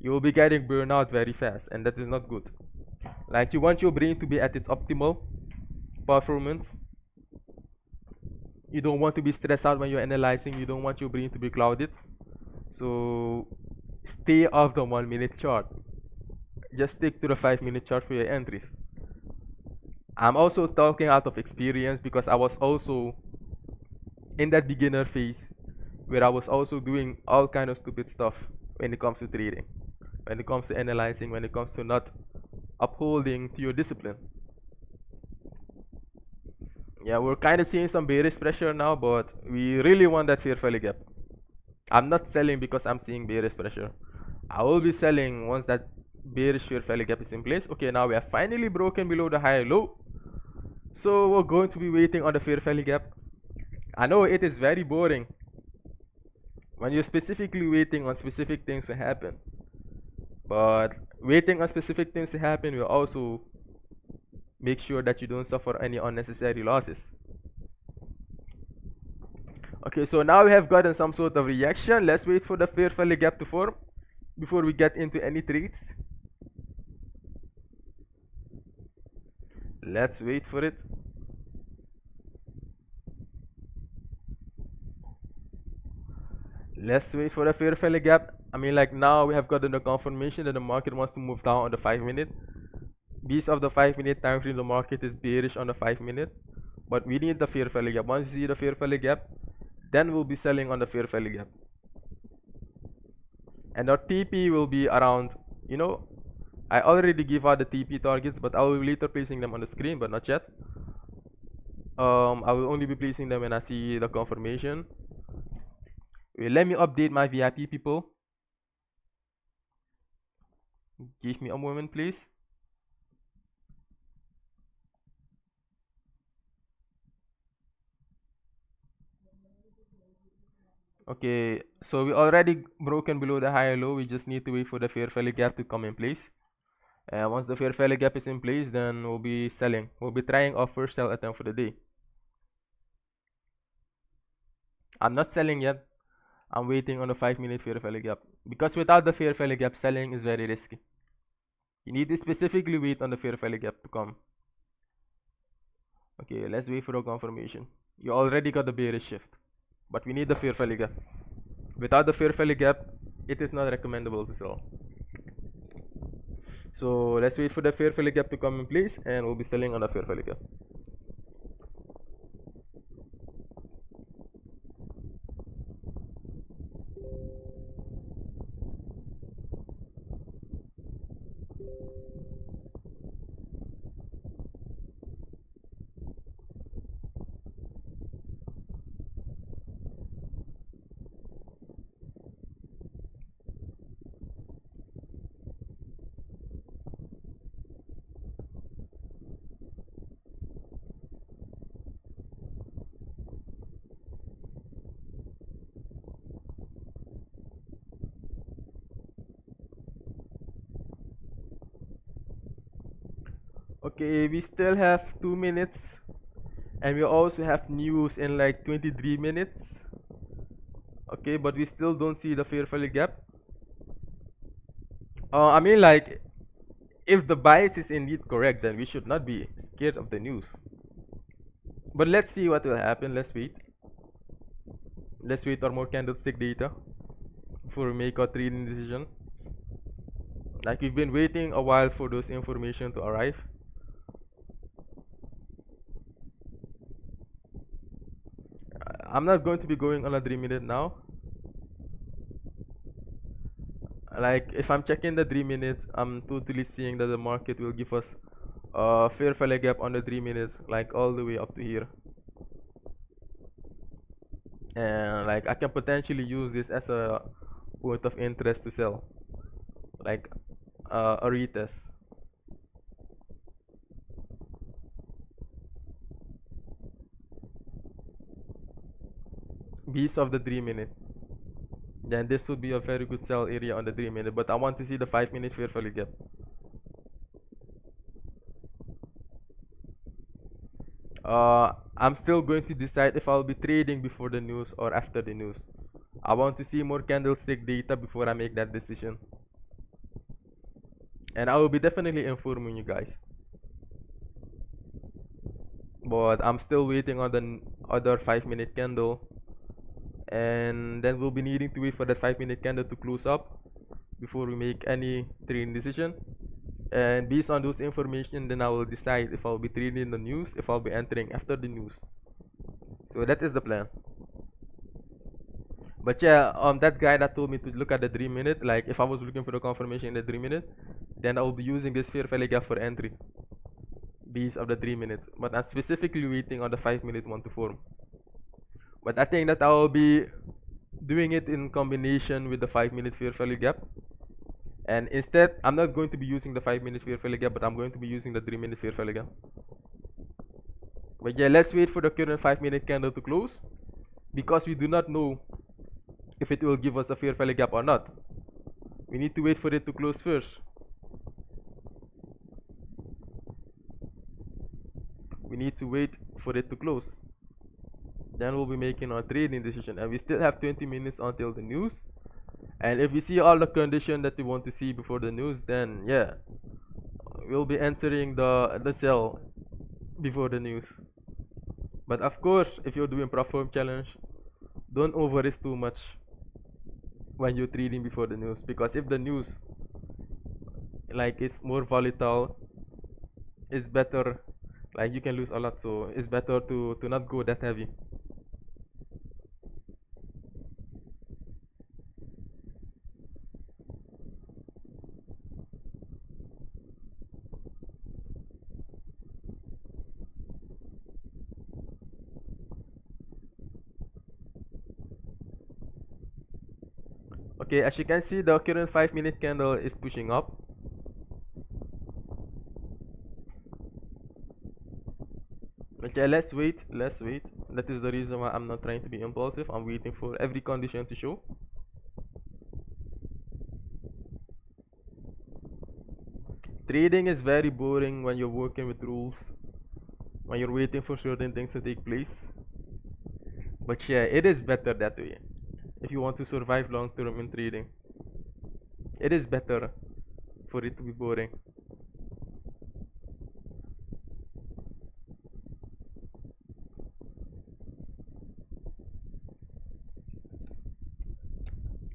You will be getting burnout very fast, and that is not good. Like you want your brain to be at its optimal performance. You don't want to be stressed out when you're analyzing. You don't want your brain to be clouded. So stay off the 1 minute chart. Just stick to the 5 minute chart for your entries. I'm also talking out of experience because I was also in that beginner phase where I was also doing all kind of stupid stuff when it comes to trading, when it comes to analyzing, when it comes to not upholding to your discipline. Yeah, we're kind of seeing some bearish pressure now, but we really want that fair value gap. I'm not selling because I'm seeing bearish pressure. I will be selling once that bearish fair value gap is in place. Okay, now we have finally broken below the high low. So we're going to be waiting on the fair value gap. I know it is very boring when you're specifically waiting on specific things to happen. But waiting on specific things to happen will also make sure that you don't suffer any unnecessary losses. Okay, so now we have gotten some sort of reaction. Let's wait for the fair value gap to form before we get into any trades. Let's wait for it. Let's wait for the fair value gap. I mean, like now we have gotten the confirmation that the market wants to move down on the 5 minute. Based off the 5 minute time frame, the market is bearish on the 5 minute. But we need the fair value gap. Once you see the fair value gap, then we'll be selling on the fair value gap. And our TP will be around, you know, I already give out the TP targets, but I will be later placing them on the screen, but not yet. I will only be placing them when I see the confirmation. Wait, let me update my VIP people. Give me a moment, please. Okay, so we already broken below the high low. We just need to wait for the fair value gap to come in place. And once the fair value gap is in place, then we'll be selling. We'll be trying our first sell attempt for the day. I'm not selling yet. I'm waiting on the 5 minute fair value gap. Because without the fair value gap, selling is very risky. You need to specifically wait on the fair value gap to come. Okay, let's wait for the confirmation. You already got the bearish shift, but we need the fair value gap. Without the fair value gap, it is not recommendable to sell. So let's wait for the fair value gap to come in place, and we'll be selling on the fair value gap. Okay, we still have 2 minutes, and we also have news in like 23 minutes. Okay, but we still don't see the fair value gap. I mean, like, if the bias is indeed correct, then we should not be scared of the news. But let's see what will happen. Let's wait. Let's wait for more candlestick data before we make a trading decision. Like, we've been waiting a while for those information to arrive. I'm not going to be going on a 3-minute now. Like, if I'm checking the 3 minutes, I'm totally seeing that the market will give us a fair value gap on the 3 minutes, like all the way up to here. And like, I can potentially use this as a point of interest to sell, like a retest. Base of the 3 minute. Then this would be a very good sell area on the 3 minute, but I want to see the 5 minute fair value gap. I'm still going to decide if I'll be trading before the news or after the news. I want to see more candlestick data before I make that decision. And I will be definitely informing you guys. But I'm still waiting on the other 5-minute candle. And then we'll be needing to wait for that 5-minute candle to close up before we make any trading decision. And based on those information, then I will decide if I'll be trading the news, if I'll be entering after the news. So that is the plan. But yeah, that guy that told me to look at the 3 minute, like if I was looking for the confirmation in the 3 minute, then I will be using this fair value gap for entry based of the 3 minutes. But I'm specifically waiting on the 5-minute one to form. But I think that I will be doing it in combination with the 5-minute fair value gap. And instead, I'm not going to be using the 5-minute fair value gap, but I'm going to be using the 3-minute fair value gap. But yeah, let's wait for the current 5-minute candle to close, because we do not know if it will give us a fair value gap or not. We need to wait for it to close first. We need to wait for it to close. Then we'll be making our trading decision, and we still have 20 minutes until the news. And if we see all the conditions that we want to see before the news, then yeah, we'll be entering the sell before the news. But of course, if you're doing perform challenge, don't over risk too much when you're trading before the news, because if the news like is more volatile, it's better, like you can lose a lot, so it's better to not go that heavy. Okay, as you can see, the current 5-minute candle is pushing up. Okay, let's wait. That is the reason why I'm not trying to be impulsive. I'm waiting for every condition to show. Trading is very boring when you're working with rules, when you're waiting for certain things to take place. But yeah, it is better that way. If you want to survive long term in trading, it is better for it to be boring.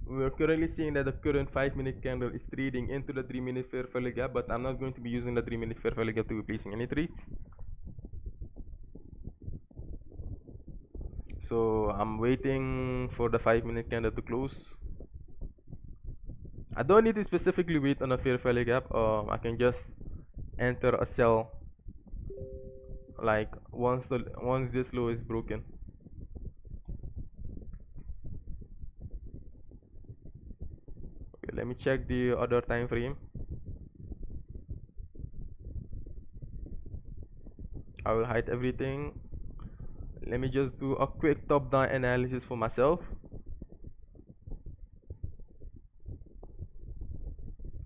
We are currently seeing that the current 5-minute candle is trading into the 3-minute fair value gap, but I'm not going to be using the 3-minute fair value gap to be placing any trades. So I'm waiting for the 5-minute candle to close. I don't need to specifically wait on a fair value gap. I can just enter a sell like once this low is broken. Okay, let me check the other time frame. I will hide everything. Let me just do a quick top-down analysis for myself.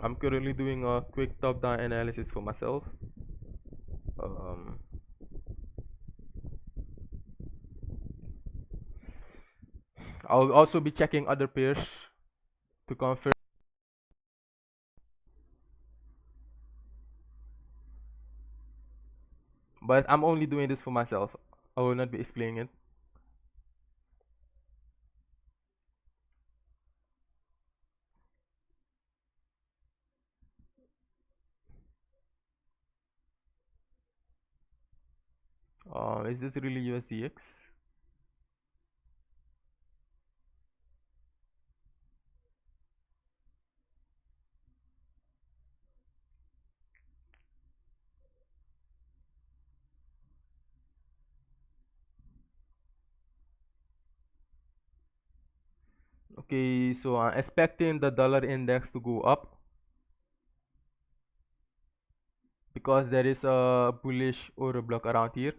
I'm currently doing a quick top-down analysis for myself. I'll also be checking other pairs to confirm. But I'm only doing this for myself. I will not be explaining it. Is this really USDX? Okay, so I'm expecting the dollar index to go up because there is a bullish order block around here.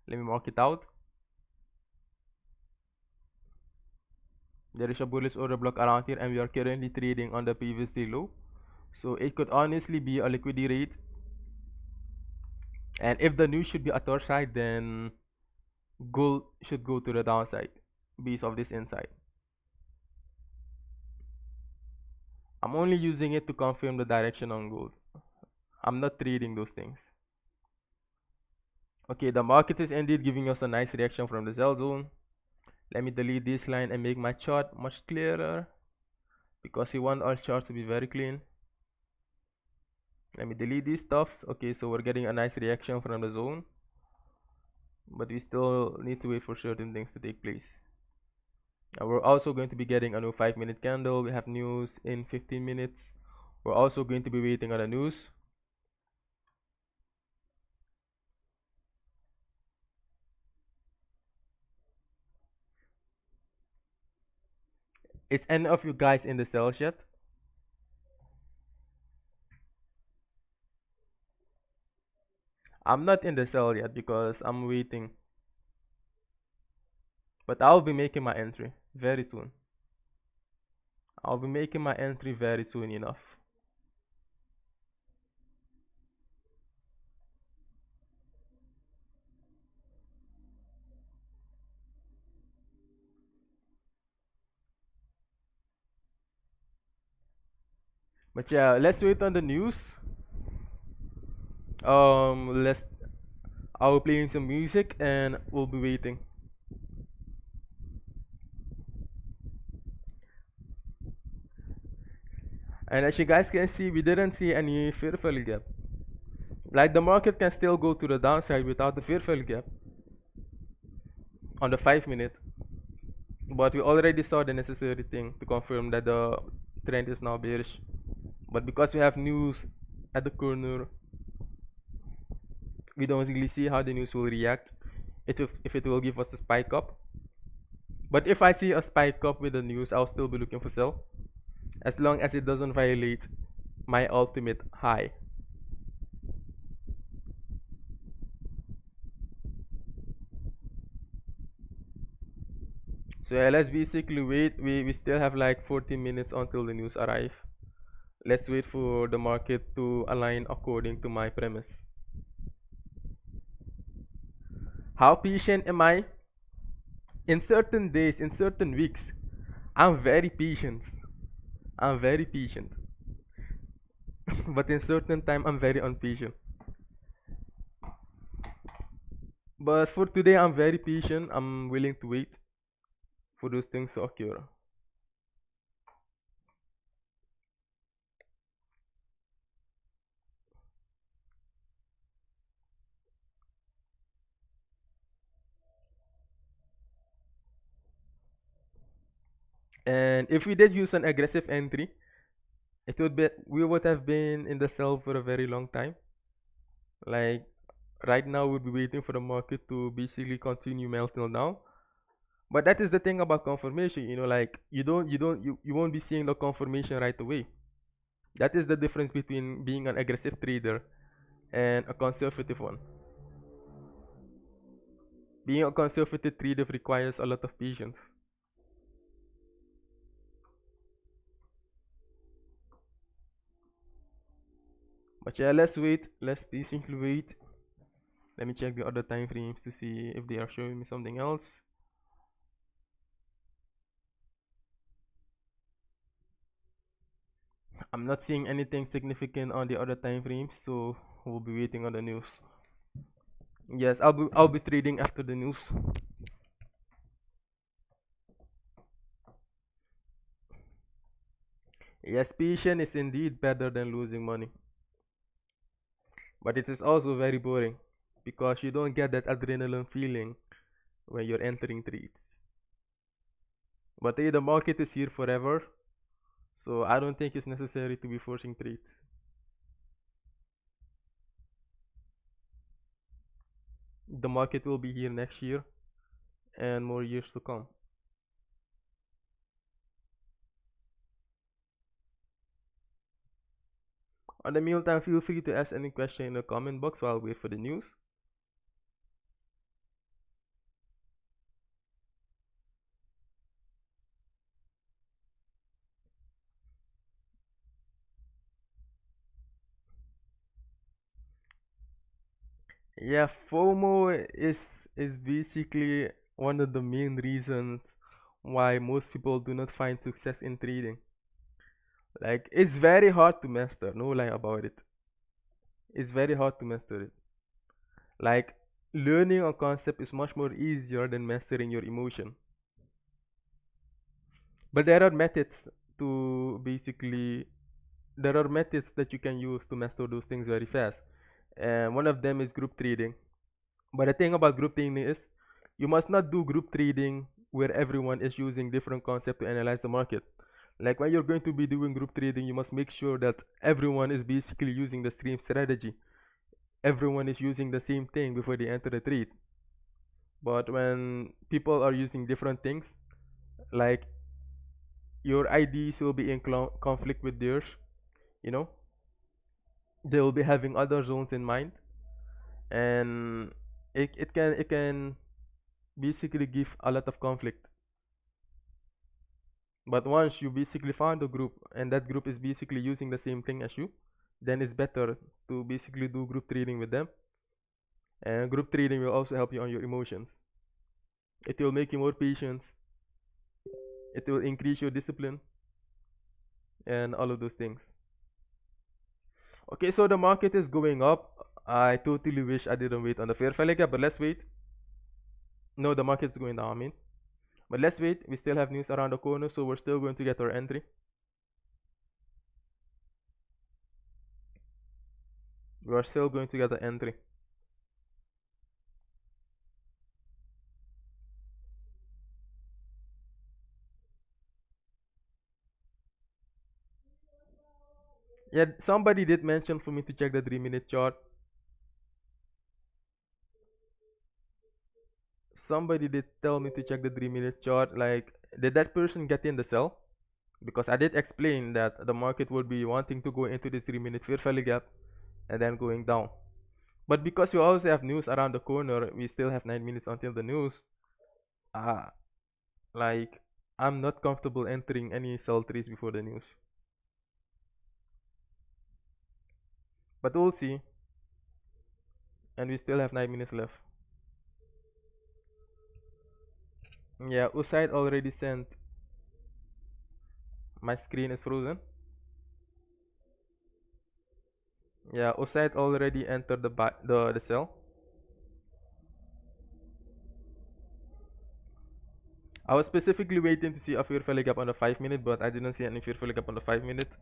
Let me mark it out. There is a bullish order block around here, and we are currently trading on the previous day low. So it could honestly be a liquidity rate. And if the news should be at our side, then gold should go to the downside based off this insight. I'm only using it to confirm the direction on gold. I'm not trading those things. Okay, the market is indeed giving us a nice reaction from the sell zone. Let me delete this line and make my chart much clearer because we want our charts to be very clean. Let me delete these stuffs. Okay, so we're getting a nice reaction from the zone, but we still need to wait for certain things to take place. We're also going to be getting a new 5-minute candle. We have news in 15 minutes. We're also going to be waiting on the news. Is any of you guys in the cells yet? I'm not in the cell yet because I'm waiting. But I'll be making my entry very soon. I'll be making my entry very soon enough. But yeah, let's wait on the news. I'll play some music and we'll be waiting. And as you guys can see, we didn't see any fair value gap. Like the market can still go to the downside without the fair value gap on the 5-minute. But we already saw the necessary thing to confirm that the trend is now bearish. But because we have news at the corner, we don't really see how the news will react. If it will give us a spike up. But if I see a spike up with the news, I'll still be looking for sell, as long as it doesn't violate my ultimate high. So yeah, let's basically wait. We still have like 14 minutes until the news arrive. Let's wait for the market to align according to my premise. How patient am I? In certain days, in certain weeks, I'm very patient. I'm very patient. But in certain time, I'm very impatient. But for today, I'm very patient. I'm willing to wait for those things to occur. And if we did use an aggressive entry, we would have been in the sell for a very long time. Like right now, we'll be waiting for the market to basically continue melting down. But that is the thing about confirmation, like you won't be seeing the confirmation right away. That is the difference between being an aggressive trader and a conservative one. Being a conservative trader requires a lot of patience. But yeah, let's wait. Let's patiently wait. Let me check the other time frames to see if they are showing me something else. I'm not seeing anything significant on the other time frames, so we'll be waiting on the news. Yes, I'll be trading after the news. Yes, patience is indeed better than losing money, but it is also very boring because you don't get that adrenaline feeling when you're entering trades. But the market is here forever, so I don't think it's necessary to be forcing trades. The market will be here next year and more years to come. On the meantime, feel free to ask any question in the comment box while we wait for the news. Yeah, FOMO is basically one of the main reasons why most people do not find success in trading. Like, it's very hard to master, no lie about it. It's very hard to master it. Like, learning a concept is much more easier than mastering your emotion. But there are methods that you can use to master those things very fast. And one of them is group trading. But the thing about group trading is you must not do group trading where everyone is using different concepts to analyze the market. Like when you're going to be doing group trading, you must make sure that everyone is basically using the same strategy. Everyone is using the same thing before they enter the trade. But when people are using different things, like your IDs will be in conflict with theirs, you know, they will be having other zones in mind, and it can basically give a lot of conflict. But once you basically found a group and that group is basically using the same thing as you, then it's better to basically do group trading with them. And group trading will also help you on your emotions. It will make you more patient. It will increase your discipline and all of those things. Okay, so the market is going up. I totally wish I didn't wait on the fair value gap, but let's wait. No, the market's going down, I mean. But let's wait. We still have news around the corner, so we're still going to get our entry. We are still going to get the entry. Yeah, somebody did mention for me to check the 3-minute chart. Somebody did tell me to check the 3-minute chart. Like, did that person get in the sell? Because I did explain that the market would be wanting to go into this 3-minute fair value gap and then going down. But because we also have news around the corner, we still have 9 minutes until the news. Like, I'm not comfortable entering any sell trades before the news. But we'll see. And we still have 9 minutes left. Yeah, USAID already sent. My screen is frozen. Yeah, USAID already entered the sell. I was specifically waiting to see a fair value gap on the 5-minute, but I didn't see any fair value gap on the 5-minute.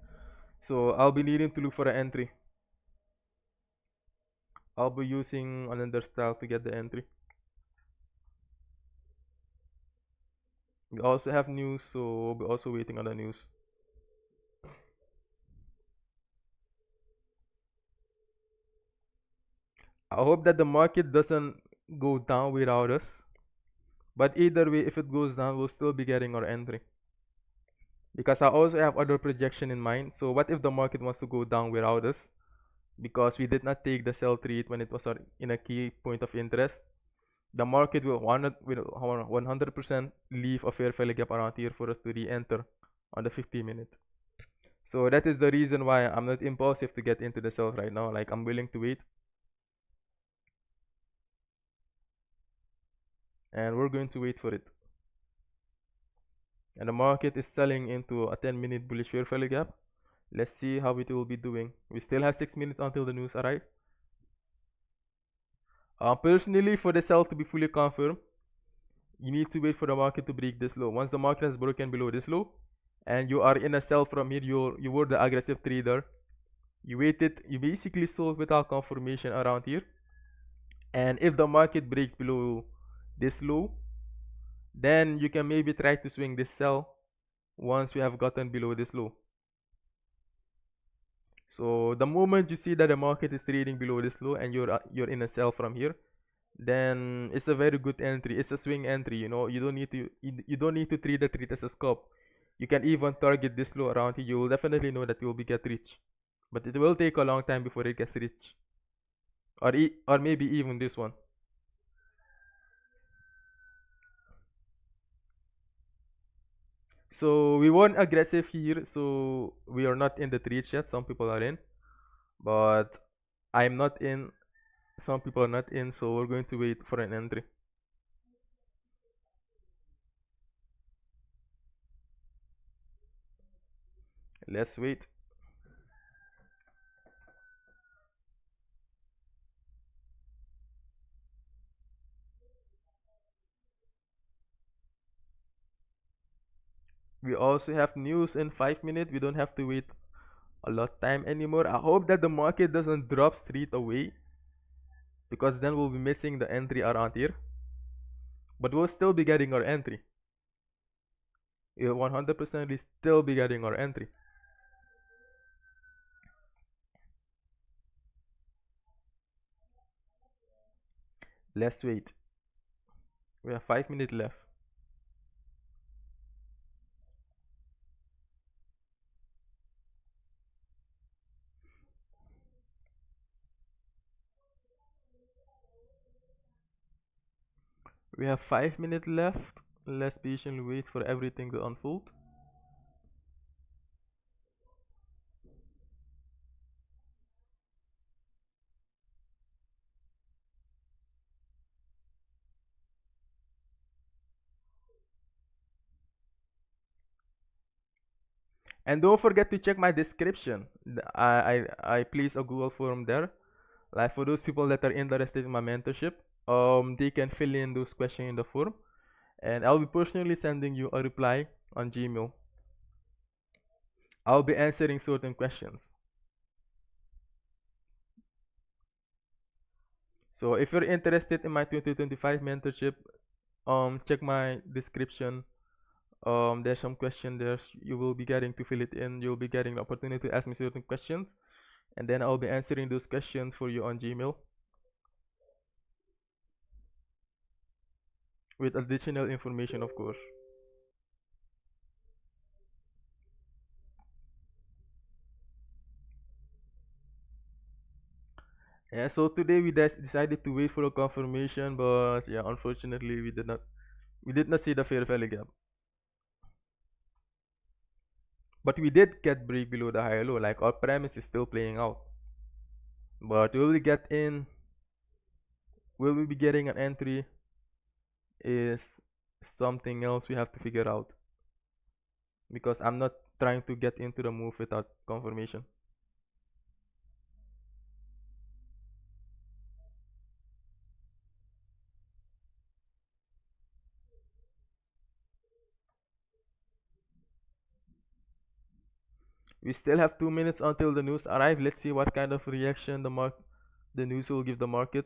So I'll be needing to look for an entry. I'll be using another style to get the entry. We also have news, so we'll be also waiting on the news. I hope that the market doesn't go down without us. But either way, if it goes down, we'll still be getting our entry. Because I also have other projection in mind. So what if the market wants to go down without us? Because we did not take the sell trade when it was in a key point of interest. The market will 100% leave a fair value gap around here for us to re-enter on the 50-minute. So that is the reason why I'm not impulsive to get into the sell right now. Like, I'm willing to wait. And we're going to wait for it. And the market is selling into a 10-minute bullish fair value gap. Let's see how it will be doing. We still have 6 minutes until the news arrive. Personally, for the sell to be fully confirmed, you need to wait for the market to break this low. Once the market has broken below this low, and you are in a sell from here, you were the aggressive trader. You waited, you basically sold without confirmation around here. And if the market breaks below this low, then you can maybe try to swing this sell once we have gotten below this low. So the moment you see that the market is trading below this low and you're in a sell from here, then it's a very good entry. It's a swing entry. You don't need to treat the trade as a scalp. You can even target this low around here. You will definitely know that you will be get rich, but it will take a long time before it gets rich, or maybe even this one. So we weren't aggressive here, so we are not in the trade yet. Some people are in, but I'm not in. Some people are not in, so we're going to wait for an entry. Let's wait. We also have news in 5 minutes. We don't have to wait a lot time anymore. I hope that the market doesn't drop straight away, because then we'll be missing the entry around here. But we'll still be getting our entry. 100% we still be getting our entry. Let's wait. We have 5 minutes left. We have 5 minutes left. Let's patiently wait for everything to unfold. And don't forget to check my description. I place a Google form there. Like for those people that are interested in my mentorship, they can fill in those questions in the form, and I'll be personally sending you a reply on Gmail. I'll be answering certain questions. So if you're interested in my 2025 mentorship, check my description. There's some question there. You will be getting to fill it in. You'll be getting the opportunity to ask me certain questions, and then I'll be answering those questions for you on Gmail with additional information, of course. Yeah, so today we decided to wait for a confirmation, but yeah, unfortunately we did not see the fair value gap. But we did get break below the higher low. Like our premise is still playing out. But will we get in? Will we be getting an entry? Is something else we have to figure out. Because I'm not trying to get into the move without confirmation. We still have 2 minutes until the news arrive. Let's see what kind of reaction the news will give the market.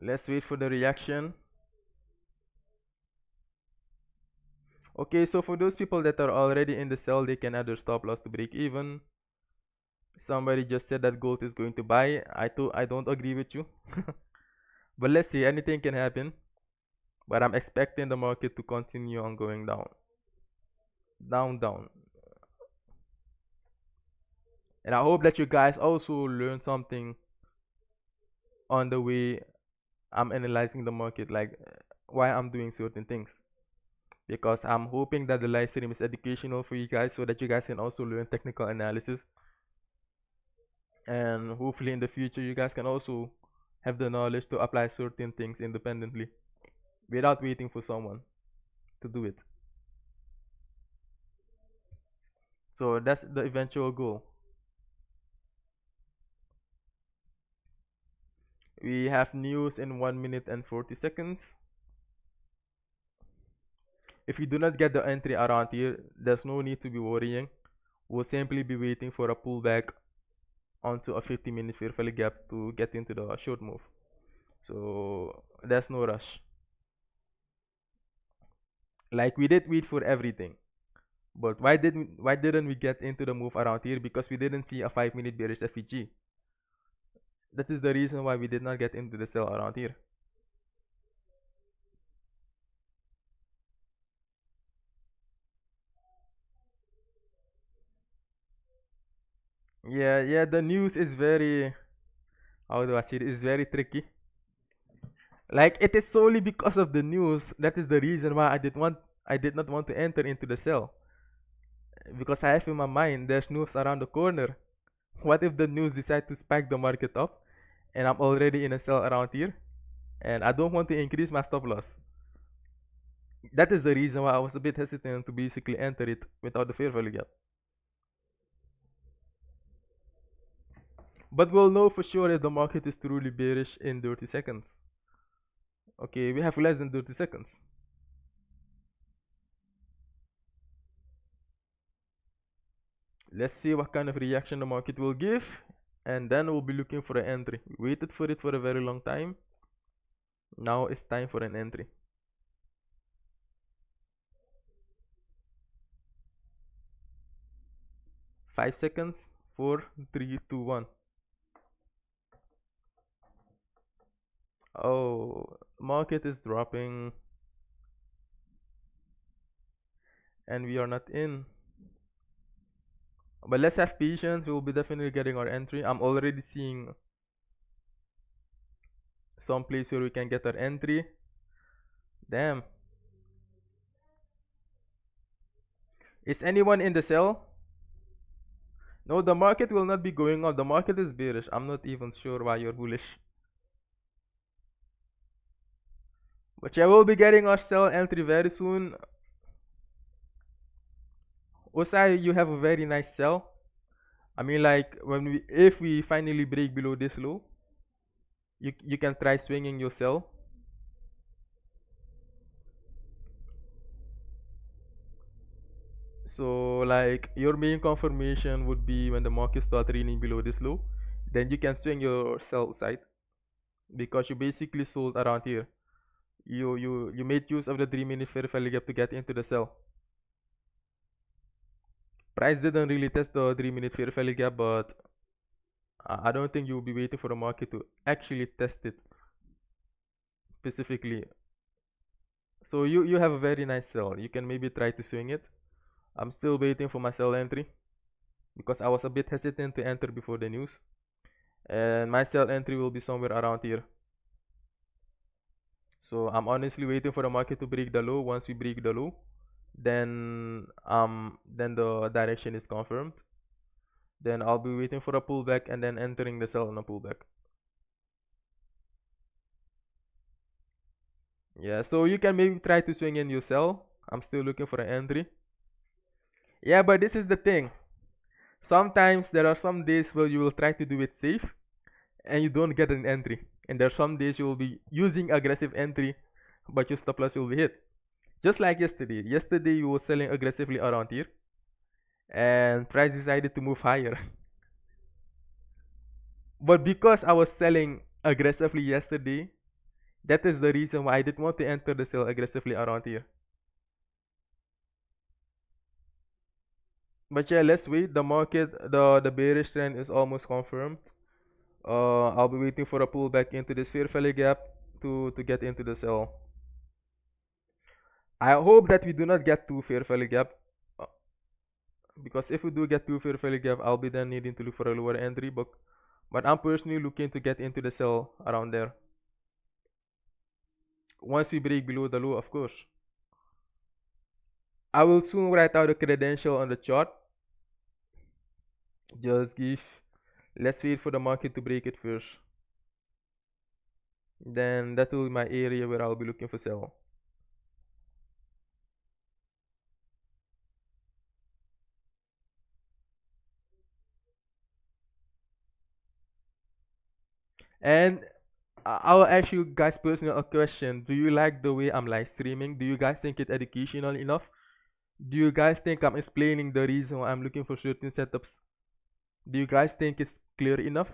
Let's wait for the reaction. Okay, so for those people that are already in the sell, they can add their stop loss to break even. Somebody just said that gold is going to buy. I don't agree with you. But let's see, anything can happen. But I'm expecting the market to continue on going down. Down. And I hope that you guys also learn something on the way I'm analyzing the market, like why I'm doing certain things. Because I'm hoping that the live stream is educational for you guys, so that you guys can also learn technical analysis. And hopefully in the future you guys can also have the knowledge to apply certain things independently without waiting for someone. to do it. So that's the eventual goal. We have news in 1 minute and 40 seconds. If we do not get the entry around here, there's no need to be worrying. We'll simply be waiting for a pullback onto a 50-minute fair value gap to get into the short move. So there's no rush. Like, we did wait for everything, but why didn't we get into the move around here? Because we didn't see a 5-minute bearish FVG. That is the reason why we did not get into the sell around here. Yeah, the news is very, how do I say it, is very tricky. Like, it is solely because of the news. That is the reason why I did not want to enter into the sell. Because I have in my mind there's news around the corner. What if the news decide to spike the market up and I'm already in a sell around here and I don't want to increase my stop loss? That is the reason why I was a bit hesitant to basically enter it without the fair value gap. But we'll know for sure if the market is truly bearish in 30 seconds. Okay, we have less than 30 seconds. Let's see what kind of reaction the market will give, and then we'll be looking for an entry. We waited for it for a very long time. Now it's time for an entry. Five seconds. 4, 3, 2, 1. Oh, market is dropping, and we are not in. But let's have patience. We will be definitely getting our entry. I'm already seeing some place where we can get our entry. Damn. Is anyone in the sell? No, the market will not be going up. The market is bearish. I'm not even sure why you're bullish. But yeah, we'll be getting our sell entry very soon. Osai, you have a very nice sell. I mean, like, if we finally break below this low, you can try swinging your sell. So, like, your main confirmation would be when the market starts reading below this low, then you can swing your sell side because you basically sold around here. You made use of the 3-minute fair value gap to get into the sell. Price didn't really test the 3-minute fair value gap, but I don't think you'll be waiting for the market to actually test it specifically. So you have a very nice sell. You can maybe try to swing it. I'm still waiting for my sell entry because I was a bit hesitant to enter before the news. And my sell entry will be somewhere around here. So I'm honestly waiting for the market to break the low. Once we break the low, then the direction is confirmed. Then I'll be waiting for a pullback and then entering the sell on a pullback. Yeah, so you can maybe try to swing in your sell. I'm still looking for an entry. Yeah, but this is the thing. Sometimes there are some days where you will try to do it safe and you don't get an entry. And there are some days you will be using aggressive entry, but your stop loss will be hit. Just like yesterday. Yesterday you were selling aggressively around here, and price decided to move higher. But because I was selling aggressively yesterday, that is the reason why I didn't want to enter the sell aggressively around here. But yeah, let's wait. The market, the bearish trend is almost confirmed. I'll be waiting for a pullback into this fair value gap to get into the sell. I hope that we do not get to fair value gap, because if we do get to fair value gap, I'll be then needing to look for a lower entry. But I'm personally looking to get into the sell around there. Once we break below the low, of course. I will soon write out a credential on the chart. Let's wait for the market to break it first. Then that will be my area where I'll be looking for sell. And I'll ask you guys personally a question. Do you like the way I'm live streaming? Do you guys think it's educational enough? Do you guys think I'm explaining the reason why I'm looking for certain setups? Do you guys think it's clear enough?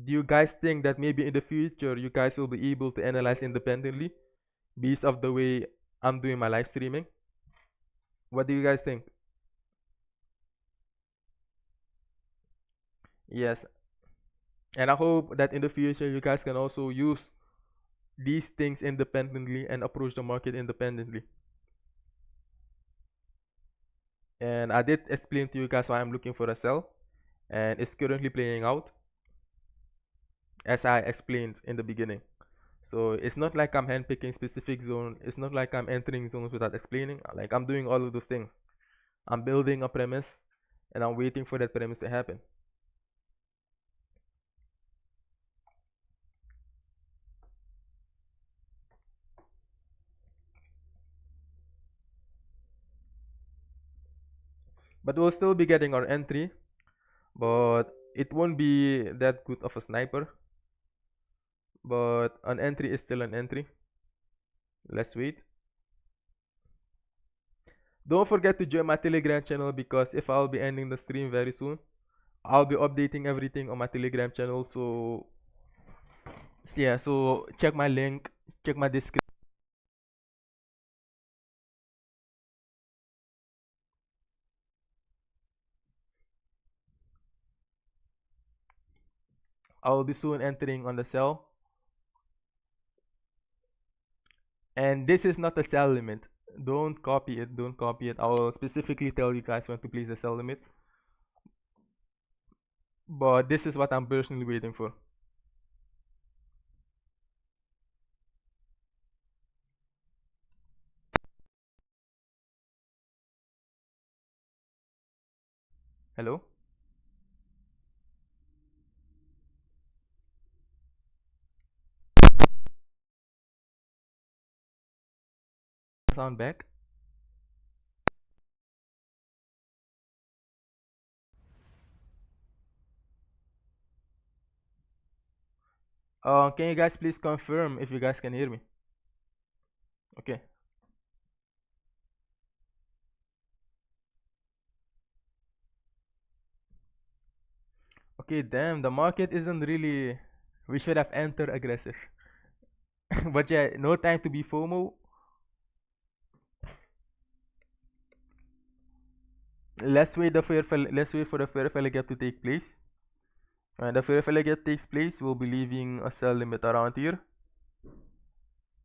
Do you guys think that maybe in the future you guys will be able to analyze independently based of the way I'm doing my live streaming? What do you guys think? Yes, and I hope that in the future you guys can also use these things independently and approach the market independently. And I did explain to you guys why I'm looking for a sell, and it's currently playing out as I explained in the beginning. So it's not like I'm handpicking specific zone. It's not like I'm entering zones without explaining. Like I'm doing all of those things. I'm building a premise, and I'm waiting for that premise to happen. But we'll still be getting our entry, but it won't be that good of a sniper. But an entry is still an entry. Let's wait. Don't forget to join my Telegram channel, because if I'll be ending the stream very soon, I'll be updating everything on my Telegram channel. So yeah, so check my link, check my description. I'll be soon entering on the sell. And this is not a sell limit. Don't copy it, don't copy it. I will specifically tell you guys when to place the sell limit. But this is what I'm personally waiting for. Hello? Sound back? Can you guys please confirm if you guys can hear me? Okay. Okay, damn, the market isn't really. We should have entered aggressive. But yeah, no time to be FOMO. Let's wait for the fair value gap to take place. And the fair value gap takes place, we'll be leaving a sell limit around here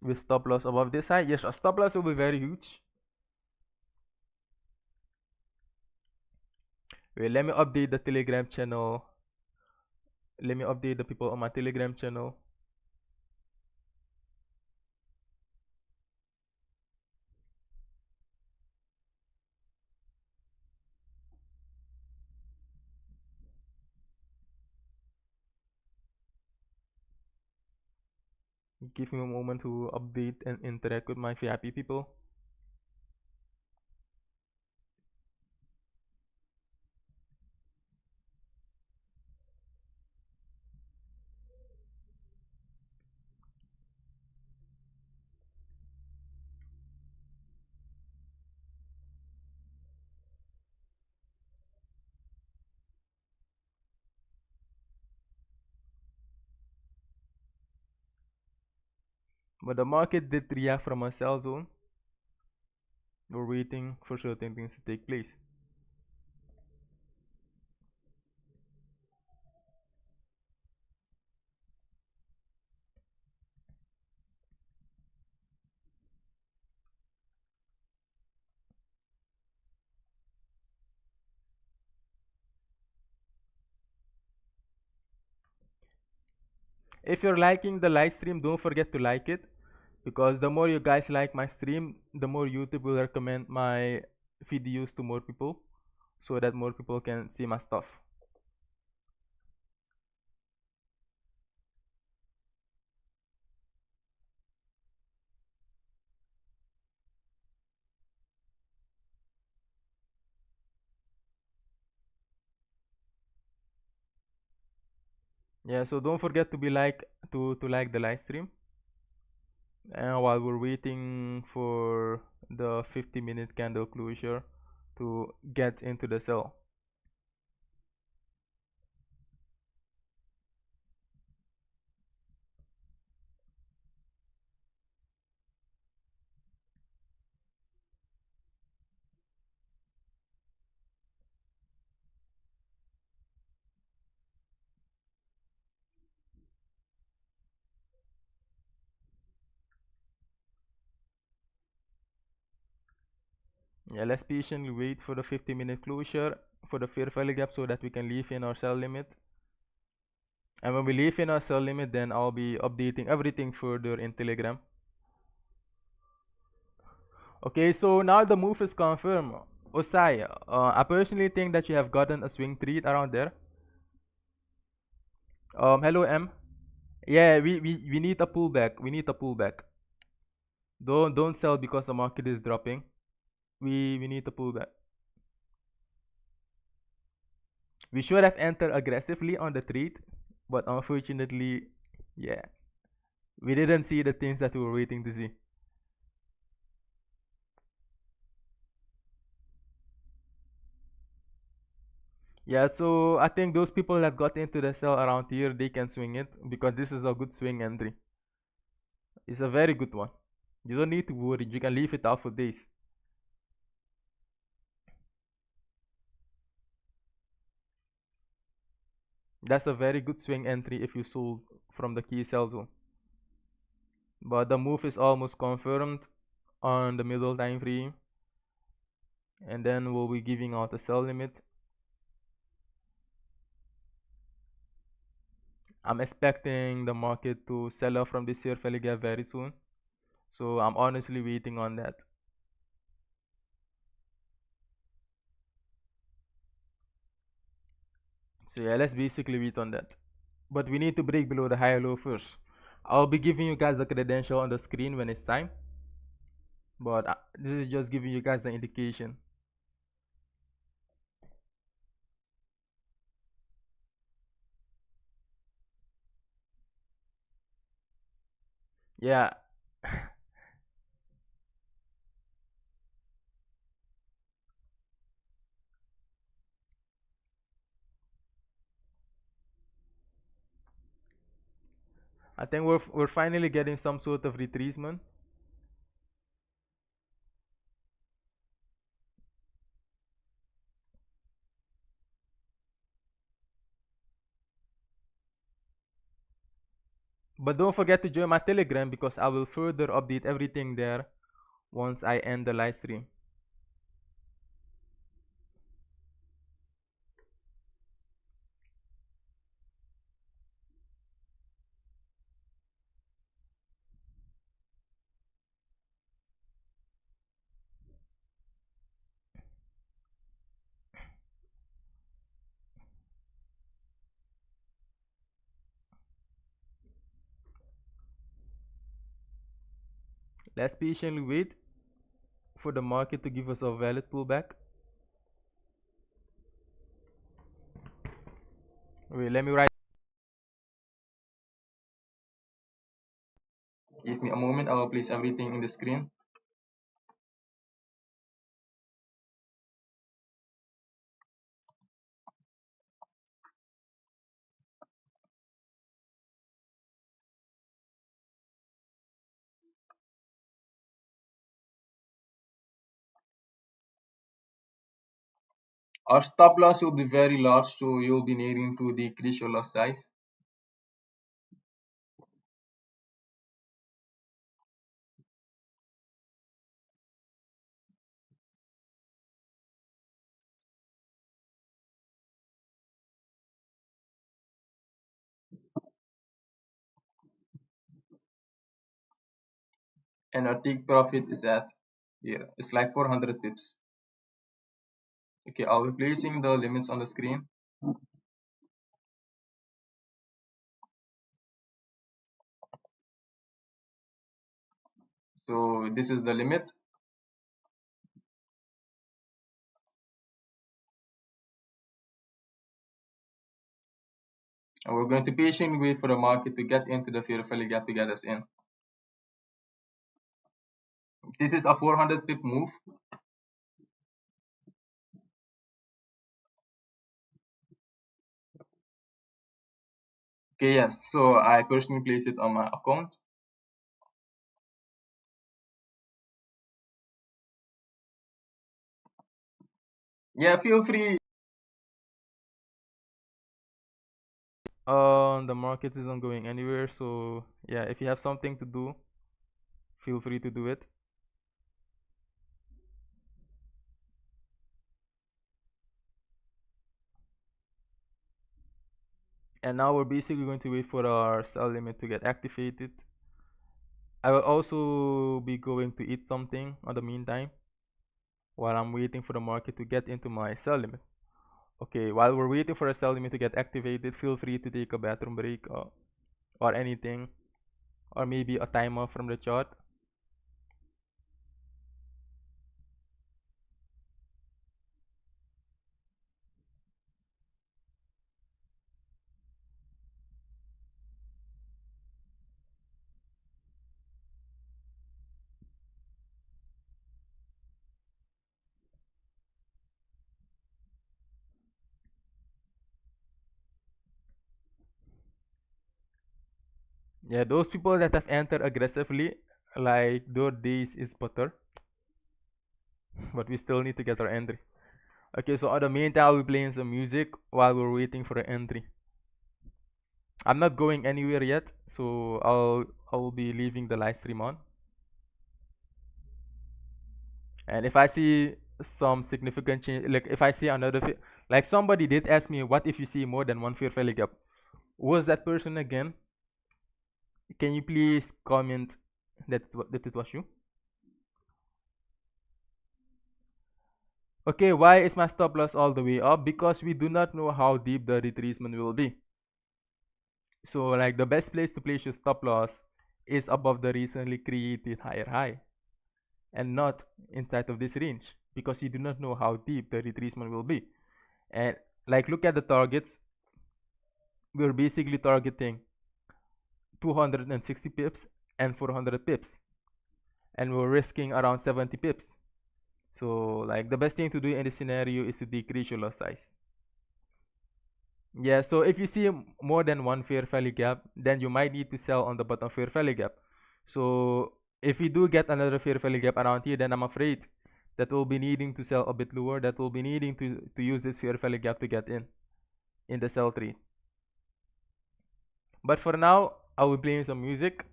with stop loss above this high. Yes, a stop loss will be very huge. Wait, let me update the Telegram channel. Let me update the people on my Telegram channel. Give me a moment to update and interact with my VIP people. But the market did react from a sell zone. We're waiting for certain things to take place. If you're liking the live stream, don't forget to like it, because the more you guys like my stream, the more YouTube will recommend my videos to more people, so that more people can see my stuff. Yeah, so don't forget to be like to like the live stream. And while we're waiting for the 50-minute candle closure to get into the cell. Yeah, let's patiently wait for the 50-minute closure for the fair value gap so that we can leave in our sell limit. And when we leave in our sell limit, then I'll be updating everything further in Telegram. Okay, so now the move is confirmed. Osai, I personally think that you have gotten a swing trade around there. Hello M. Yeah, we need a pullback. We need a pullback. Don't sell because the market is dropping. We need a pullback. We should have entered aggressively on the trade, but unfortunately, yeah, we didn't see the things that we were waiting to see. Yeah, so I think those people that got into the sell around here, they can swing it because this is a good swing entry. It's a very good one. You don't need to worry. You can leave it out for days. That's a very good swing entry if you sold from the key sell zone. But the move is almost confirmed on the middle time frame. And then we'll be giving out a sell limit. I'm expecting the market to sell off from this here fair gap very soon. So I'm honestly waiting on that. So yeah, let's basically wait on that. But we need to break below the higher low first. I'll be giving you guys the credential on the screen when it's time. But this is just giving you guys an indication. Yeah. I think we're finally getting some sort of retracement. But don't forget to join my Telegram because I will further update everything there once I end the live stream. Let's patiently wait for the market to give us a valid pullback. Wait, let me write. Give me a moment, I will place everything in the screen. Our stop loss will be very large, so you'll be needing to decrease your loss size. And our take profit is at here. It's like 400 pips. Okay, I'll be placing the limits on the screen. So this is the limit. And we're going to patiently wait for the market to get into the fair value gap to get us in. This is a 400 pip move. Okay, yes, so I personally place it on my account. Yeah, feel free. The market isn't going anywhere, so yeah, if you have something to do, feel free to do it. And now we're basically going to wait for our sell limit to get activated. I will also be going to eat something on the meantime while I'm waiting for the market to get into my sell limit. Okay, while we're waiting for a sell limit to get activated, feel free to take a bathroom break or anything, or maybe a time off from the chart. Yeah, those people that have entered aggressively, like their days is butter, but we still need to get our entry. Okay, so on the meantime, I'll be playing some music while we're waiting for the entry. I'm not going anywhere yet, so I'll be leaving the live stream on. And if I see some significant change, like if I see another, like somebody did ask me, what if you see more than one fair value gap? Who was that person again? Can you please comment that it was you? Okay, why is my stop loss all the way up? Because we do not know how deep the retracement will be. So like the best place to place your stop loss is above the recently created higher high and not inside of this range, because you do not know how deep the retracement will be. And like look at the targets, we're basically targeting 260 pips and 400 pips, and we're risking around 70 pips. So like the best thing to do in this scenario is to decrease your loss size. Yeah, so if you see more than one fair value gap, then you might need to sell on the bottom fair value gap. So if we do get another fair value gap around here, then I'm afraid that we'll be needing to sell a bit lower, that we'll be needing to use this fair value gap to get in the sell trade. But for now, I will be playing some music.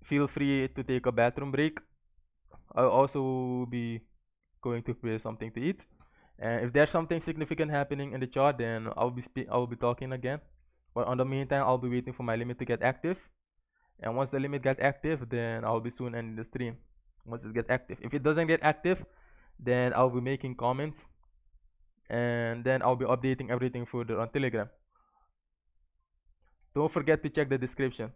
Feel free to take a bathroom break. I'll also be going to prepare something to eat. And if there's something significant happening in the chart, then I'll be talking again. But on the meantime, I'll be waiting for my limit to get active. And once the limit gets active, then I'll be soon ending the stream. Once it gets active. If it doesn't get active, then I'll be making comments, and then I'll be updating everything further on Telegram. Don't forget to check the description.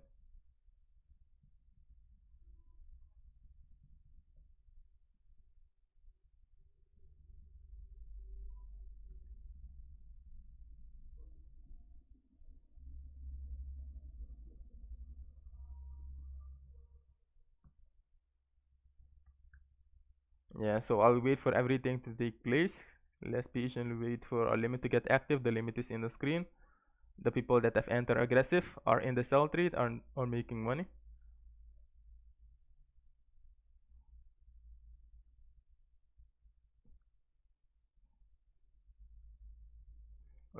Yeah, so I'll wait for everything to take place. Let's patiently wait for our limit to get active. The limit is in the screen. The people that have entered aggressive are in the sell trade, are making money.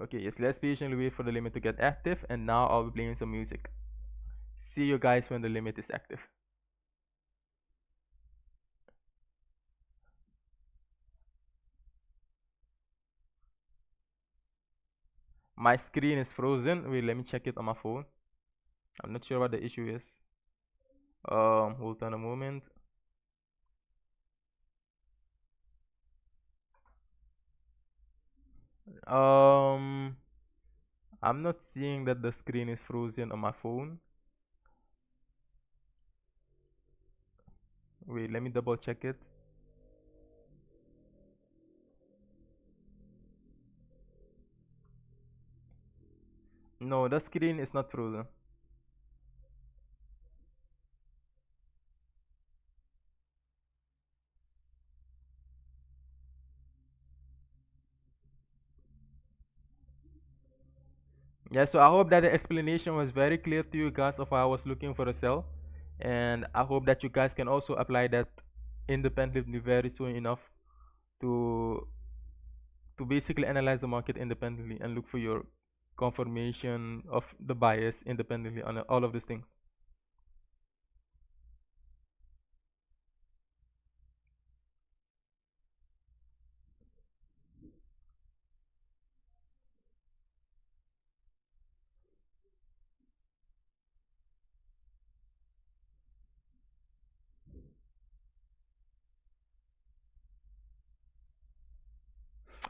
Okay, yes, let's patiently wait for the limit to get active, and now I'll be playing some music. See you guys when the limit is active. My screen is frozen. Wait, let me check it on my phone. I'm not sure what the issue is. Hold on a moment. I'm not seeing that the screen is frozen on my phone. Wait, let me double check it. No, the screen is not frozen. Yeah, so I hope that the explanation was very clear to you guys of why I was looking for a cell, and I hope that you guys can also apply that independently very soon enough to basically analyze the market independently and look for your confirmation of the bias independently on all of these things.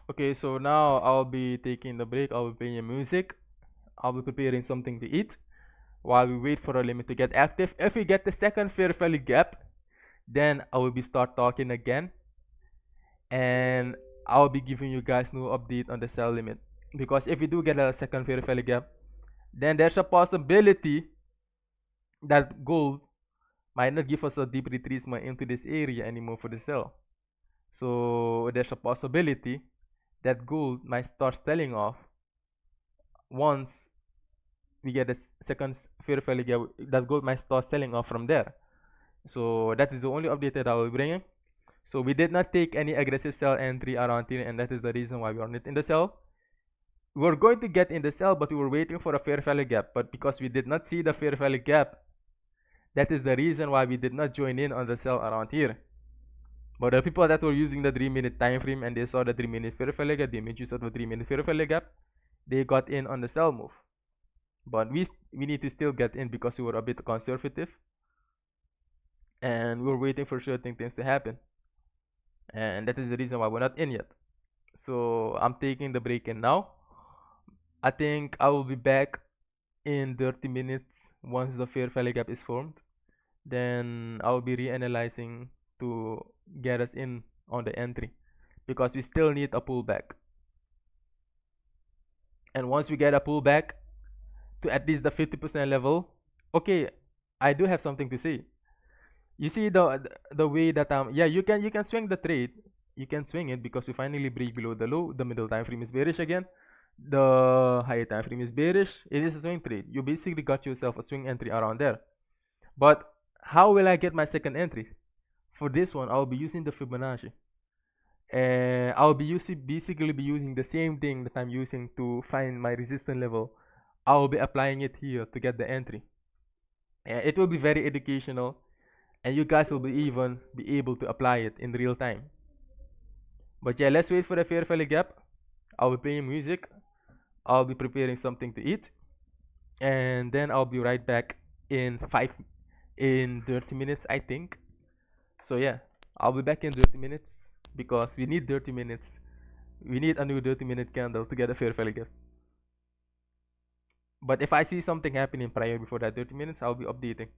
Okay, so now I'll be taking the break. I'll be playing music. I'll be preparing something to eat while we wait for our limit to get active. If we get the second fair value gap, then I will be start talking again, and I'll be giving you guys new update on the sell limit. Because if we do get a second fair value gap, then there's a possibility that gold might not give us a deep retracement into this area anymore for the sell. So there's a possibility that gold might start selling off once we get a second fair value gap. That gold might start selling off from there. So that is the only update that I will bring in. So we did not take any aggressive sell entry around here, and that is the reason why we are not in the sell. We were going to get in the sell, but we were waiting for a fair value gap. But because we did not see the fair value gap, that is the reason why we did not join in on the sell around here. But the people that were using the 3-minute time frame and they saw the 3-minute fair value gap, they made use of the 3-minute fair value gap, they got in on the sell move. But we need to still get in because we were a bit conservative, and we were waiting for certain things to happen, and that is the reason why we're not in yet. So I'm taking the break in now. I think I will be back in 30 minutes once the fair value gap is formed. Then I'll be reanalyzing to get us in on the entry, because we still need a pullback. And once we get a pullback to at least the 50% level, okay, I do have something to say. You see the way that yeah, you can swing the trade. You can swing it because we finally break below the low. The middle time frame is bearish again. The higher time frame is bearish. It is a swing trade. You basically got yourself a swing entry around there. But how will I get my second entry? For this one, I'll be using the Fibonacci. And I'll be basically using the same thing that I'm using to find my resistance level. I'll be applying it here to get the entry. And it will be very educational, and you guys will be able to apply it in real time. But yeah, let's wait for the fair value gap. I'll be playing music. I'll be preparing something to eat, and then I'll be right back in 30 minutes, I think. So yeah, I'll be back in 30 minutes because we need 30 minutes. We need a new 30-minute candle to get a fair value gap. But if I see something happening prior before that 30 minutes, I'll be updating.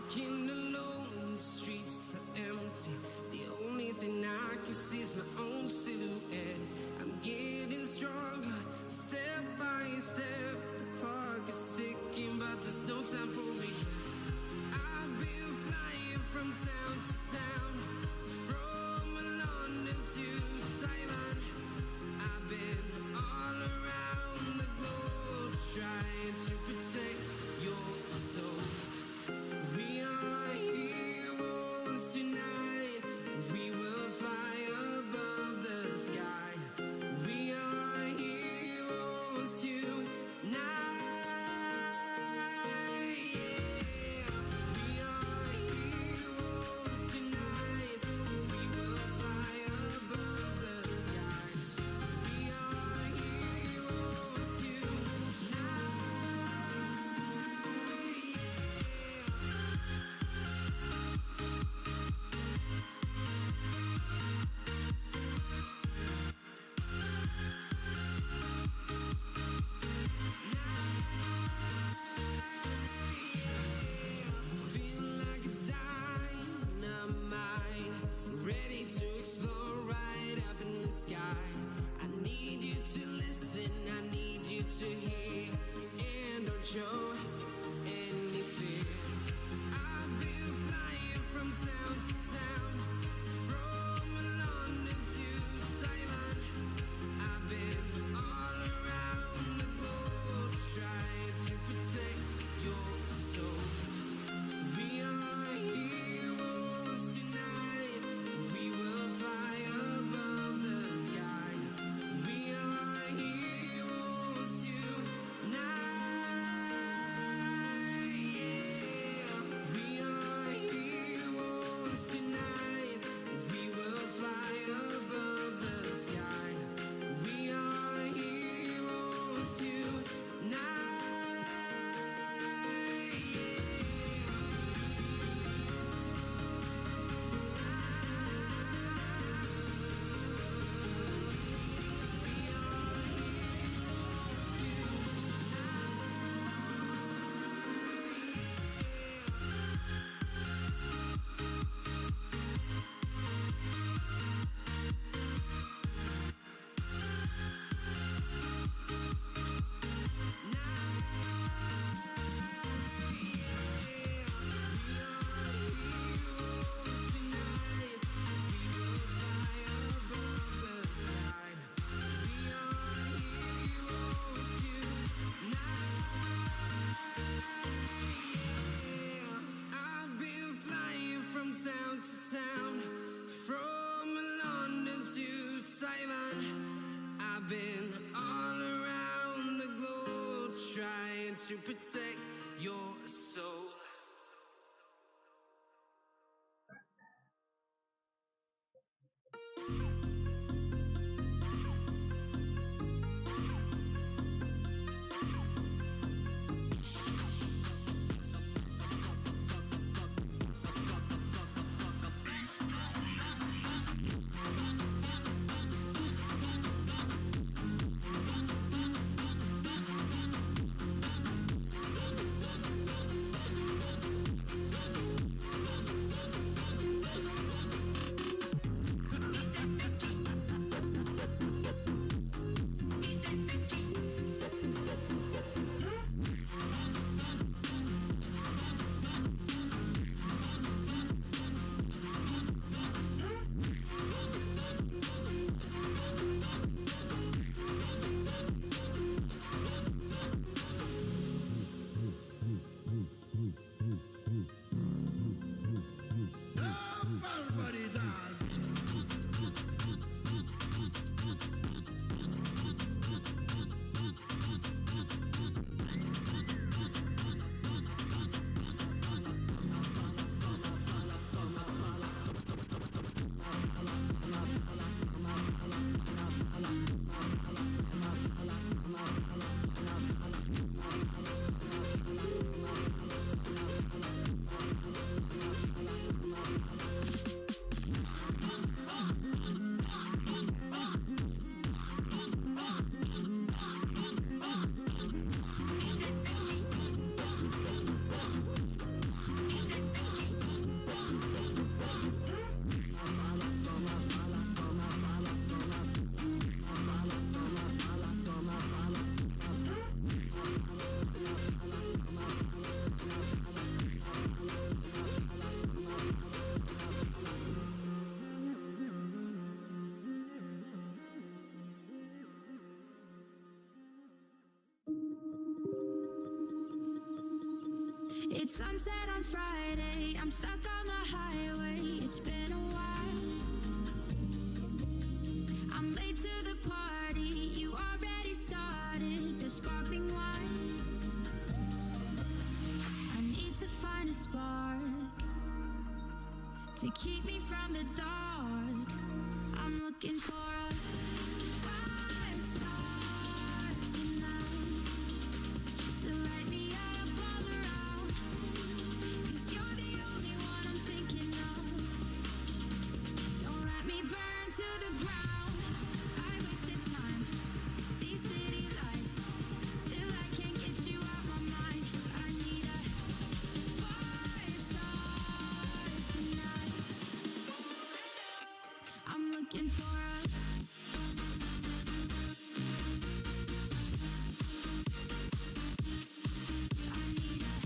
walking alone, the streets are empty. The only thing I can see is my own silhouette. I'm getting stronger, step by step. The clock is ticking, but there's no time for regrets. I've been flying from town to town, from London to Taiwan. I've been all around the globe, trying to protect your soul. We are heroes tonight. We will fly above the sky. We are heroes tonight. Yeah. We are heroes tonight. We will fly above the sky. We are heroes tonight. Yeah. Feel like a dynamite, ready to explode right up in the sky. I need you to listen, I need you to hear, and don't show any fear. I've been flying from town to town, from London to Taiwan. I've been all around the globe, trying to protect your soul. We are heroes tonight. We will fly above the sky. We are heroes tonight. Yeah. We are heroes tonight. We will fly above the sky. We are heroes tonight. Yeah. I've been flying from town to town, from London to Taiwan. I've been all around the globe, trying to protect your soul. It's sunset on Friday, I'm stuck on the highway, it's been a while. I'm late to the party, you already started the sparkling wine. I need to find a spark to keep me from the dark. I'm looking for a fire start tonight to light me up all around. 'Cause you're the only one I'm thinking of. Don't let me burn to the ground. I wasted time, these city lights. Still I can't get you out my mind. I need a fire start tonight. I'm looking for a I need a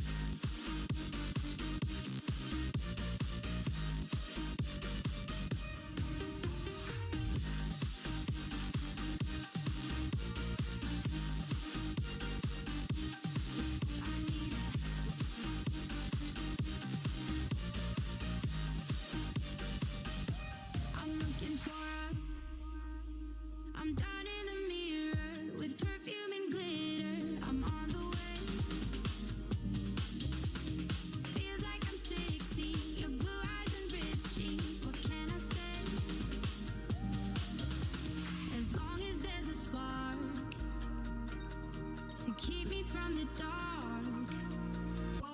I'm looking for a I'm down in the mirror with perfume and glitter. I'm on the way. Feels like I'm 60. Your blue eyes and ripped jeans. What can I say? As long as there's a spark to keep me from the dark. Whoa,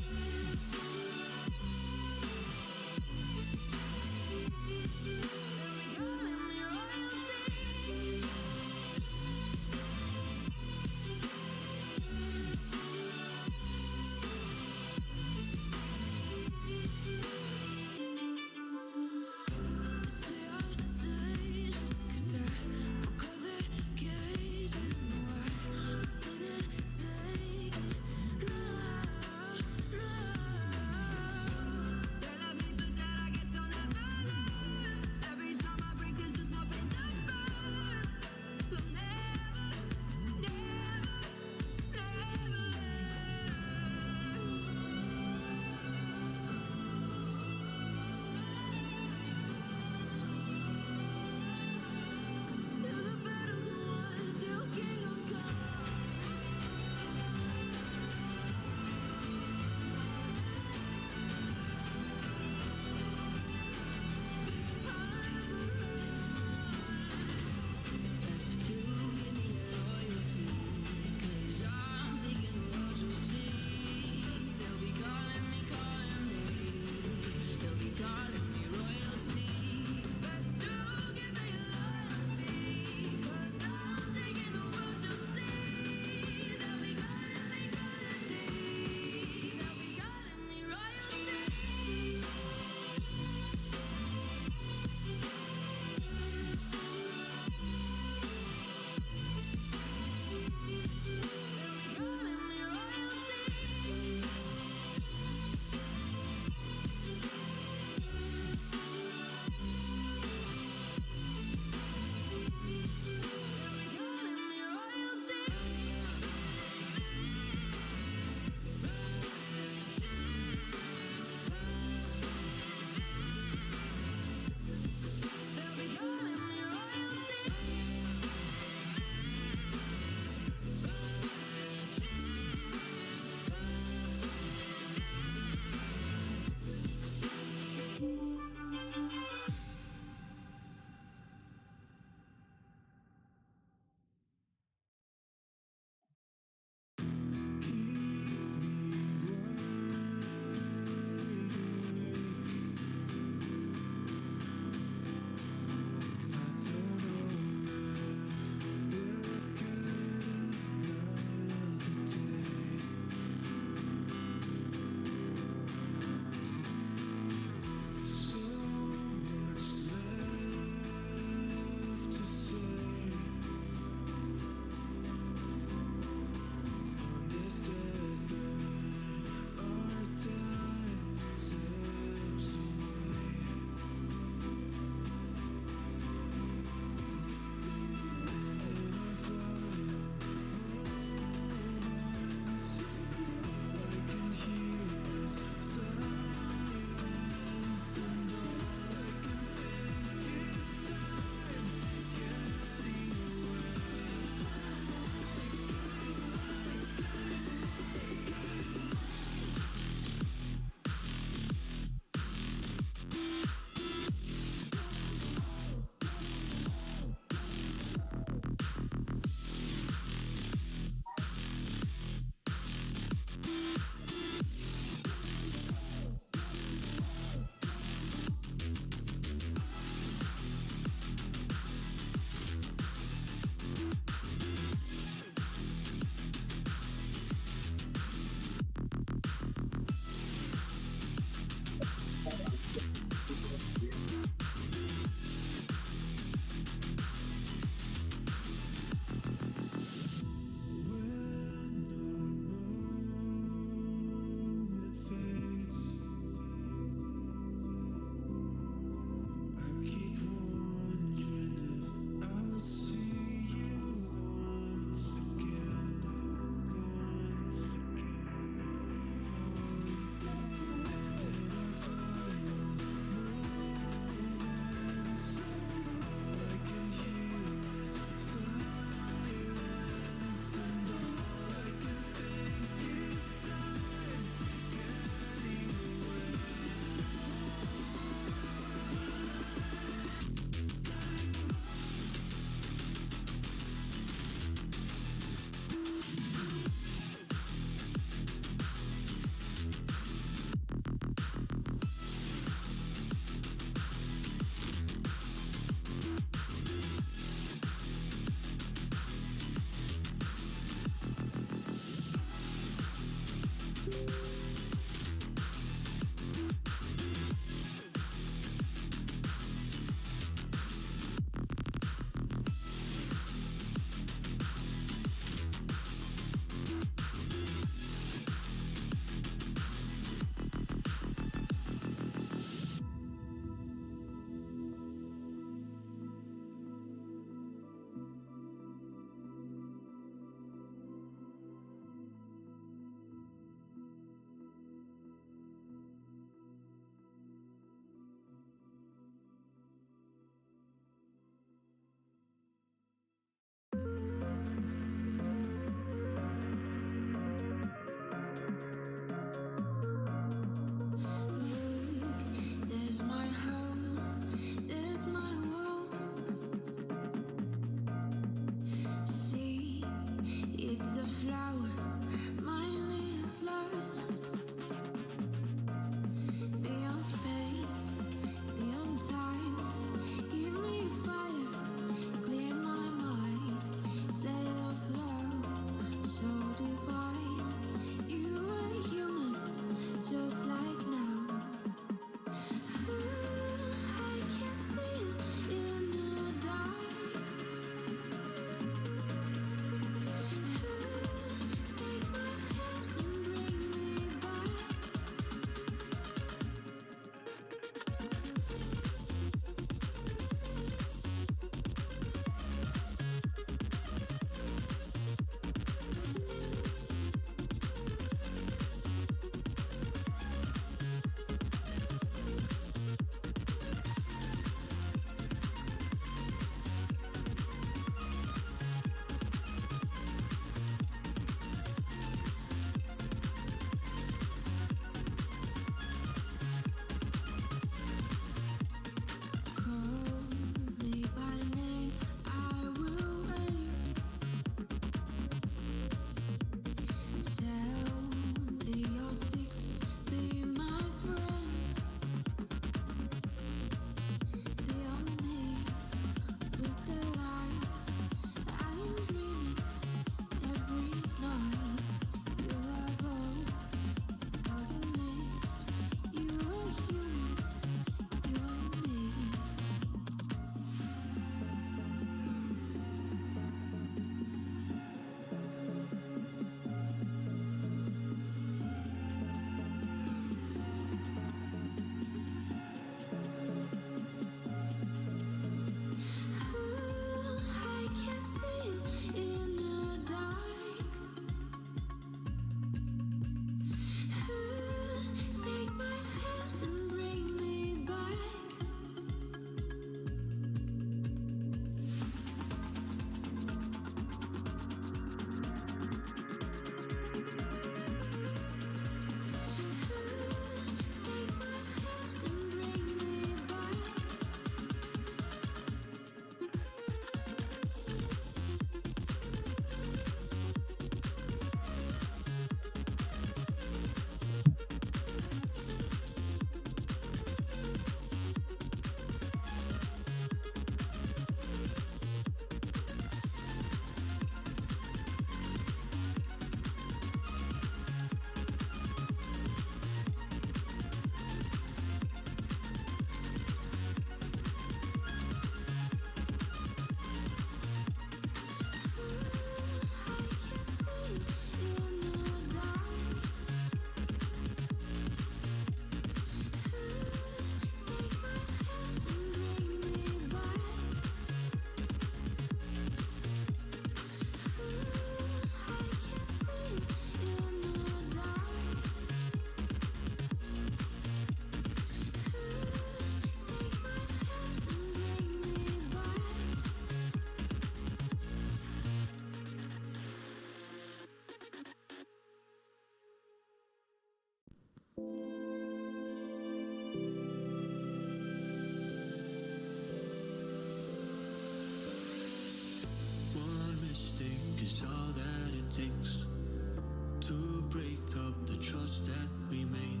break up the trust that we made.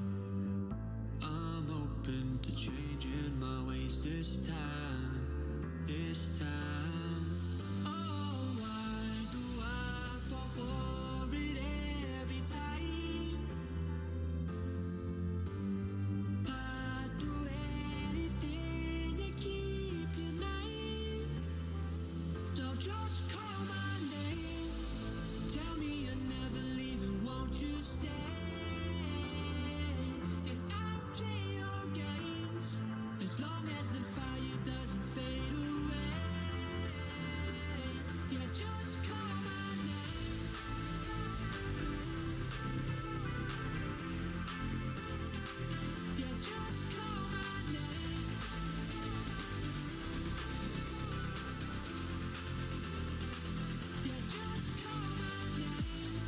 I'm open to changing my ways this time, this time. Oh, why do I fall for it every time? I'd do anything to keep you mine. So just call my name. Tell me you're never leaving, won't you stay? And I'll play your games as long as the fire doesn't fade away. Yeah, just call my name. Yeah, just call my name. Yeah, just call my name.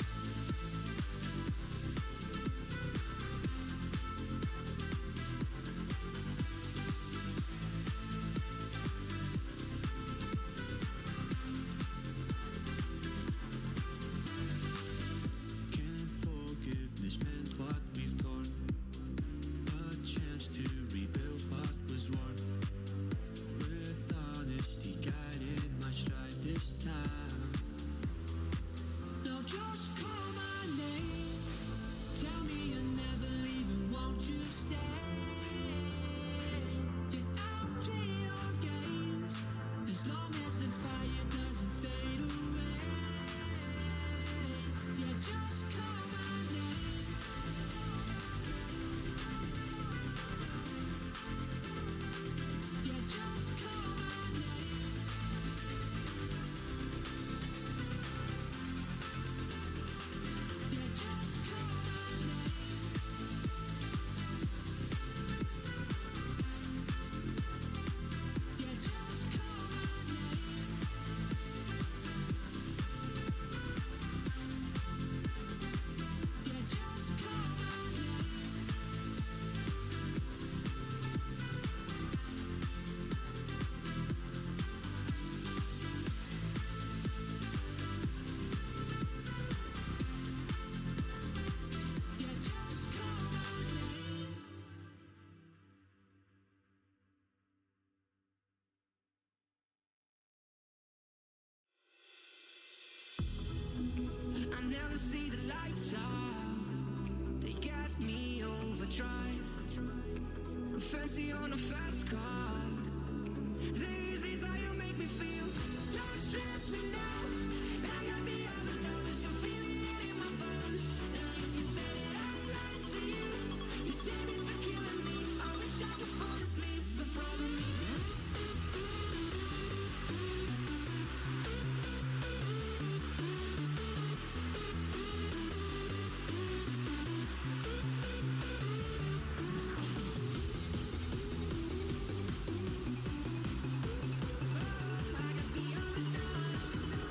Can't forgiveness mend what we've torn? A chance to rebuild what was worn. With honesty guiding my stride this time. Now just call my name. Tell me you're never leaving, won't you stay? Yeah, I'll play your games as long as the fire doesn't fade away. Yeah, just call my name. Yeah, just call my name. Yeah, just call my name. Yeah, just call my name. Yeah, just call my name. Yeah, just call my name. I never see the lights out. They got me overdrive. Fancy on a fast car. This is how you make me feel. Don't stress me now. I got the overdose. I'm feeling it in my bones. And if you say that I'm lying to you, you say it's killing me. I wish I could fall asleep. The problem is I got the overdose.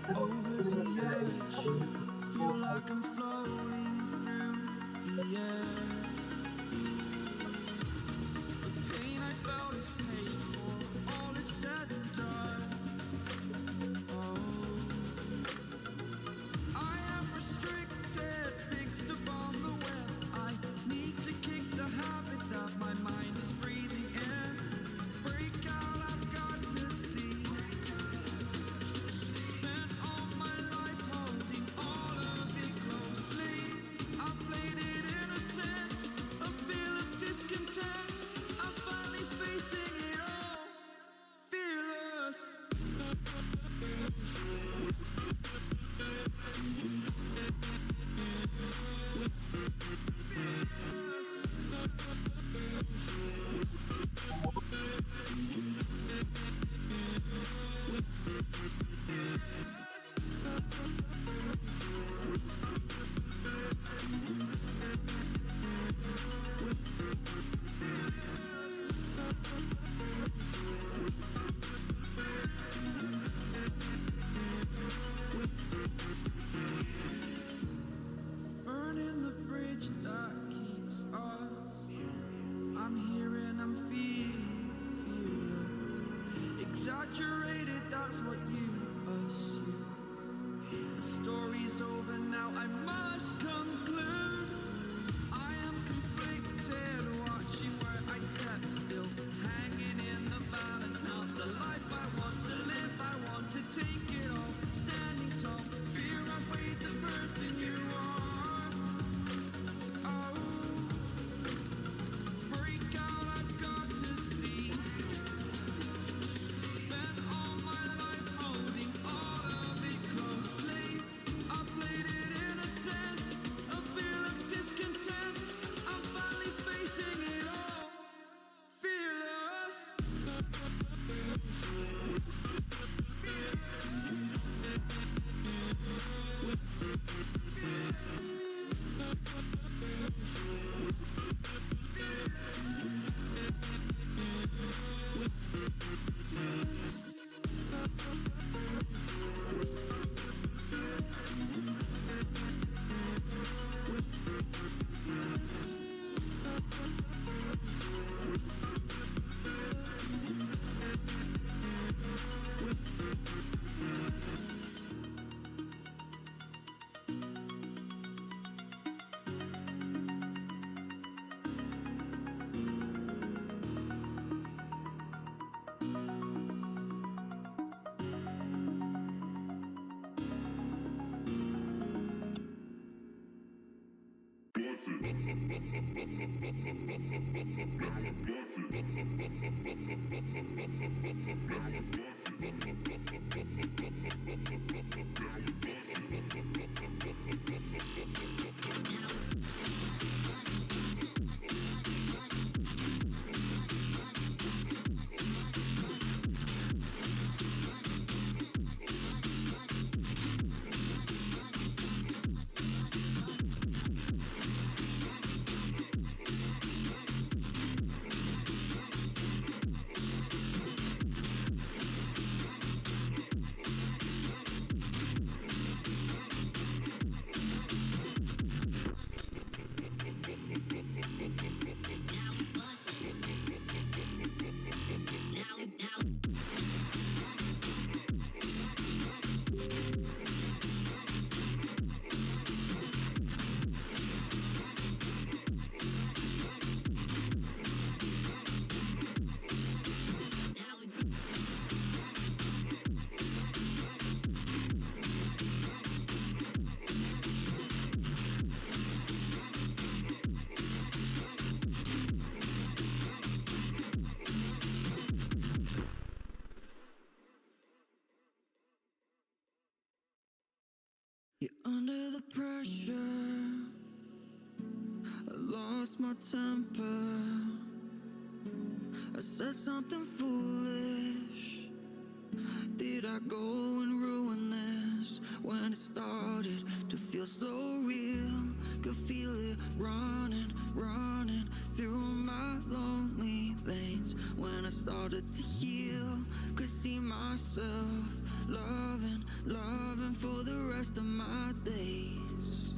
Over the edge, feel like I'm floating through the air. The pain I felt is paid for, all is said and done. Oh, I am restricted, fixed upon the web. I need to kick the habit that my mind is breathing in. Break out, I've got to see. Spent all my life holding all of it closely. I played it innocent, a feel of discontent. I'm finally facing it all, fearless. Burning the bridge that keeps us. I'm here and I'm feeling fearless. Exaggerated, that's what you assume. The story's over now, I must conclude. I am conflicted, watching where I step still. Hanging in the balance, not the life I want to live. I want to take it all, standing tall. Fear I weighed the person you are. Oh, break out, I've got to see. Spent all my life holding all of it closely. I played it innocent, a feel of discontent. I'm finally facing it all, fearless. lost my temper. I said something foolish. Did I go and ruin this? When it started to feel so real, could feel it running, running through my lonely veins. When I started to heal, could see myself loving, loving for the rest of my days.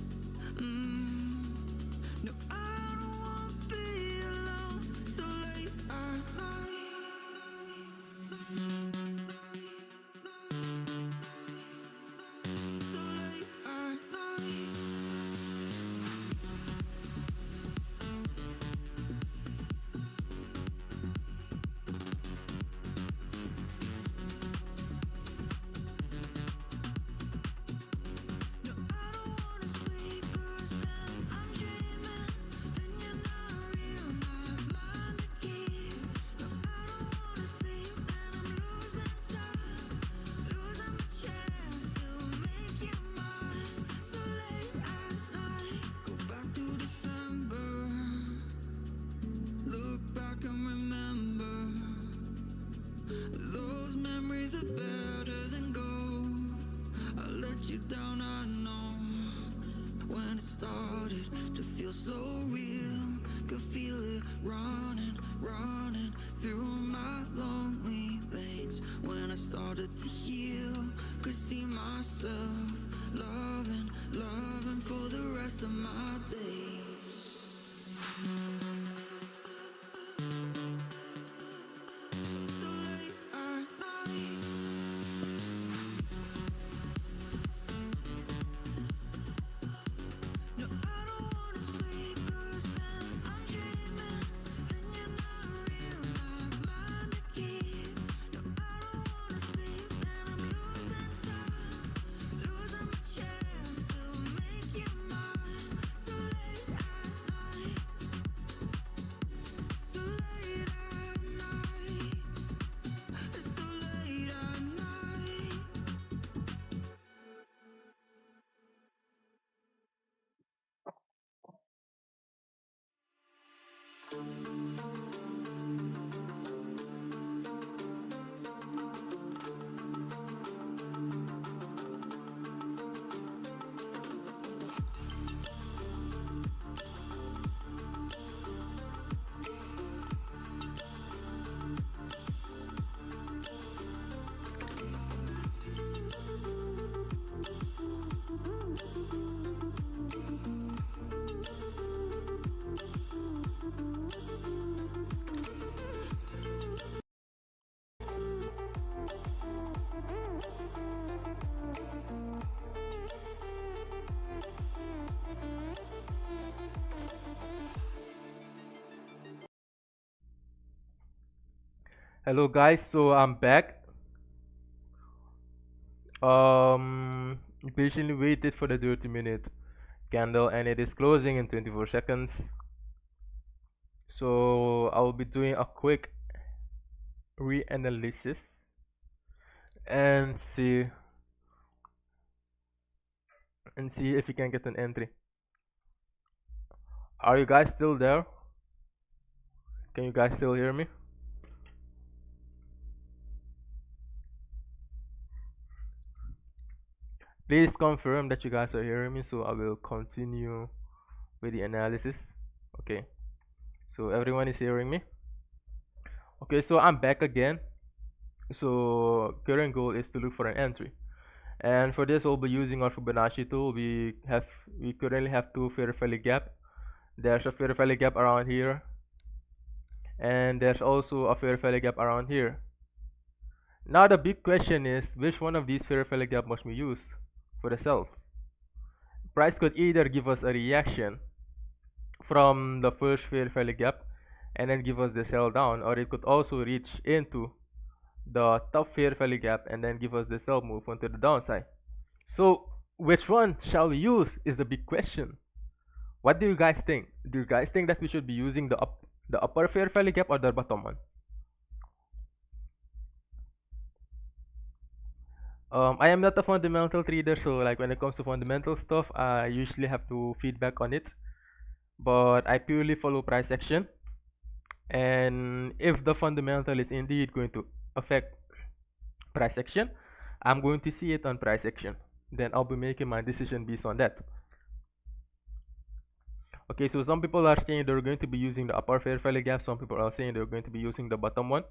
No, I don't wanna be alone so late at night. So late at night. No, I don't wanna sleep 'cause then I'm dreaming. Then you're not real, my mind to keep. No, I don't wanna sleep, then I'm losing time, losing my chance to make you mine. So late at night, go back to December. Look back and remember. Those memories are better than gold. I let you down, I know. When it started to feel so real, could feel it running, running through my lonely veins. When I started to heal, could see myself loving, loving for the rest of my days. So late at night. No, I don't wanna sleep 'cause then I'm dreaming. Then you're not real, my mind to keep. No, I don't wanna sleep, then I'm losing time, losing my chance to make you mine. So late at night. So late at night. It's so late at night. Hello guys, so I'm back. Patiently waited for the 30-minute candle and it is closing in 24 seconds. So I will be doing a quick reanalysis and see if we can get an entry. Are you guys still there? Can you guys still hear me? Please confirm that you guys are hearing me, so I will continue with the analysis. Okay, so everyone is hearing me. Okay, so I'm back again. So current goal is to look for an entry, and for this we'll be using our Fibonacci tool. We currently have two fair value gap. There's a fair value gap around here, and there's also a fair value gap around here. Now the big question is, which one of these fair value gap must we use for the sells? Price could either give us a reaction from the first fair value gap and then give us the sell down, or it could also reach into the top fair value gap and then give us the sell move onto the downside. So which one shall we use is the big question. What do you guys think? Do you guys think that we should be using the upper fair value gap or the bottom one? I am not a fundamental trader, so like when it comes to fundamental stuff, I usually have to feedback on it. but I purely follow price action. And if the fundamental is indeed going to affect price action, I'm going to see it on price action. Then I'll be making my decision based on that. Okay, so some people are saying they're going to be using the upper fair value gap. Some people are saying they're going to be using the bottom one.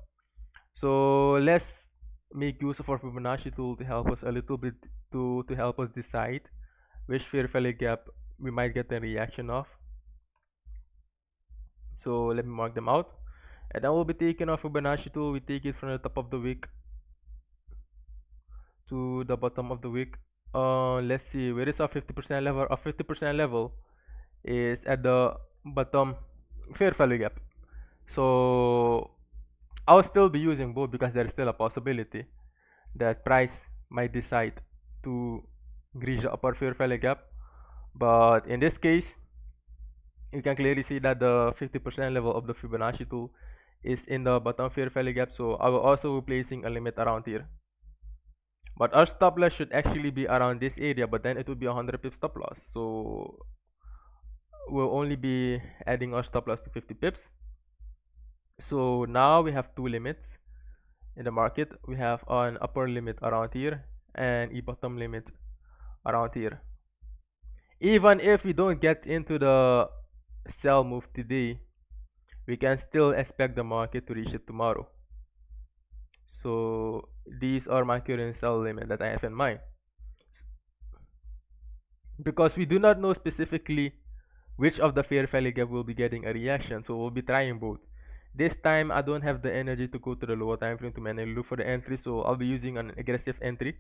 So let's make use of our Fibonacci tool to help us a little bit to help us decide which fair value gap we might get a reaction of. So let me mark them out. And then we'll be taking our Fibonacci tool. We take it from the top of the wick to the bottom of the wick. Let's see, where is our 50% level? Our 50% level is at the bottom fair value gap. So I'll still be using both because there is still a possibility that price might decide to reach the upper fair value gap. But in this case, you can clearly see that the 50% level of the Fibonacci tool is in the bottom fair value gap. So I will also be placing a limit around here. But our stop loss should actually be around this area, but then it would be 100 pips stop loss. So we'll only be adding our stop loss to 50 pips. So now we have two limits in the market. We have an upper limit around here and a bottom limit around here. Even if we don't get into the sell move today, we can still expect the market to reach it tomorrow. So these are my current sell limit that I have in mind, because we do not know specifically which of the fair value gap will be getting a reaction, so we'll be trying both. This time I don't have the energy to go to the lower time frame to manually look for the entry, so I'll be using an aggressive entry.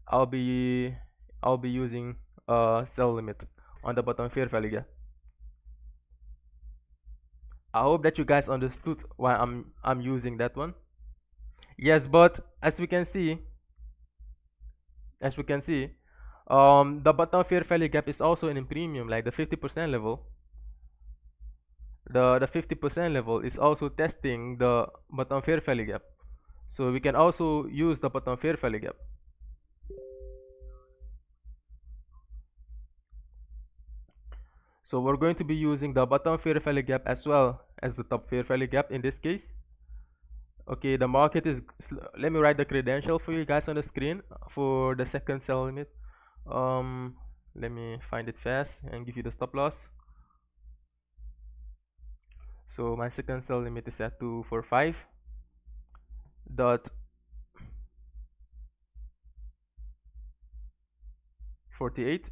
I'll be using a sell limit on the bottom fair value gap. I hope that you guys understood why I'm using that one. Yes, but as we can see, the bottom fair value gap is also in premium, like the 50% level. The 50% level is also testing the bottom fair value gap, so we can also use the bottom fair value gap. So we're going to be using the bottom fair value gap as well as the top fair value gap in this case. Okay, the market is, let me write the credential for you guys on the screen for the second sell limit. Let me find it fast and give you the stop loss. So my second sell limit is at 245.48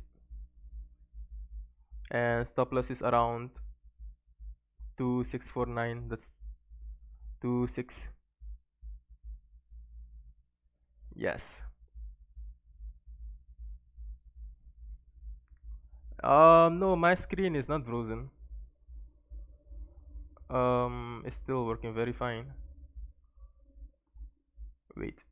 and stop loss is around 2649. That's 26. Yes. No, my screen is not frozen. It's still working very fine. Wait.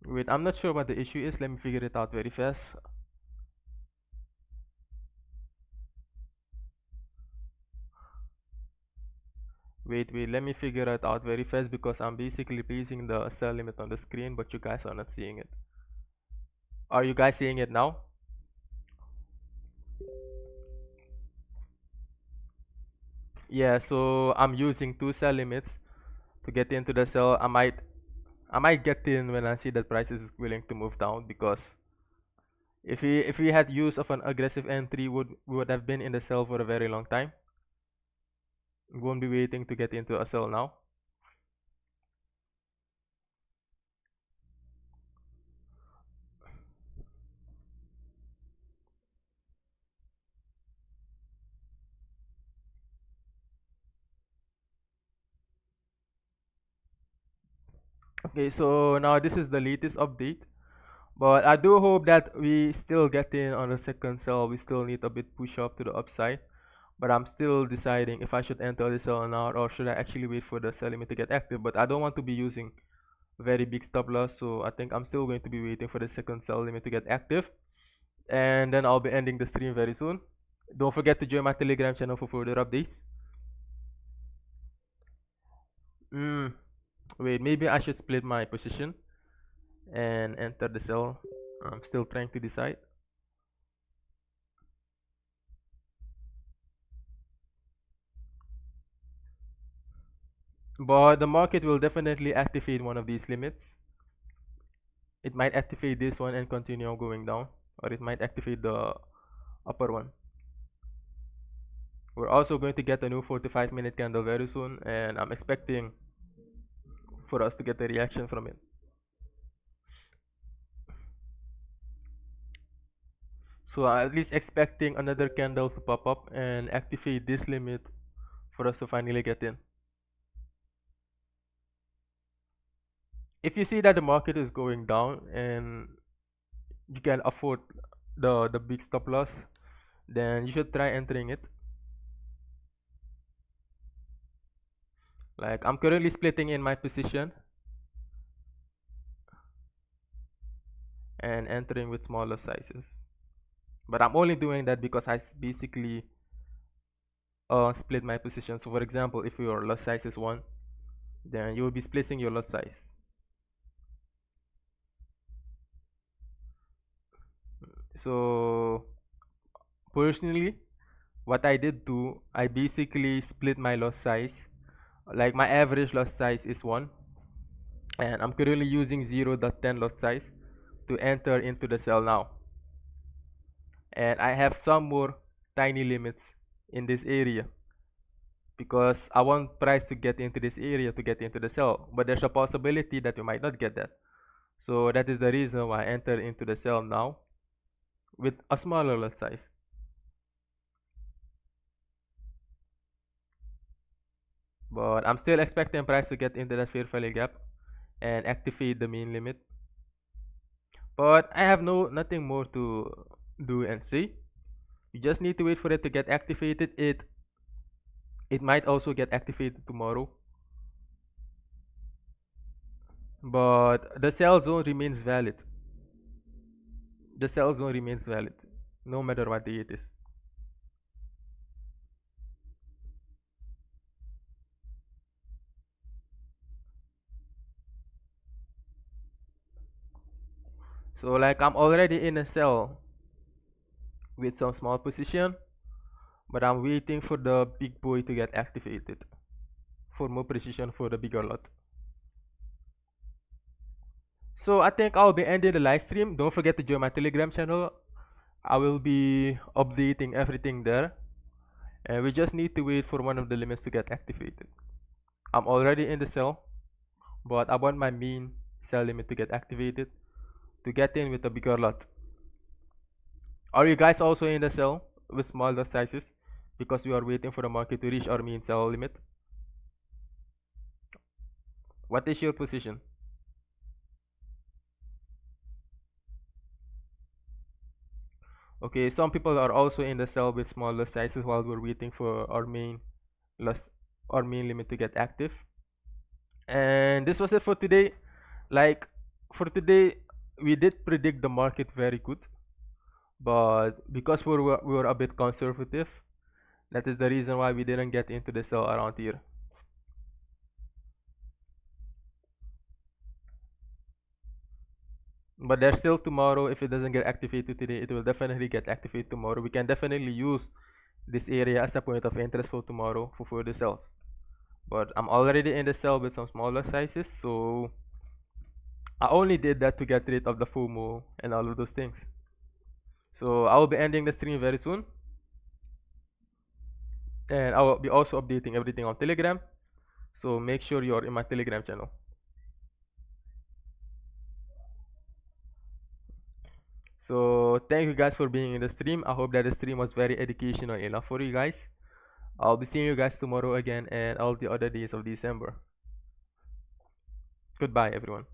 Wait, I'm not sure what the issue is. Let me figure it out very fast. Wait, let me figure it out very fast because I'm basically placing the sell limit on the screen, but you guys are not seeing it. Are you guys seeing it now? Yeah, so I'm using two sell limits to get into the sell. I might get in when I see that price is willing to move down, because if we had use of an aggressive entry, we would have been in the sell for a very long time. We won't be waiting to get into a sell now. Okay, so now this is the latest update, but I do hope that we still get in on the second sell. We still need a bit push up to the upside, but I'm still deciding if I should enter the sell now or should I actually wait for the sell limit to get active. But I don't want to be using very big stop loss, so I think I'm still going to be waiting for the second sell limit to get active, and then I'll be ending the stream very soon. Don't forget to join my Telegram channel for further updates. Wait, maybe I should split my position and enter the sell. I'm still trying to decide. But the market will definitely activate one of these limits. It might activate this one and continue going down, or it might activate the upper one. We're also going to get a new 45-minute candle very soon, and I'm expecting for us to get a reaction from it. So I'm at least expecting another candle to pop up and activate this limit for us to finally get in. If you see that the market is going down and you can afford the big stop loss, then you should try entering it. Like, I'm currently splitting in my position and entering with smaller sizes, but I'm only doing that because I basically split my position. So for example, if your lot size is 1, then you will be splitting your lot size. So personally, what I did do, I basically split my lot size. Like, my average lot size is 1, and I'm currently using 0.10 lot size to enter into the sell now. And I have some more tiny limits in this area because I want price to get into this area to get into the sell, but there's a possibility that you might not get that. So that is the reason why I enter into the sell now with a smaller lot size. But I'm still expecting price to get into that fair value gap and activate the main limit. But I have nothing more to do and say. You just need to wait for it to get activated. It might also get activated tomorrow. But the sell zone remains valid. The sell zone remains valid no matter what day it is. So like, I'm already in a sell with some small position, but I'm waiting for the big boy to get activated for more precision for the bigger lot. So I think I'll be ending the live stream. Don't forget to join my Telegram channel. I will be updating everything there, and we just need to wait for one of the limits to get activated. I'm already in the sell, but I want my main sell limit to get activated to get in with a bigger lot. Are you guys also in the sell with smaller sizes because we are waiting for the market to reach our main sell limit? What is your position? Okay, some people are also in the sell with smaller sizes while we're waiting for our main limit to get active. And this was it for today. Like, for today, we did predict the market very good, but because we were a bit conservative, that is the reason why we didn't get into the sell around here. But there's still tomorrow. If it doesn't get activated today, it will definitely get activated tomorrow. We can definitely use this area as a point of interest for tomorrow for further sells. But I'm already in the sell with some smaller sizes, so I only did that to get rid of the FOMO and all of those things. So I will be ending the stream very soon, and I will be also updating everything on Telegram, so make sure you're in my Telegram channel. So thank you guys for being in the stream. I hope that the stream was very educational enough for you guys. I'll be seeing you guys tomorrow again and all the other days of December. Goodbye, everyone.